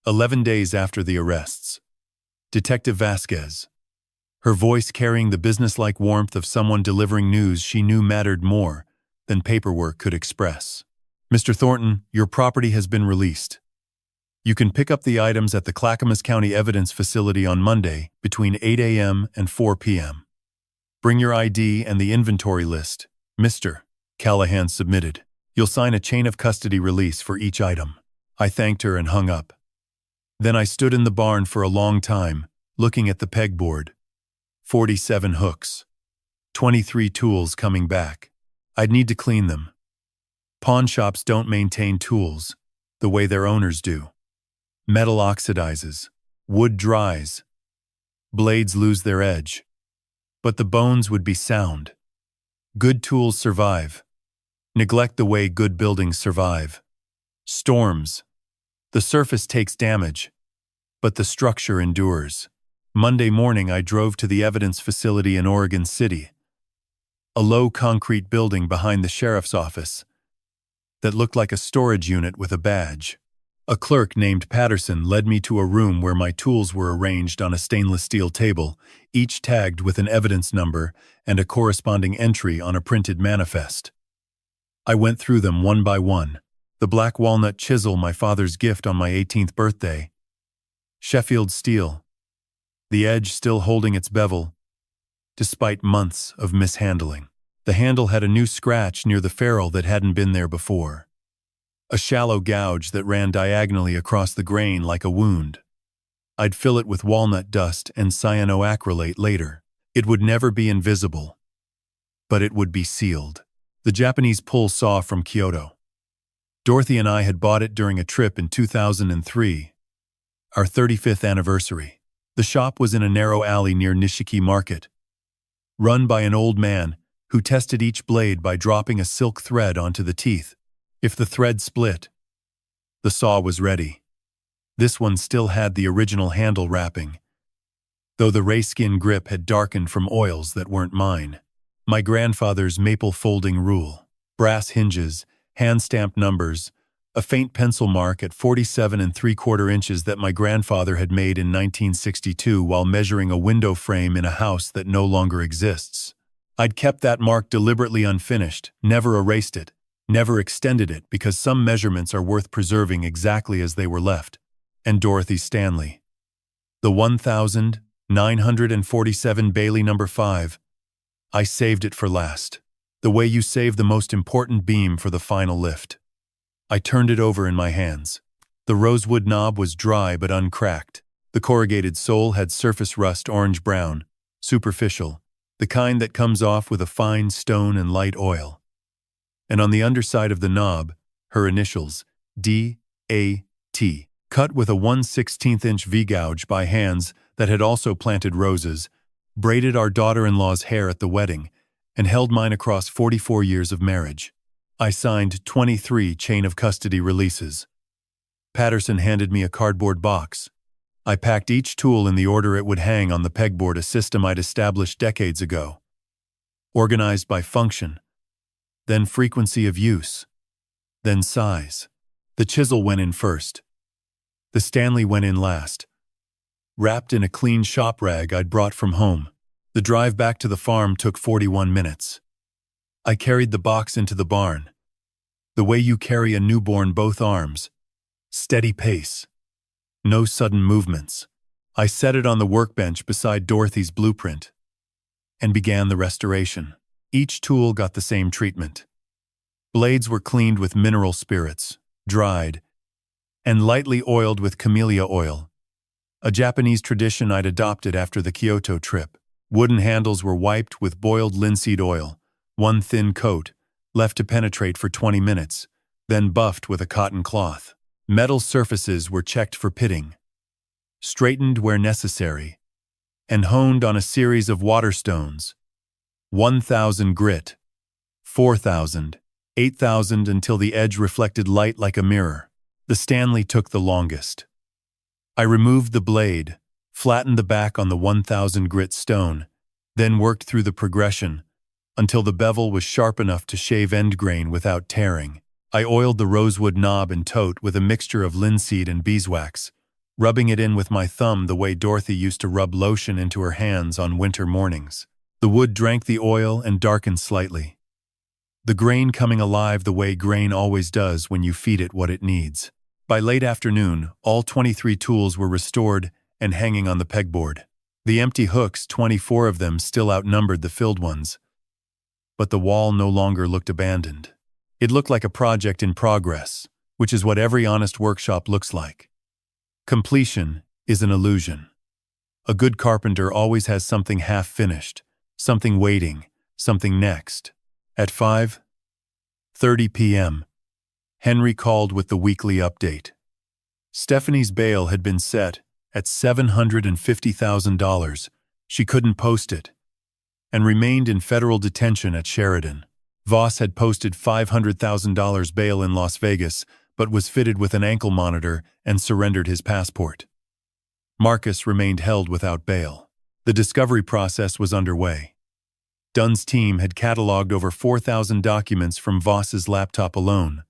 11 days after the arrests. Detective Vasquez, her voice carrying the businesslike warmth of someone delivering news she knew mattered more than paperwork could express. Mr. Thornton, your property has been released. You can pick up the items at the Clackamas County Evidence Facility on Monday between 8 a.m. and 4 p.m. Bring your ID and the inventory list, Mr. Callahan submitted. You'll sign a chain of custody release for each item. I thanked her and hung up. Then I stood in the barn for a long time, looking at the pegboard. 47 hooks. 23 tools coming back. I'd need to clean them. Pawn shops don't maintain tools the way their owners do. Metal oxidizes. Wood dries. Blades lose their edge. But the bones would be sound. Good tools survive. Neglect the way good buildings survive. Storms. The surface takes damage, but the structure endures. Monday morning I drove to the evidence facility in Oregon City, a low concrete building behind the sheriff's office that looked like a storage unit with a badge. A clerk named Patterson led me to a room where my tools were arranged on a stainless steel table, each tagged with an evidence number and a corresponding entry on a printed manifest. I went through them one by one. The black walnut chisel, my father's gift on my 18th birthday. Sheffield steel, the edge still holding its bevel, despite months of mishandling. The handle had a new scratch near the ferrule that hadn't been there before. A shallow gouge that ran diagonally across the grain like a wound. I'd fill it with walnut dust and cyanoacrylate later. It would never be invisible, but it would be sealed. The Japanese pull saw from Kyoto. Dorothy and I had bought it during a trip in 2003, our 35th anniversary. The shop was in a narrow alley near Nishiki Market, run by an old man who tested each blade by dropping a silk thread onto the teeth. If the thread split, the saw was ready. This one still had the original handle wrapping, though the rayskin grip had darkened from oils that weren't mine. My grandfather's maple folding rule. Brass hinges, hand-stamped numbers, a faint pencil mark at 47 3/4 inches that my grandfather had made in 1962 while measuring a window frame in a house that no longer exists. I'd kept that mark deliberately unfinished, never erased it, never extended it because some measurements are worth preserving exactly as they were left. And Dorothy Stanley. The 1947 Bailey number 5. I saved it for last. The way you save the most important beam for the final lift. I turned it over in my hands. The rosewood knob was dry but uncracked. The corrugated sole had surface rust orange-brown, superficial, the kind that comes off with a fine stone and light oil. And on the underside of the knob, her initials, D.A.T., cut with a 1/16-inch V-gouge by hands that had also planted roses, braided our daughter-in-law's hair at the wedding, and held mine across 44 years of marriage. I signed 23 chain of custody releases. Patterson handed me a cardboard box. I packed each tool in the order it would hang on the pegboard, a system I'd established decades ago. Organized by function, then frequency of use, then size. The chisel went in first. The Stanley went in last, wrapped in a clean shop rag I'd brought from home. The drive back to the farm took 41 minutes. I carried the box into the barn. The way you carry a newborn, both arms. Steady pace. No sudden movements. I set it on the workbench beside Dorothy's blueprint and began the restoration. Each tool got the same treatment. Blades were cleaned with mineral spirits, dried, and lightly oiled with camellia oil, a Japanese tradition I'd adopted after the Kyoto trip. Wooden handles were wiped with boiled linseed oil, one thin coat, left to penetrate for 20 minutes, then buffed with a cotton cloth. Metal surfaces were checked for pitting, straightened where necessary, and honed on a series of waterstones. 1,000 grit, 4,000, 8,000 until the edge reflected light like a mirror. The Stanley took the longest. I removed the blade, flattened the back on the 1,000 grit stone, then worked through the progression until the bevel was sharp enough to shave end grain without tearing. I oiled the rosewood knob and tote with a mixture of linseed and beeswax, rubbing it in with my thumb the way Dorothy used to rub lotion into her hands on winter mornings. The wood drank the oil and darkened slightly, the grain coming alive the way grain always does when you feed it what it needs. By late afternoon, all 23 tools were restored and hanging on the pegboard. The empty hooks, 24 of them, still outnumbered the filled ones. But the wall no longer looked abandoned. It looked like a project in progress, which is what every honest workshop looks like. Completion is an illusion. A good carpenter always has something half-finished, something waiting, something next. At 5:30 p.m., Henry called with the weekly update. Stephanie's bail had been set at $750,000. She couldn't post it, and remained in federal detention at Sheridan. Voss had posted $500,000 bail in Las Vegas, but was fitted with an ankle monitor and surrendered his passport. Marcus remained held without bail. The discovery process was underway. Dunn's team had cataloged over 4,000 documents from Voss's laptop alone,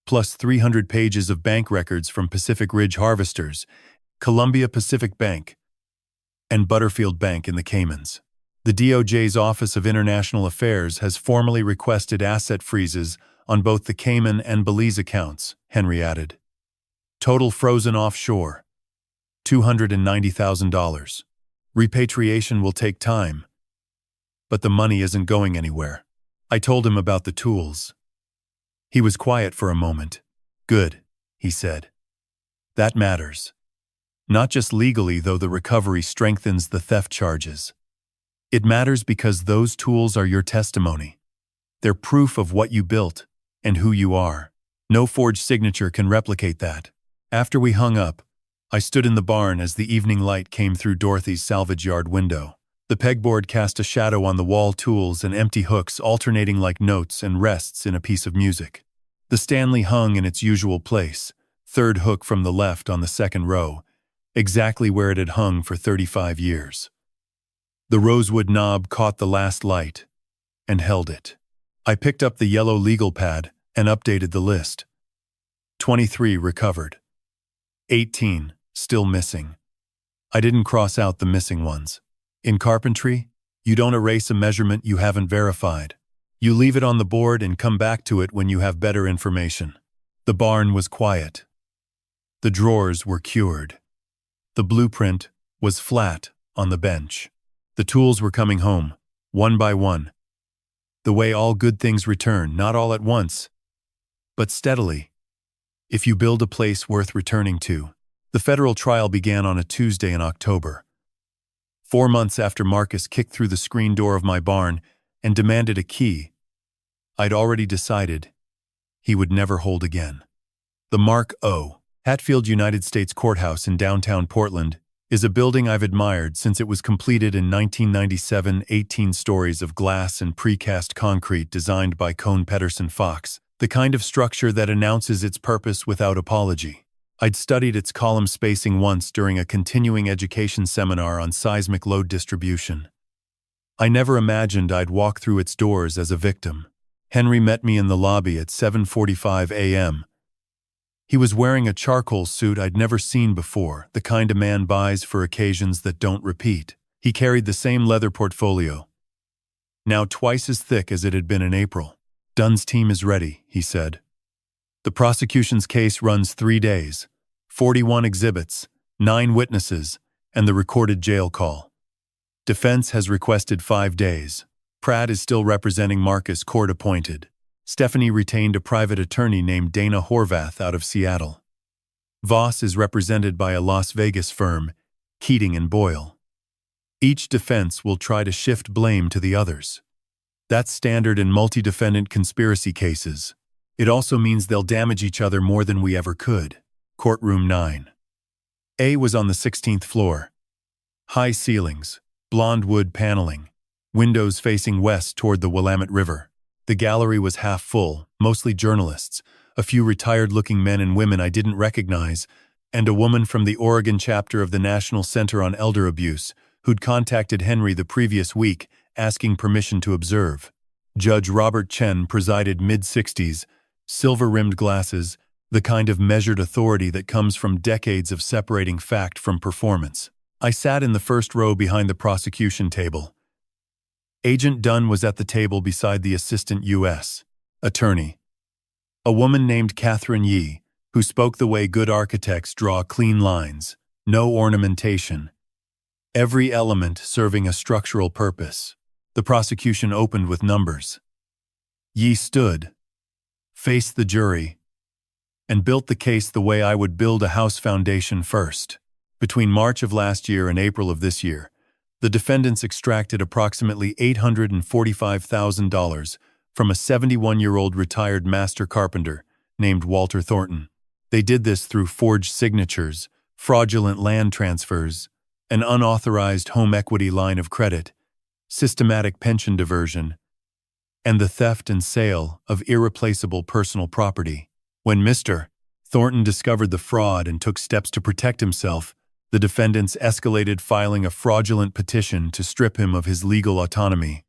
plus 300 pages of bank records from Pacific Ridge Harvesters, Columbia Pacific Bank, and Butterfield Bank in the Caymans. The DOJ's Office of International Affairs has formally requested asset freezes on both the Cayman and Belize accounts, Henry added. Total frozen offshore, $290,000. Repatriation will take time, but the money isn't going anywhere. I told him about the tools. He was quiet for a moment. Good, he said. That matters. Not just legally, though the recovery strengthens the theft charges. It matters because those tools are your testimony. They're proof of what you built and who you are. No forged signature can replicate that. After we hung up, I stood in the barn as the evening light came through Dorothy's salvage yard window. The pegboard cast a shadow on the wall, tools and empty hooks alternating like notes and rests in a piece of music. The Stanley hung in its usual place, third hook from the left on the second row, exactly where it had hung for 35 years. The rosewood knob caught the last light and held it. I picked up the yellow legal pad and updated the list. 23 recovered. 18 still missing. I didn't cross out the missing ones. In carpentry, you don't erase a measurement you haven't verified. You leave it on the board and come back to it when you have better information. The barn was quiet. The drawers were cured. The blueprint was flat on the bench. The tools were coming home, one by one. The way all good things return, not all at once, but steadily. If you build a place worth returning to. The federal trial began on a Tuesday in October. 4 months after Marcus kicked through the screen door of my barn and demanded a key, I'd already decided he would never hold again. The Mark O. Hatfield United States Courthouse in downtown Portland is a building I've admired since it was completed in 1997, 18 stories of glass and precast concrete designed by Cone Pedersen Fox, the kind of structure that announces its purpose without apology. I'd studied its column spacing once during a continuing education seminar on seismic load distribution. I never imagined I'd walk through its doors as a victim. Henry met me in the lobby at 7:45 a.m. He was wearing a charcoal suit I'd never seen before, the kind a man buys for occasions that don't repeat. He carried the same leather portfolio, now twice as thick as it had been in April. Dunn's team is ready, he said. The prosecution's case runs 3 days, 41 exhibits, 9 witnesses, and the recorded jail call. Defense has requested 5 days. Pratt is still representing Marcus, court-appointed. Stephanie retained a private attorney named Dana Horvath out of Seattle. Voss is represented by a Las Vegas firm, Keating and Boyle. Each defense will try to shift blame to the others. That's standard in multi-defendant conspiracy cases. It also means they'll damage each other more than we ever could. Courtroom 9. A was on the 16th floor. High ceilings, blonde wood paneling, windows facing west toward the Willamette River. The gallery was half full, mostly journalists, a few retired-looking men and women I didn't recognize, and a woman from the Oregon chapter of the National Center on Elder Abuse, who'd contacted Henry the previous week asking permission to observe. Judge Robert Chen presided, mid-60s, silver-rimmed glasses, the kind of measured authority that comes from decades of separating fact from performance. I sat in the first row behind the prosecution table. Agent Dunn was at the table beside the assistant U.S. attorney, a woman named Catherine Yee, who spoke the way good architects draw clean lines, no ornamentation, every element serving a structural purpose. The prosecution opened with numbers. Yee stood, faced the jury, and built the case the way I would build a house foundation first. Between March of last year and April of this year, the defendants extracted approximately $845,000 from a 71-year-old retired master carpenter named Walter Thornton. They did this through forged signatures, fraudulent land transfers, an unauthorized home equity line of credit, systematic pension diversion, and the theft and sale of irreplaceable personal property. When Mr. Thornton discovered the fraud and took steps to protect himself, the defendants escalated, filing a fraudulent petition to strip him of his legal autonomy,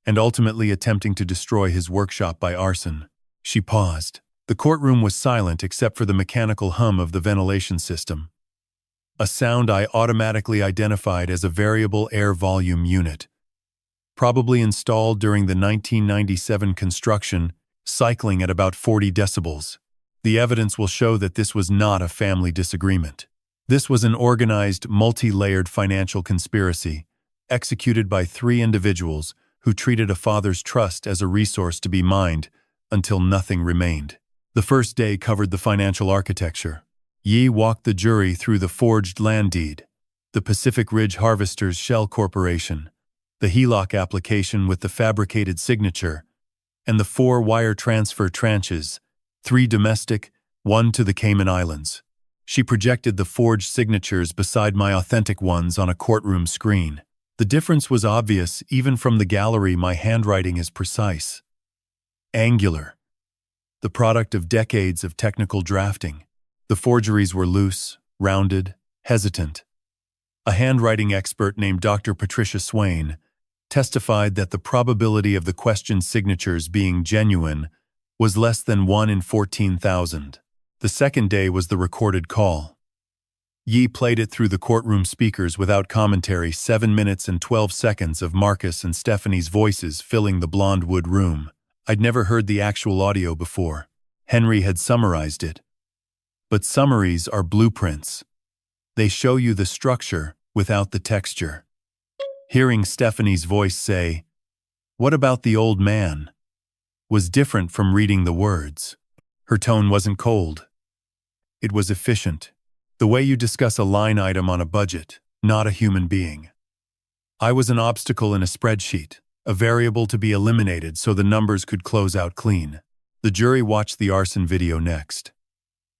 and ultimately attempting to destroy his workshop by arson. She paused. The courtroom was silent except for the mechanical hum of the ventilation system, a sound I automatically identified as a variable air volume unit, probably installed during the 1997 construction, cycling at about 40 decibels. The evidence will show that this was not a family disagreement. This was an organized, multi-layered financial conspiracy, executed by 3 individuals who treated a father's trust as a resource to be mined until nothing remained. The first day covered the financial architecture. Yee walked the jury through the forged land deed, the Pacific Ridge Harvesters Shell Corporation, the HELOC application with the fabricated signature, and the 4 wire transfer tranches, 3 domestic, 1 to the Cayman Islands. She projected the forged signatures beside my authentic ones on a courtroom screen. The difference was obvious even from the gallery. My handwriting is precise, angular, the product of decades of technical drafting. The forgeries were loose, rounded, hesitant. A handwriting expert named Dr. Patricia Swain testified that the probability of the questioned signatures being genuine was less than 1 in 14,000. The second day was the recorded call. Yee played it through the courtroom speakers without commentary, 7 minutes and 12 seconds of Marcus and Stephanie's voices filling the blonde wood room. I'd never heard the actual audio before. Henry had summarized it. But summaries are blueprints. They show you the structure without the texture. Hearing Stephanie's voice say, "What about the old man?" was different from reading the words. Her tone wasn't cold. It was efficient. The way you discuss a line item on a budget, not a human being. I was an obstacle in a spreadsheet, a variable to be eliminated so the numbers could close out clean. The jury watched the arson video next.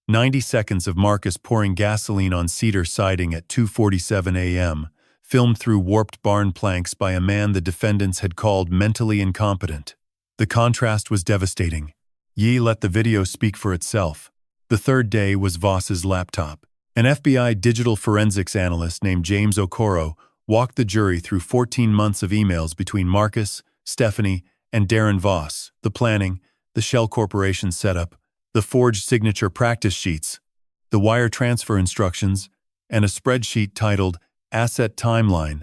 90 seconds of Marcus pouring gasoline on cedar siding at 2:47 a.m., filmed through warped barn planks by a man the defendants had called mentally incompetent. The contrast was devastating. Yee let the video speak for itself. The third day was Voss's laptop. An FBI digital forensics analyst named James Okoro walked the jury through 14 months of emails between Marcus, Stephanie, and Darren Voss, the planning, the Shell Corporation setup, the forged signature practice sheets, the wire transfer instructions, and a spreadsheet titled Asset Timeline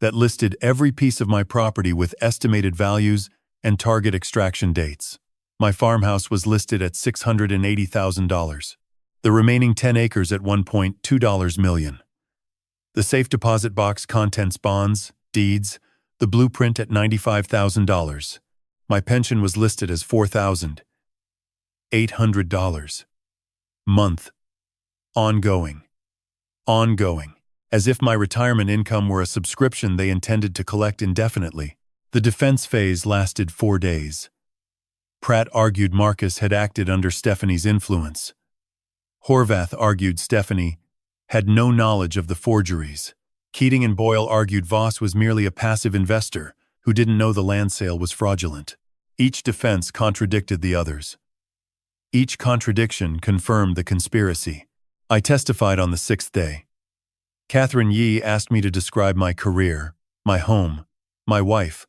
that listed every piece of my property with estimated values and target extraction dates. My farmhouse was listed at $680,000. The remaining 10 acres at $1.2 million. The safe deposit box contents bonds, deeds, the blueprint at $95,000. My pension was listed as $4,800. Month. Ongoing. Ongoing. As if my retirement income were a subscription they intended to collect indefinitely. The defense phase lasted 4 days. Pratt argued Marcus had acted under Stephanie's influence. Horvath argued Stephanie had no knowledge of the forgeries. Keating and Boyle argued Voss was merely a passive investor who didn't know the land sale was fraudulent. Each defense contradicted the others. Each contradiction confirmed the conspiracy. I testified on the 6th day. Catherine Yee asked me to describe my career, my home, my wife,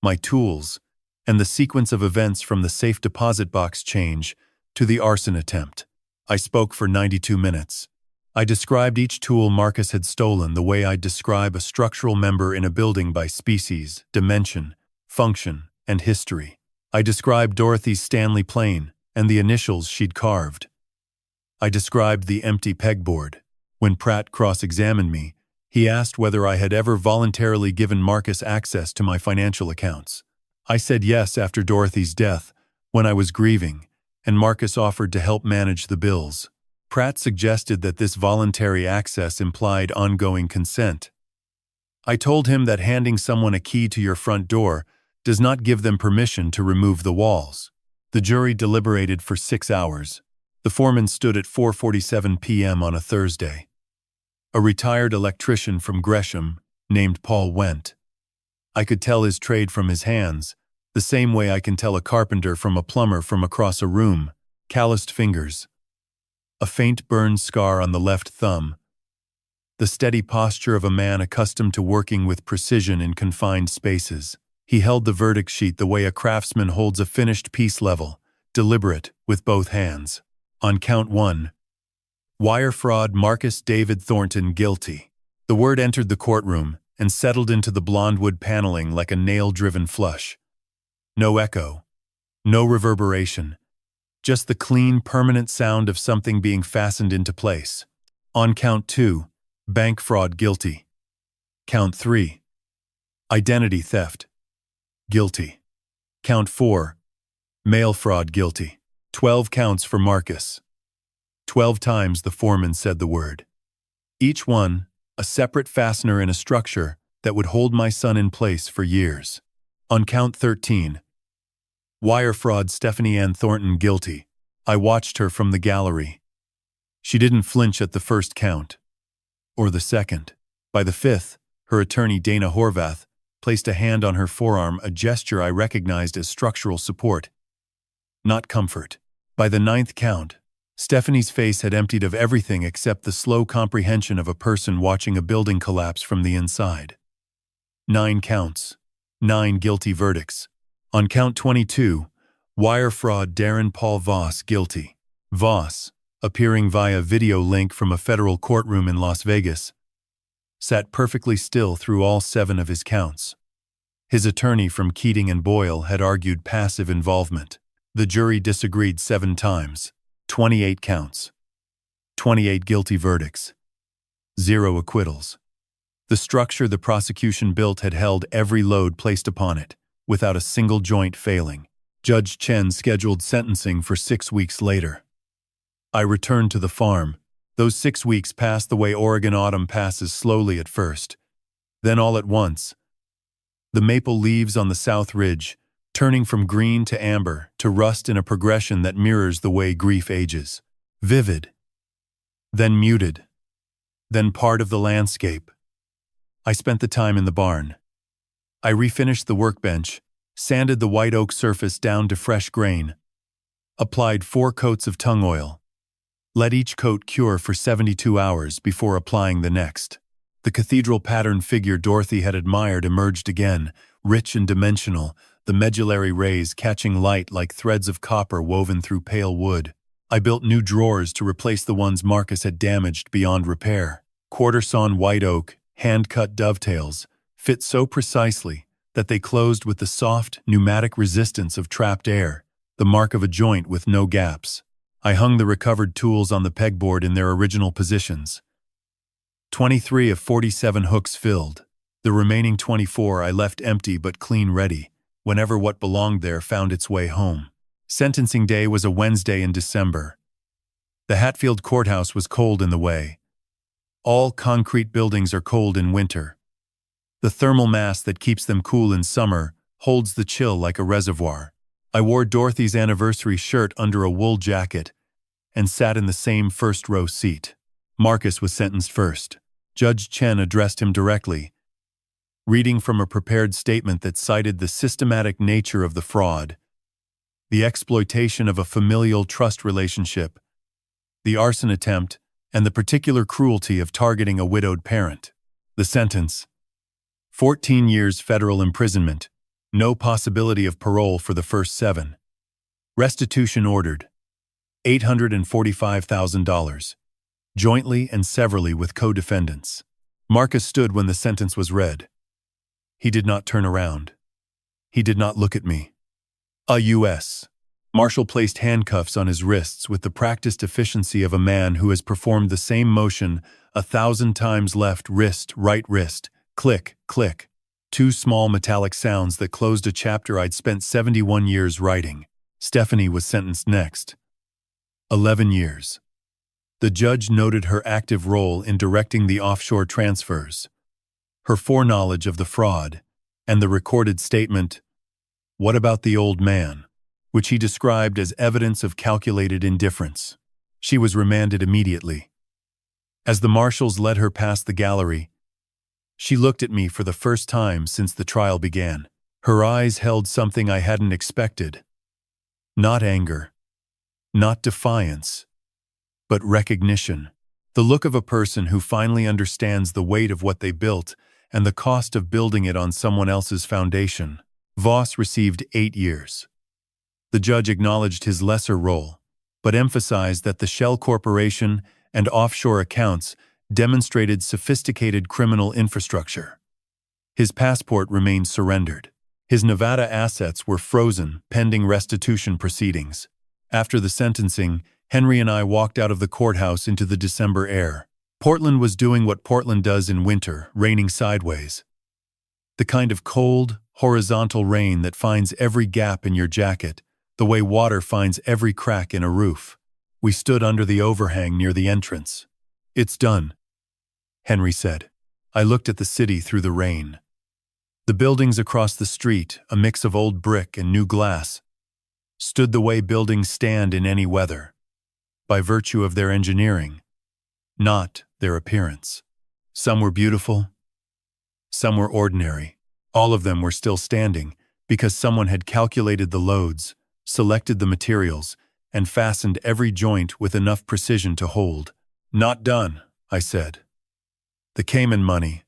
my tools, and the sequence of events from the safe deposit box change to the arson attempt. I spoke for 92 minutes. I described each tool Marcus had stolen the way I'd describe a structural member in a building by species, dimension, function, and history. I described Dorothy's Stanley plane and the initials she'd carved. I described the empty pegboard. When Pratt cross-examined me, he asked whether I had ever voluntarily given Marcus access to my financial accounts. I said yes after Dorothy's death, when I was grieving, and Marcus offered to help manage the bills. Pratt suggested that this voluntary access implied ongoing consent. I told him that handing someone a key to your front door does not give them permission to remove the walls. The jury deliberated for 6 hours. The foreman stood at 4:47 p.m. on a Thursday. A retired electrician from Gresham, named Paul Went. I could tell his trade from his hands, the same way I can tell a carpenter from a plumber from across a room. Calloused fingers. A faint burn scar on the left thumb. The steady posture of a man accustomed to working with precision in confined spaces. He held the verdict sheet the way a craftsman holds a finished piece level, deliberate, with both hands. On count 1. Wire fraud, Marcus David Thornton guilty. The word entered the courtroom and settled into the blonde wood paneling like a nail-driven flush. No echo. No reverberation. Just the clean, permanent sound of something being fastened into place. On count 2, bank fraud guilty. Count 3, identity theft guilty. Count 4, mail fraud guilty. 12 counts for Marcus. 12 times the foreman said the word. Each one, a separate fastener in a structure that would hold my son in place for years. On count 13, wire fraud, Stephanie Ann Thornton guilty. I watched her from the gallery. She didn't flinch at the first count. Or the second. By the 5th, her attorney Dana Horvath placed a hand on her forearm, a gesture I recognized as structural support, not comfort. By the 9th count, Stephanie's face had emptied of everything except the slow comprehension of a person watching a building collapse from the inside. 9 counts. 9 guilty verdicts. On count 22, wire fraud, Darren Paul Voss guilty. Voss, appearing via video link from a federal courtroom in Las Vegas, sat perfectly still through all 7 of his counts. His attorney from Keating and Boyle had argued passive involvement. The jury disagreed 7 times. 28 counts. 28 guilty verdicts. 0 acquittals. The structure the prosecution built had held every load placed upon it, without a single joint failing. Judge Chen scheduled sentencing for 6 weeks later. I returned to the farm. Those 6 weeks passed the way Oregon autumn passes, slowly at first. Then all at once, the maple leaves on the south ridge, turning from green to amber to rust in a progression that mirrors the way grief ages. Vivid. Then muted. Then part of the landscape. I spent the time in the barn. I refinished the workbench, sanded the white oak surface down to fresh grain, applied 4 coats of tung oil, let each coat cure for 72 hours before applying the next. The cathedral pattern figure Dorothy had admired emerged again, rich and dimensional, the medullary rays catching light like threads of copper woven through pale wood. I built new drawers to replace the ones Marcus had damaged beyond repair. Quarter-sawn white oak, hand-cut dovetails, fit so precisely that they closed with the soft, pneumatic resistance of trapped air, the mark of a joint with no gaps. I hung the recovered tools on the pegboard in their original positions. 23 of 47 hooks filled. The remaining 24 I left empty but clean ready, whenever what belonged there found its way home. Sentencing day was a Wednesday in December. The Hatfield courthouse was cold in the way. All concrete buildings are cold in winter. The thermal mass that keeps them cool in summer holds the chill like a reservoir. I wore Dorothy's anniversary shirt under a wool jacket and sat in the same first-row seat. Marcus was sentenced first. Judge Chen addressed him directly, reading from a prepared statement that cited the systematic nature of the fraud, the exploitation of a familial trust relationship, the arson attempt, and the particular cruelty of targeting a widowed parent. The sentence: 14 years federal imprisonment, no possibility of parole for the first 7. Restitution ordered, $845,000, jointly and severally with co-defendants. Marcus stood when the sentence was read. He did not turn around. He did not look at me. A U.S. Marshal placed handcuffs on his wrists with the practiced efficiency of a man who has performed the same motion 1,000 times. Left wrist, right wrist, click, click. 2 small metallic sounds that closed a chapter I'd spent 71 years writing. Stephanie was sentenced next. 11 years. The judge noted her active role in directing the offshore transfers, her foreknowledge of the fraud, and the recorded statement, "What about the old man?" which he described as evidence of calculated indifference. She was remanded immediately. As the marshals led her past the gallery, she looked at me for the first time since the trial began. Her eyes held something I hadn't expected. Not anger, not defiance, but recognition. The look of a person who finally understands the weight of what they built and the cost of building it on someone else's foundation. Voss received 8 years. The judge acknowledged his lesser role, but emphasized that the shell corporation and offshore accounts demonstrated sophisticated criminal infrastructure. His passport remained surrendered. His Nevada assets were frozen pending restitution proceedings. After the sentencing, Henry and I walked out of the courthouse into the December air. Portland was doing what Portland does in winter, raining sideways. The kind of cold, horizontal rain that finds every gap in your jacket, the way water finds every crack in a roof. We stood under the overhang near the entrance. "It's done," Henry said. I looked at the city through the rain. The buildings across the street, a mix of old brick and new glass, stood the way buildings stand in any weather, by virtue of their engineering, not their appearance. Some were beautiful, some were ordinary. All of them were still standing because someone had calculated the loads, selected the materials, and fastened every joint with enough precision to hold. "Not done," I said. "The Cayman money,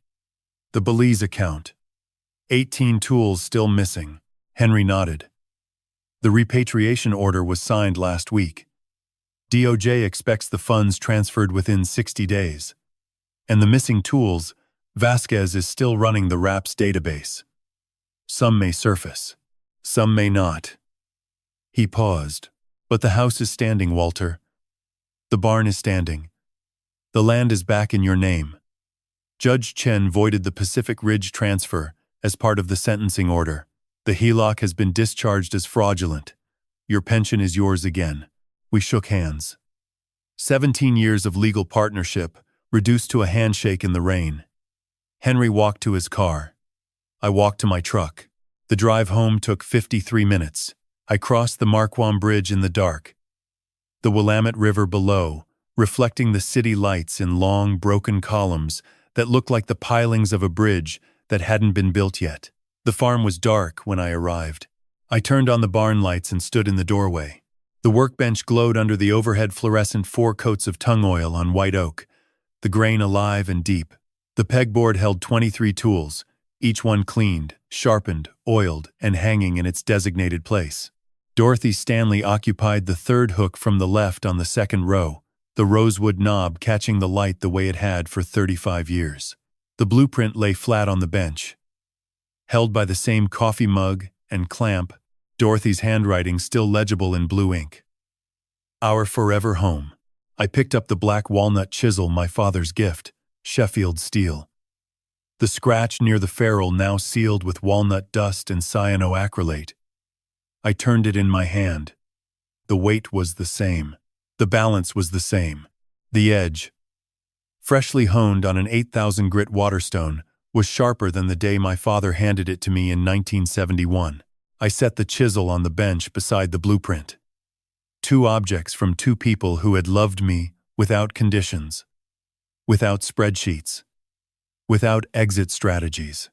the Belize account, 18 tools still missing." Henry nodded. "The repatriation order was signed last week. DOJ expects the funds transferred within 60 days. And the missing tools, Vasquez is still running the RAPS database. Some may surface, some may not." He paused. "But the house is standing, Walter. The barn is standing. The land is back in your name." Judge Chen voided the Pacific Ridge transfer as part of the sentencing order. "The HELOC has been discharged as fraudulent. Your pension is yours again." We shook hands. 17 years of legal partnership, reduced to a handshake in the rain. Henry walked to his car. I walked to my truck. The drive home took 53 minutes. I crossed the Marquam Bridge in the dark. The Willamette River below, reflecting the city lights in long, broken columns that looked like the pilings of a bridge that hadn't been built yet. The farm was dark when I arrived. I turned on the barn lights and stood in the doorway. The workbench glowed under the overhead fluorescent 4 coats of tung oil on white oak, the grain alive and deep. The pegboard held 23 tools, each one cleaned, sharpened, oiled, and hanging in its designated place. Dorothy Stanley occupied the 3rd hook from the left on the 2nd row, the rosewood knob catching the light the way it had for 35 years. The blueprint lay flat on the bench. Held by the same coffee mug and clamp, Dorothy's handwriting still legible in blue ink. "Our forever home." I picked up the black walnut chisel, my father's gift. Sheffield steel. The scratch near the ferrule now sealed with walnut dust and cyanoacrylate. I turned it in my hand. The weight was the same. The balance was the same. The edge, freshly honed on an 8,000 grit Waterstone, was sharper than the day my father handed it to me in 1971. I set the chisel on the bench beside the blueprint. Two objects from two people who had loved me without conditions, without spreadsheets, without exit strategies.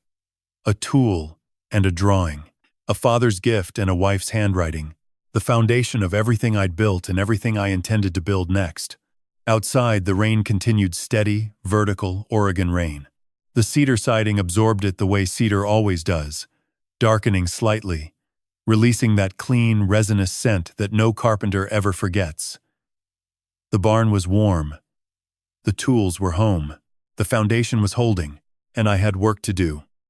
A tool and a drawing. A father's gift and a wife's handwriting. The foundation of everything I'd built and everything I intended to build next. Outside, the rain continued steady, vertical, Oregon rain. The cedar siding absorbed it the way cedar always does, darkening slightly, releasing that clean, resinous scent that no carpenter ever forgets. The barn was warm. The tools were home. The foundation was holding, and I had work to do.